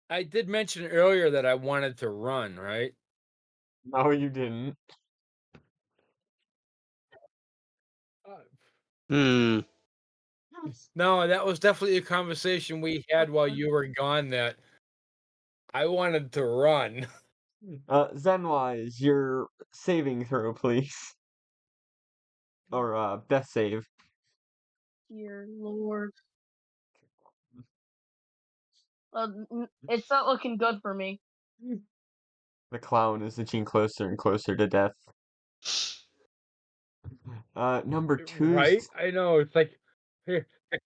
I did mention earlier that I wanted to run, right? No, you didn't. Uh, Hmm. No, that was definitely a conversation we had while you were gone that I wanted to run. Zenwise, your saving throw, please. Or, death save. dear Lord. It's not looking good for me. The clown is inching closer and closer to death. Number two's Right? I know. It's like the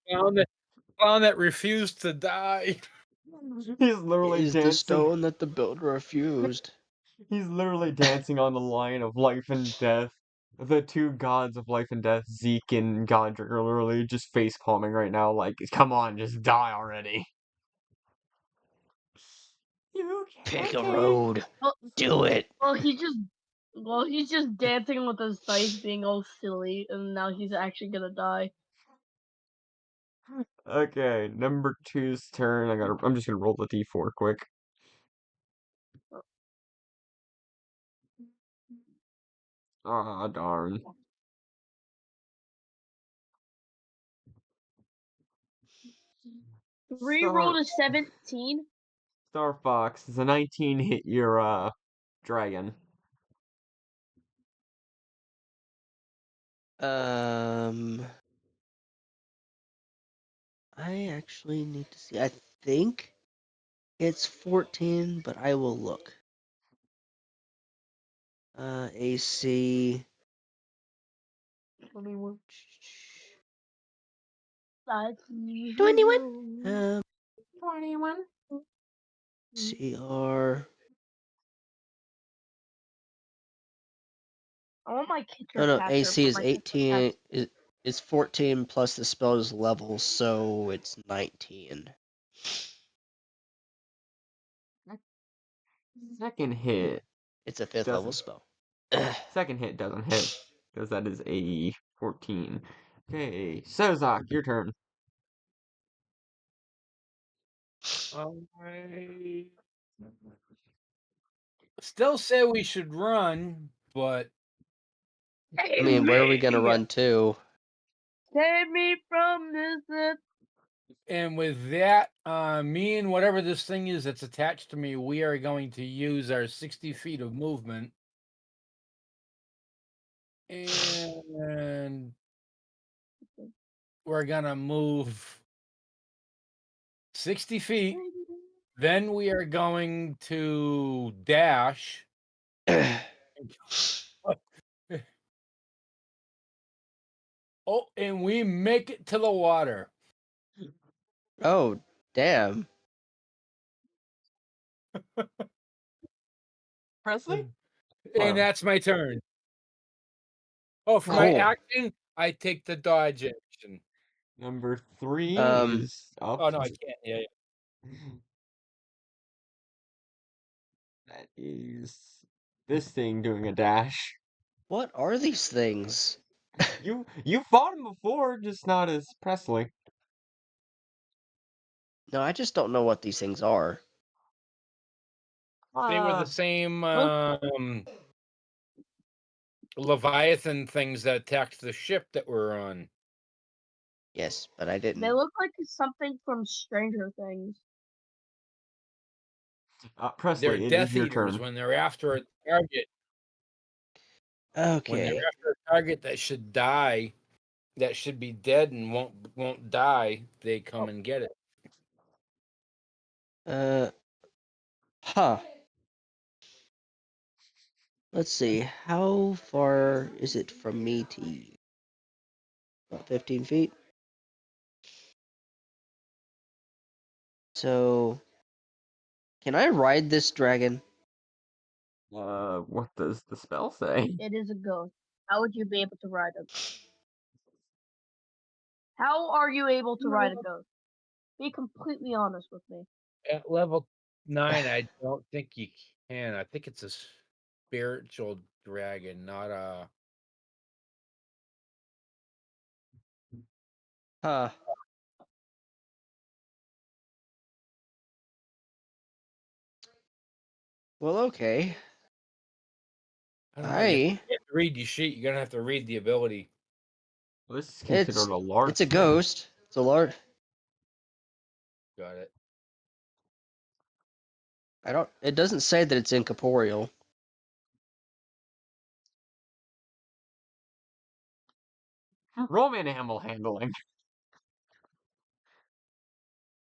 clown that refused to die. he's literally Is the dancing. stone that the builder refused. He's literally dancing on the line of life and death. The two gods of life and death, Zeke and Godric, are literally just face palming right now, like, come on, just die already. You Pick a okay? road. Well, Do it. he's just dancing with his dice, being all silly, and now he's actually gonna die. Okay, number two's turn. I'm just gonna roll the d4 quick. Ah, darn. Reroll Star to 17. Star Fox, does a 19 hit your dragon? I actually need to see. I think it's 14, but I will look. AC. 21. That's 21. usual. 21. CR. I want my Oh catcher no, catcher, AC but is my catcher 18. catcher. Is 14 plus the spell's level, so it's 19. Second Ooh, hit it's a 5th level doesn't. spell. Second hit doesn't hit because that is a 14. Okay, Sozak, your turn. I still say we should run, but I mean, where are we gonna run to? Save me from this. and with that, me and whatever this thing is that's attached to me, we are going to use our 60 feet of movement. And we're gonna move 60 feet. Then we are going to dash. Oh, and we make it to the water. Oh, damn. Presley? And Wow. that's my turn. Oh, for my Cool. action, I take the dodge action. Number three Um, is up. Oh no, I can't. Yeah, That is this thing doing a dash. what are these things? You fought him before, just not as Presley. No, I just don't know what these things are. they were the same Look, Leviathan things that attacked the ship that we're on. Yes, but I they didn't. look like something from Stranger Things. They're Presley, it is Death your Eaters turn. when they're after a target. When they're Okay. after a target that should die, that should be dead and won't die, they come Oh, and get it. Uh, huh. Let's see. How far is it from me to you? About 15 feet. So, can I ride this dragon? What does the spell say? it is a ghost. How would you be able to ride a? How are you able to ride a ghost? Be completely honest with me. At level 9, I don't think you can. I think it's a spiritual dragon, not a. Huh. Well, okay. I don't know. I. You have to read your sheet. You're gonna have to read the ability. Well, this is It's considered a large it's a then. ghost. It's a large. Got it. I don't. It doesn't say that it's incorporeal. Roll me an animal handling.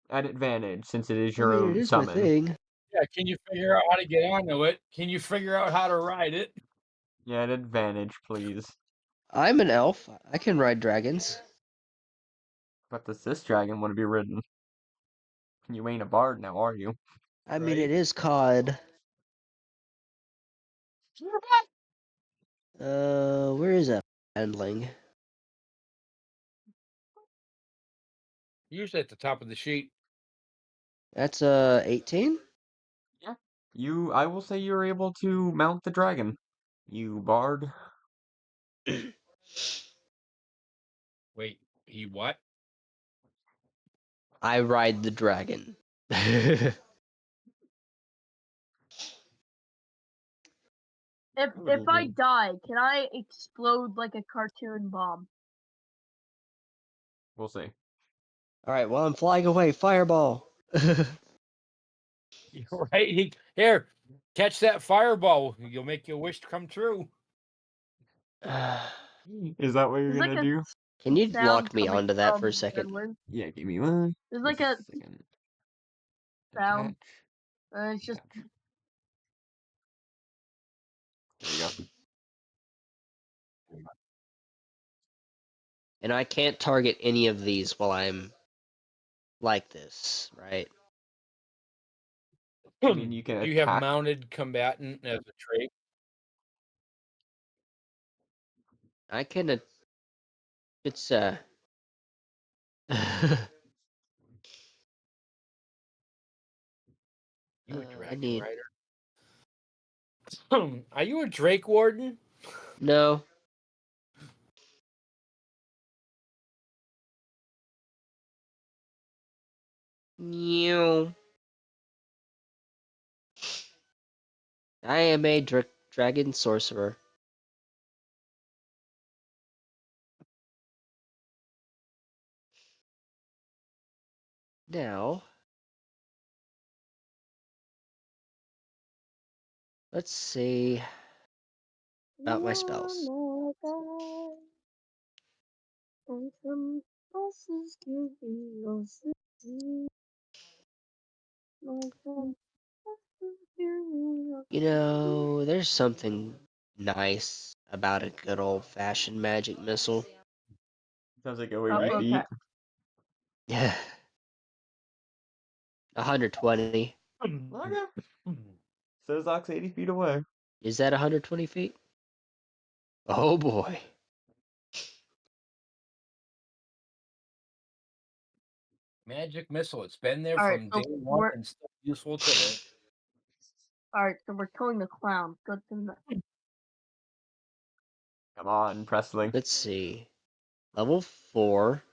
At advantage, since it is I your mean, it own is my summon. thing. Yeah, can you figure out how to get onto it? Can you figure out how to ride it? Yeah, at advantage, please. I'm an elf. I can ride dragons. But does this dragon want to be ridden? You ain't a bard now, are you? I mean, Right? it is COD. Where is that handling? Usually at the top of the sheet. That's 18. Yeah. I will say you're able to mount the dragon. You bard. Wait, he what? I ride the dragon. If I die, can I explode like a cartoon bomb? We'll see. All right, well, I'm flying away. Fireball. Right? Here, catch that fireball. You'll make your wish come true. Is that what you're There's like gonna a do? Can you sound lock me coming onto that for a from second? Edwin. Yeah, give me one There's like a second. sound. Attach. It's just Attach. There you go. And I can't target any of these while I'm like this, right? I mean, you can Do you have attack. mounted combatant as a trait? I can. It's You a I dragon need rider? Are you a Drake Warden? no. Meow. I am a dragon sorcerer. Now, let's see about my spells. You know, there's something nice about a good old-fashioned magic missile. Sounds like a way up. you Right? beat. Okay. Yeah, 120. Okay. Sozok's 80 feet away. Is that 120 feet? Oh boy. Magic missile. It's been there All right. from So day one we're and still useful today. all right. So we're killing the clown. Good to know. Come on, Presley. Let's see. Level 4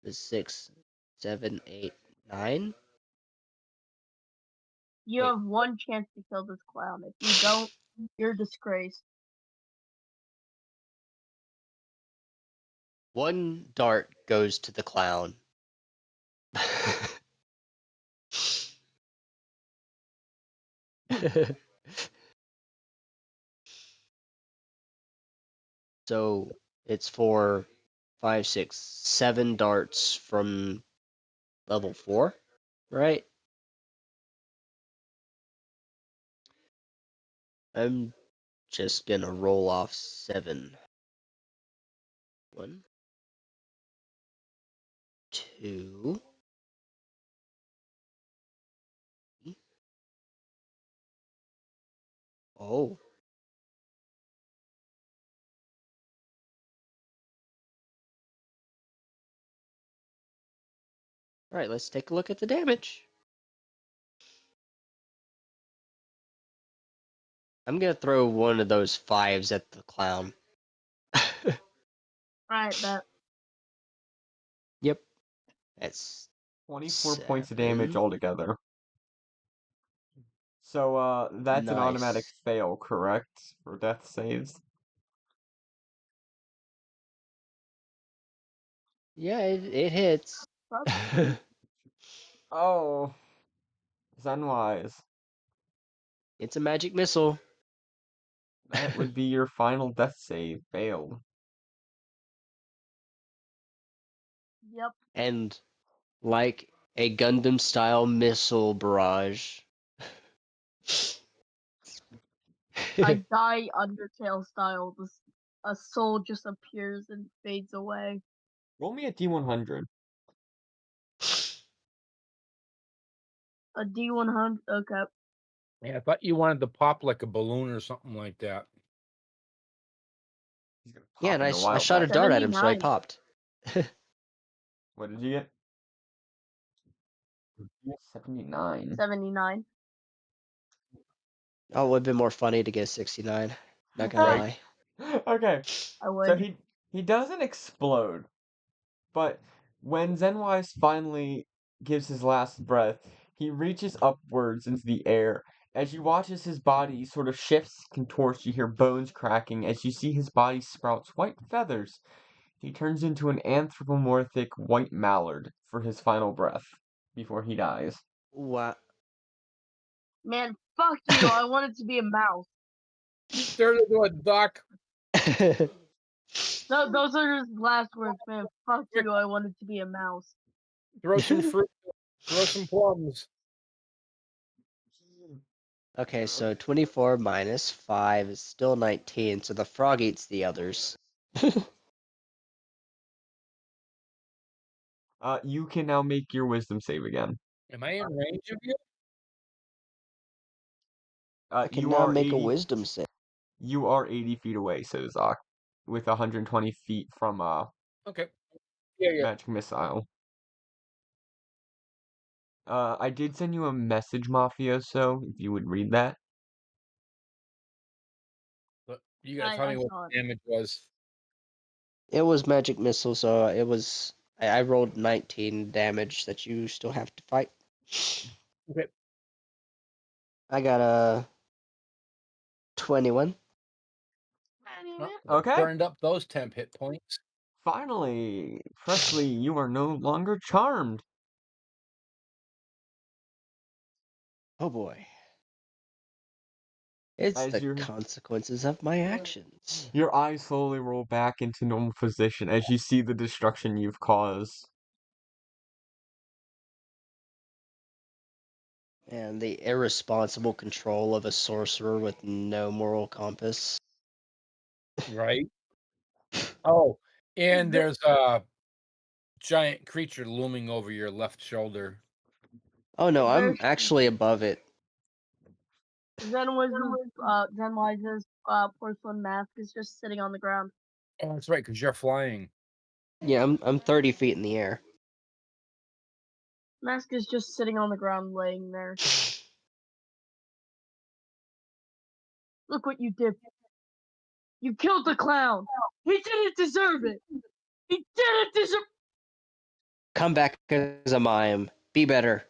is 6, 7, 8, 9. You Wait, have one chance to kill this clown. If you don't, you're disgraced. one dart goes to the clown. So it's for 5, 6, 7 darts from level 4, right? I'm just gonna roll off 7. 1, 2. Oh, all right, let's take a look at the damage. I'm gonna throw one of those 5s at the clown. Alright, bet. Yep, that's 24 points of damage 7. altogether. So, that's an automatic Nice. fail, correct? For death saves? Yeah, it hits. Probably. Oh, Zenwise. It's a magic missile. That would be your final death save. Failed. Yep. And Like a Gundam-style missile barrage. I die Undertale style. A soul just appears and fades away. Roll me a D100. A D100. Okay. Yeah, I thought you wanted to pop like a balloon or something like that. He's gonna Yeah, pop and I into wild shot a back. dart at him, so I 79. popped. What did you get? 79. 79. Oh, it would have been more funny to get 69. Not gonna Right. lie. Okay, I so would. he doesn't explode, but when Zenwise finally gives his last breath, he reaches upwards into the air. As you watch as his body sort of shifts, contorts, you hear bones cracking. As you see his body sprouts white feathers, he turns into an anthropomorphic white mallard for his final breath before he dies. Wow. Man, fuck you. I wanted to be a mouse. He turned into a duck. No, those are his last words, man. Fuck you. I wanted to be a mouse. Throw some fruit. Throw some plums. Okay, so 24 minus 5 is still 19, so the frog eats the others. You can now make your wisdom save again. Am I in range of you? I can You now are make a 80. wisdom save. You are 80 feet away, says Zach, with 120 feet from Okay. Yeah. magic missile. I did send you a message, Mafioso, if you would read that. But you gotta tell I me what saw it. the damage was. It was magic missile, so it was. I rolled 19 damage that you still have to fight. Okay. I got a 21. Well, Okay. burned up those temp hit points. Finally, Presley, you are no longer charmed. Oh boy. It's As the consequences of my actions. your eyes slowly roll back into normal position as you see the destruction you've caused. And the irresponsible control of a sorcerer with no moral compass. Right. Oh, and there's a giant creature looming over your left shoulder. Oh no, I'm There's actually above it. Zenwise's porcelain mask is just sitting on the ground. Oh, that's right, because you're flying. Yeah, I'm 30 feet in the air. Mask is just sitting on the ground, laying there. Look what you did. You killed the clown. He didn't deserve it. He didn't deserve. Come back as a mime. Be better.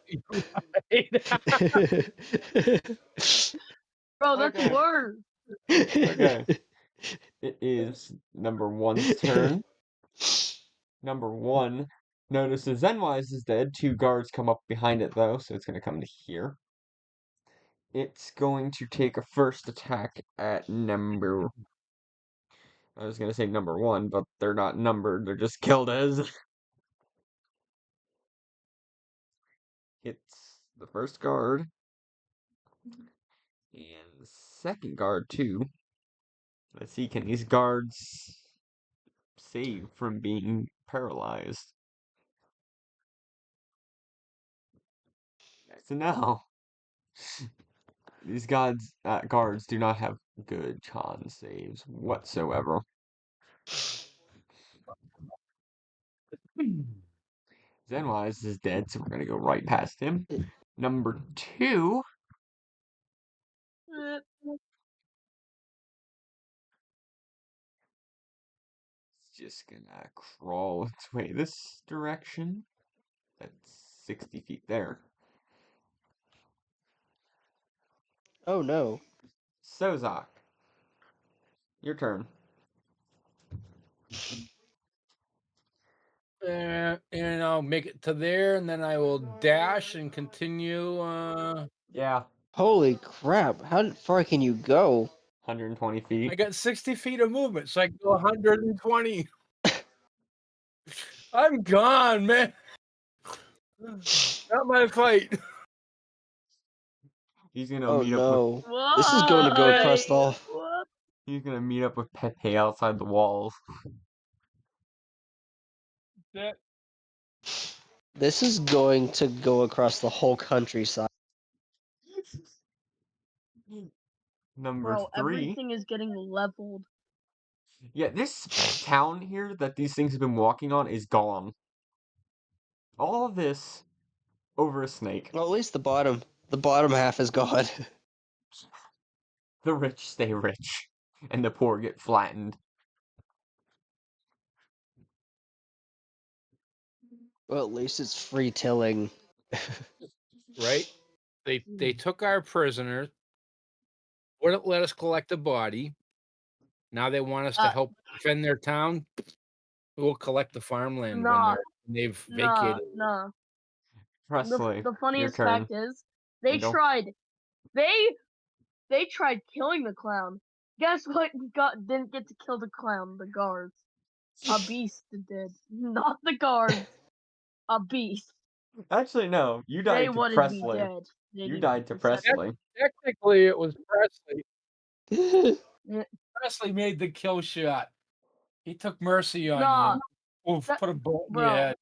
Bro, that's Okay. worse. Okay. It is number one's turn. Number one notices Zenwise is dead. Two guards come up behind it, though, so it's going to come to here. It's going to take a first attack at number. I was going to say number one, but they're not numbered. They're just killed as. Hits the first guard. And the second guard, too. Let's see, can these guards save from being paralyzed? That's a no. These guards do not have good con saves whatsoever. Zenwise is dead, so we're gonna go right past him. Number two. It's just gonna crawl its way this direction. That's 60 feet there. Oh no. Sozak, your turn. And I'll make it to there, and then I will dash and continue. Yeah, Holy crap. How far can you go? 120 I feet. got 60 feet of movement, so I can go 120. I'm gone, man. Not my fight. He's gonna Oh meet up with no. This is going to go across the hall. What? he's gonna meet up with Pepe outside the walls. That This is going to go across the whole countryside. Number Bro, 3. everything is getting leveled. Yeah, this town here that these things have been walking on is gone. All of this over a snake. Well, at least the bottom half is gone. The rich stay rich, and the poor get flattened. Well, at least it's free tilling. right? They took our prisoners, wouldn't let us collect a body. Now they want us to Uh, help defend their town. We'll collect the farmland Nah, when they've nah, vacated. nah. Presley, The your funniest turn. fact is, I they don't. tried, they they tried killing the clown. Guess what? Didn't get to kill the clown. The guards. A beast did, not the guards. A beast. Actually, no. You They died to wanted me Presley. dead. They You didn't died to accept it. Presley. Technically, it was Presley. Yeah. Presley made the kill shot. He took mercy on Nah, you. Oof, that, put a bullet in your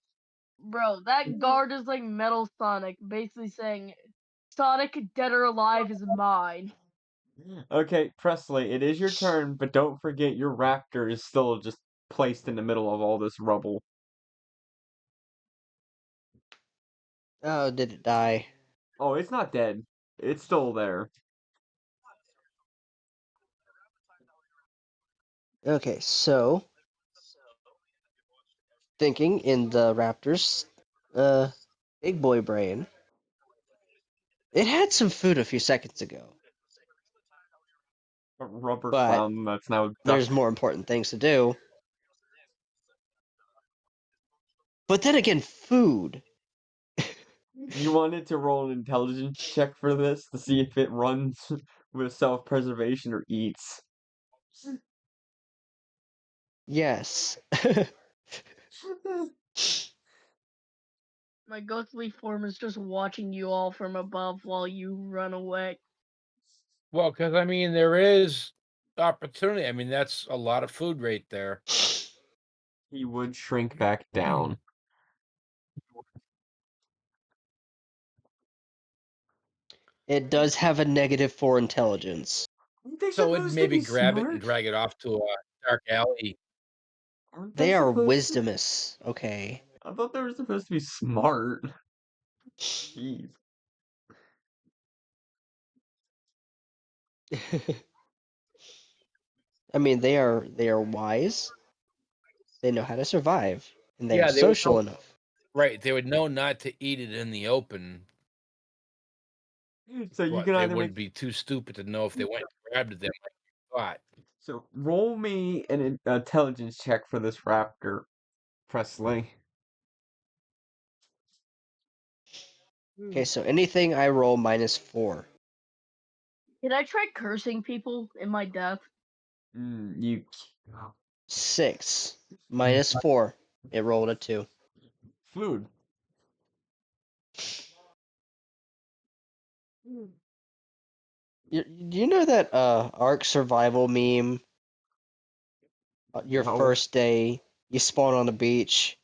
bro, head. that guard is like Metal Sonic, basically saying, Sonic, dead or alive, is mine. Okay, Presley, it is your turn, but don't forget your raptor is still just placed in the middle of all this rubble. Oh, did it die? Oh, it's not dead. It's still there. Okay, so thinking in the Raptors, big boy brain. It had some food a few seconds ago, A rubber but clown that's now there's duck. more important things to do. But then again, food. You wanted to roll an intelligence check for this to see if it runs with self-preservation or eats. Yes. My ghostly form is just watching you all from above while you run away. Well, because I mean, there is opportunity. I mean, that's a lot of food right there. He would shrink back down. It does have a -4 intelligence. Aren't they So it'd supposed to maybe be grab it and smart? drag it off to a dark alley. Aren't they They are supposed to? wisdomous, okay. I thought they were supposed to be smart. Jeez. I mean, they are wise. They know how to survive, and they are Yeah, they would social know. enough. Right, they would know not to eat it in the open, So you but can they either make. wouldn't be too stupid to know if they went and grabbed it, they might get caught. So roll me an intelligence check for this raptor, Presley. Okay, so anything I roll -4. Did I try cursing people in my death? You 6 -4. It rolled a 2. food. You know that Ark survival meme? Your No. first day, you spawn on the beach.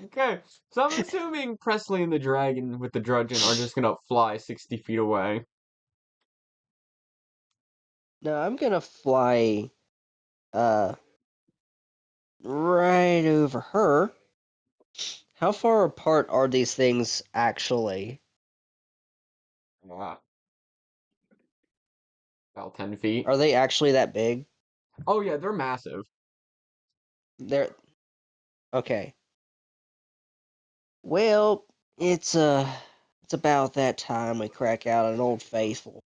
Okay, so I'm assuming Presley and the dragon with the Drudgeon are just gonna fly 60 feet away. No, I'm gonna fly uh right over her. How far apart are these things actually? Ah, about 10 feet. Are they actually that big? Oh yeah, they're massive. They're okay. Well, it's about that time we crack out an old faithful.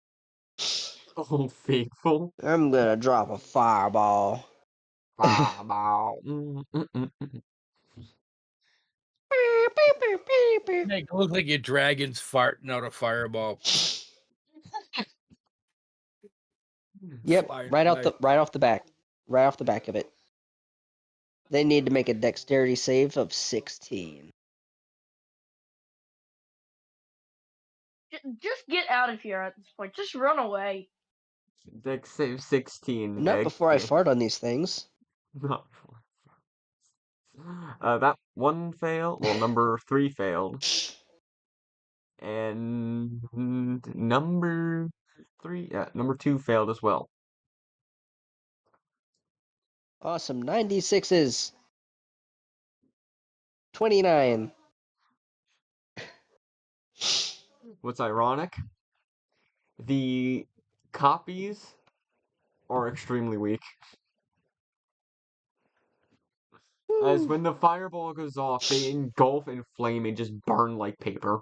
Oh, faithful. I'm gonna drop a fireball. Fireball. Make it look like your dragon's farting out a fireball. Yep, Flying right away. off the back. Right off the back of it. They need to make a dexterity save of 16. Just get out of here at this point. Just run away. Dex save 16. Not before I Okay. fart on these things. Not that one failed. Well, number 3 failed. And number 2 failed as well. Awesome. 96s. 29. What's ironic? The copies are extremely weak. As when the fireball goes off, they engulf in flame and just burn like paper.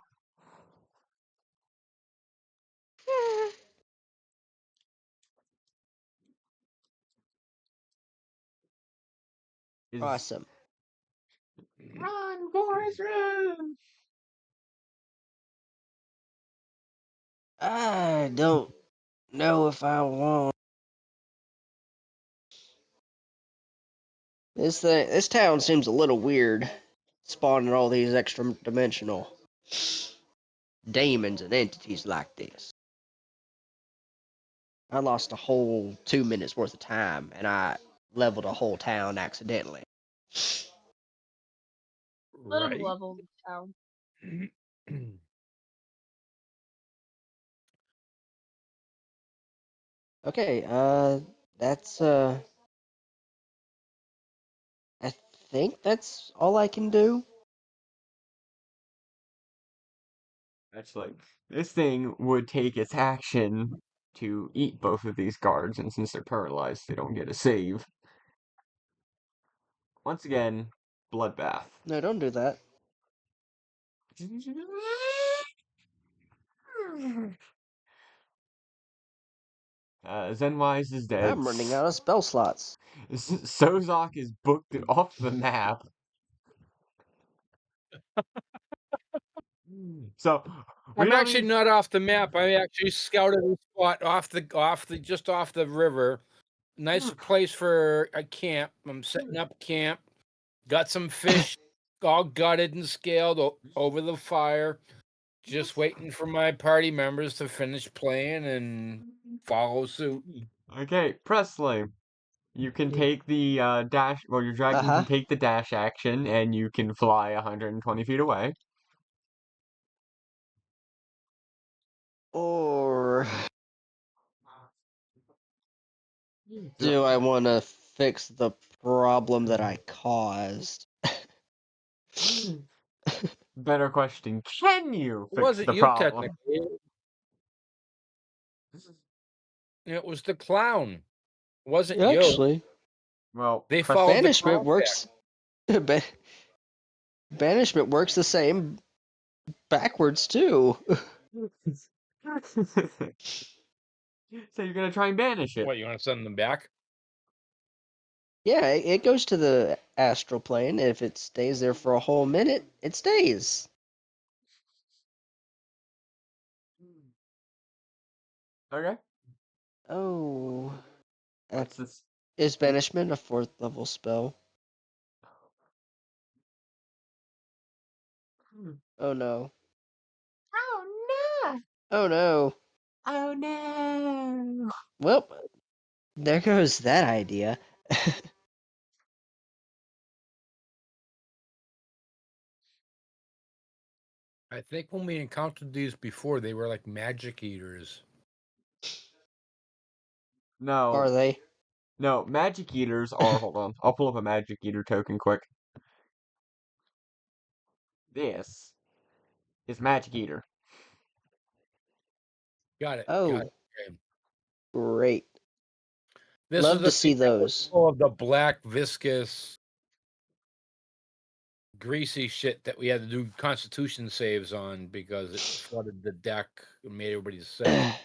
Is Awesome. run, Boris, run! I don't know if I want. This town seems a little weird, spawning all these extra dimensional demons and entities like this. I lost a whole 2 minutes worth of time, and I leveled a whole town accidentally. Let him Right. level the town. Okay, that's I think that's all I can do. Actually, this thing would take its action to eat both of these guards, and since they're paralyzed, they don't get a save. Once again, bloodbath. No, don't do that. Zenwise is dead. I'm running out of spell slots. Sozok is booked off the map. So we I'm don't actually need. not off the map. I actually scouted a spot off the just off the river. Nice place for a camp. I'm setting up camp. Got some fish all gutted and scaled over the fire. Just waiting for my party members to finish playing and follow suit. Okay, Presley. You can take the dash. Well, your Uh dragon can huh. take the dash action, and you can fly 120 feet away. Or So, do I want to fix the problem that I caused? better question: can you It fix wasn't the you problem? technically. It was the clown. It wasn't you. Actually, Well, They Presley. followed the banishment clown works. Banishment works the same backwards too. So you're gonna try and banish back. it. What, you want to send them back? Yeah, it goes to the astral plane. If it stays there for a whole minute, it stays. Okay. Oh, uh, What's this? is banishment a 4th level spell? Oh no. Oh no! Oh no. Oh no! Well, there goes that idea. I think when we encountered these before, they were like magic eaters. No, Are they? no. Magic eaters are. Hold on. I'll pull up a magic eater token quick. This is magic eater. Got it. Got Oh, it. Okay. great. This is Love the to see thing that was those. full of the black, viscous, greasy shit that we had to do constitution saves on because it flooded the deck and made everybody sick.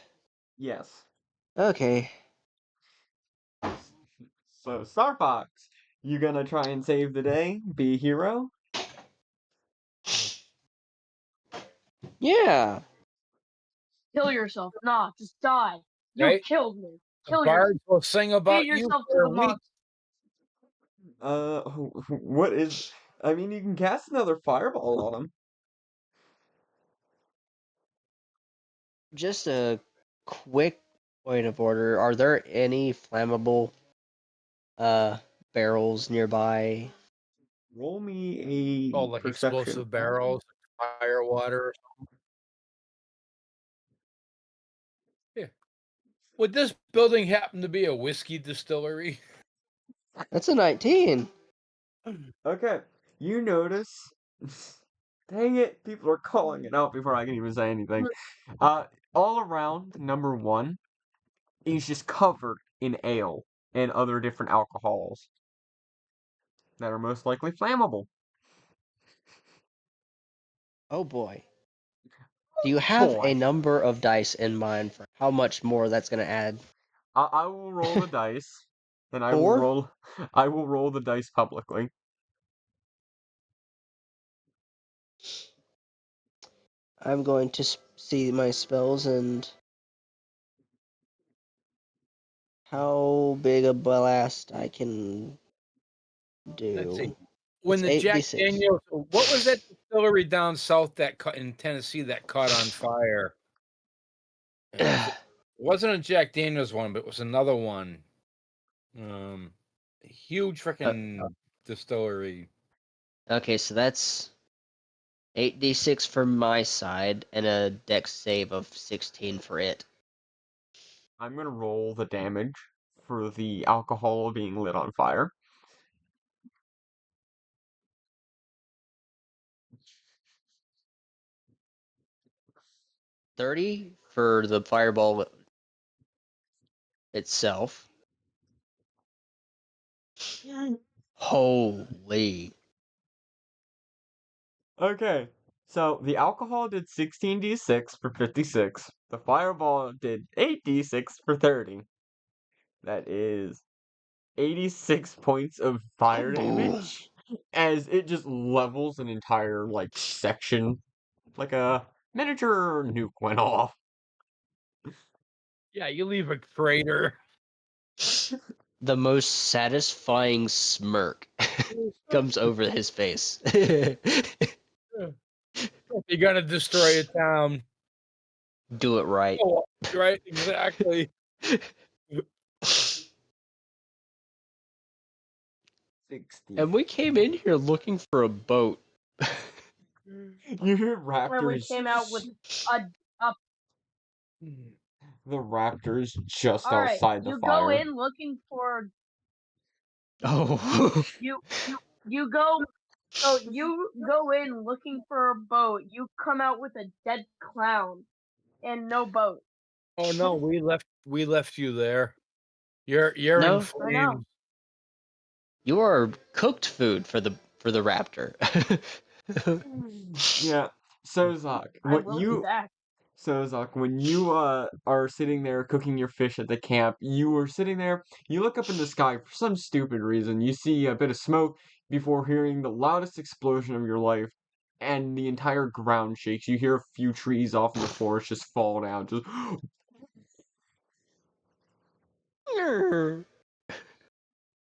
Yes. Okay. So, Starfox, you gonna try and save the day? Be a hero? Yeah. Kill yourself. Nah, just die. You Right? killed me. The Kill yourself. bards will sing Feed about you yourself to for the a week. monster. What is? I mean, you can cast another fireball on him. Just a quick point of order. Are there any flammable uh barrels nearby? Roll me Oh, a like perception. explosive barrels, fire water. Yeah. Would this building happen to be a whiskey distillery? That's a 19. Okay, you notice. Dang it, people are calling it out before I can even say anything. Uh, all around number one is just covered in ale and other different alcohols that are most likely flammable. Oh boy. Do you have a Boy, number of dice in mind for how much more that's gonna add? I will roll the dice, and I will 4? roll. I will roll the dice publicly. I'm going to see my spells and how big a blast I can Let's see. do. When It's the Jack 8d6. Daniels, what was that distillery down south that caught in Tennessee that caught on fire? It wasn't a Jack Daniels one, but it was another one. Huge Uh, freaking distillery. okay, so that's 8d6 for my side and a dex save of 16 for it. I'm gonna roll the damage for the alcohol being lit on fire. 30 for the fireball itself. Holy. Okay, so the alcohol did 16d6 for 56. The fireball did 8d6 for 30. That is 86 points of fire damage as it just levels an entire like section like a miniature nuke went off. Yeah, you leave a crater. The most satisfying smirk comes over his face. You gotta destroy a town. Do it right. Oh, right, exactly. 60. And we came in here looking for a boat. You hear When we raptors. came out with a The raptors just all right, outside the you go fire. in looking for Oh. you go so you go in looking for a boat. You come out with a dead clown and no boat. Oh no, we left you there. You're in No, I know. flames. you are cooked food for the raptor. Yeah. So Zach, I will be back. When you are sitting there cooking your fish at the camp, you are sitting there, you look up in the sky for some stupid reason. You see a bit of smoke before hearing the loudest explosion of your life, and the entire ground shakes. You hear a few trees off in the forest just fall down. Just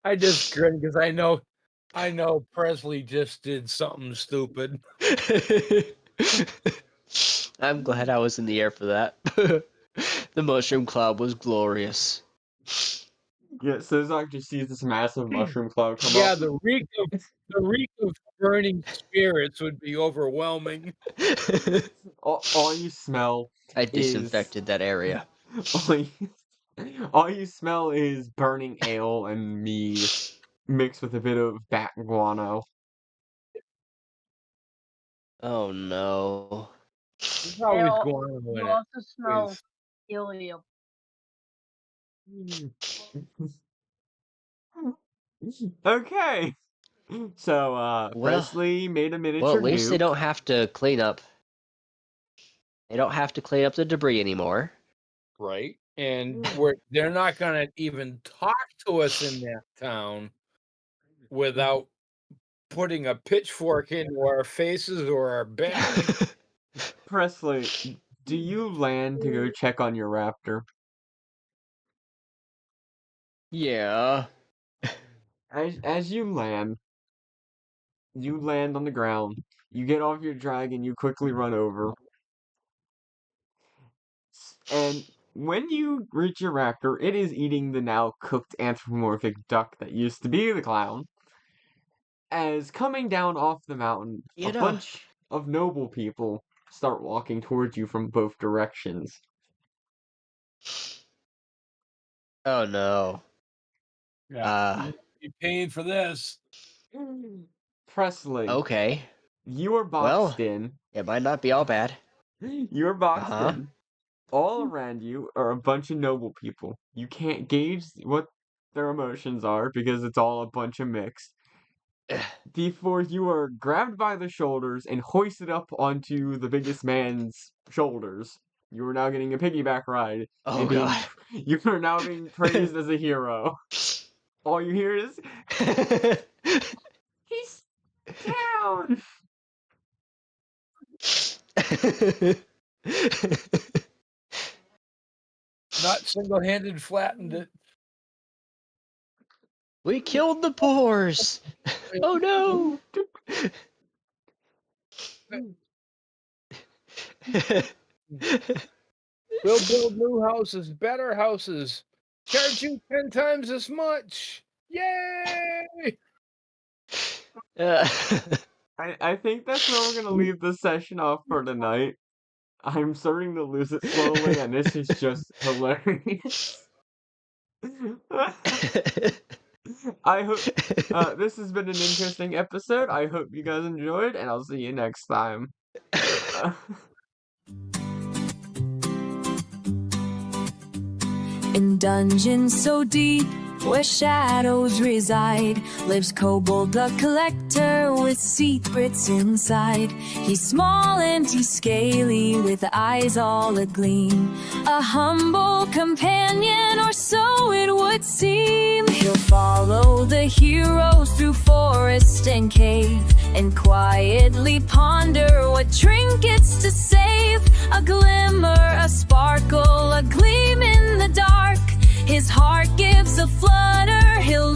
I just grin because I know Presley just did something stupid. I'm glad I was in the air for that. The mushroom cloud was glorious. yeah. So Zach just sees this massive mushroom cloud come Yeah, up. the reek of burning spirits would be overwhelming. All you smell I is disinfected that area. all you, all you smell is burning ale and mead mixed with a bit of bat guano. Oh no. There's always guano You in it. also smell Always. helium. Okay. So Well, Presley made a well, at miniature least they nuke. don't have to clean up. They don't have to clean up the debris anymore. Right. And they're not gonna even talk to us in that town without putting a pitchfork into our faces or our back. Presley, do you land to go check on your raptor? Yeah. As you land on the ground. You get off your dragon. You quickly run over, and when you reach your raptor, it is eating the now cooked anthropomorphic duck that used to be the clown. As coming down off the mountain, a You know. bunch of noble people start walking towards you from both directions. Oh no. Yeah. Be paying for this. Presley, Okay. you are Well, boxed in. it might not be all bad. You are boxed Uh-huh. in. All around you are a bunch of noble people. You can't gauge what their emotions are because it's all a bunch of mixed. Before you are grabbed by the shoulders and hoisted up onto the biggest man's shoulders. You are now getting a piggyback ride Oh and being god. you are now being praised as a hero. All you hear is he's down. Not single-handed flattened it. We killed the pores. Oh no. We'll build new houses, better houses. Charge you 10 times as much. Yay! I think that's where we're gonna leave the session off for tonight. I'm starting to lose it slowly, and this is just hilarious. I hope this has been an interesting episode. I hope you guys enjoyed, and I'll see you next time. In dungeons so deep where shadows reside, lives Kobold the Collector with secrets inside. He's small and he's scaly with eyes all agleam, a humble companion, or so it would seem. He'll follow the heroes through forest and cave, and quietly ponder what trinkets to save. A glimmer, a sparkle, a gleam in the dark. His heart gives a flutter, he'll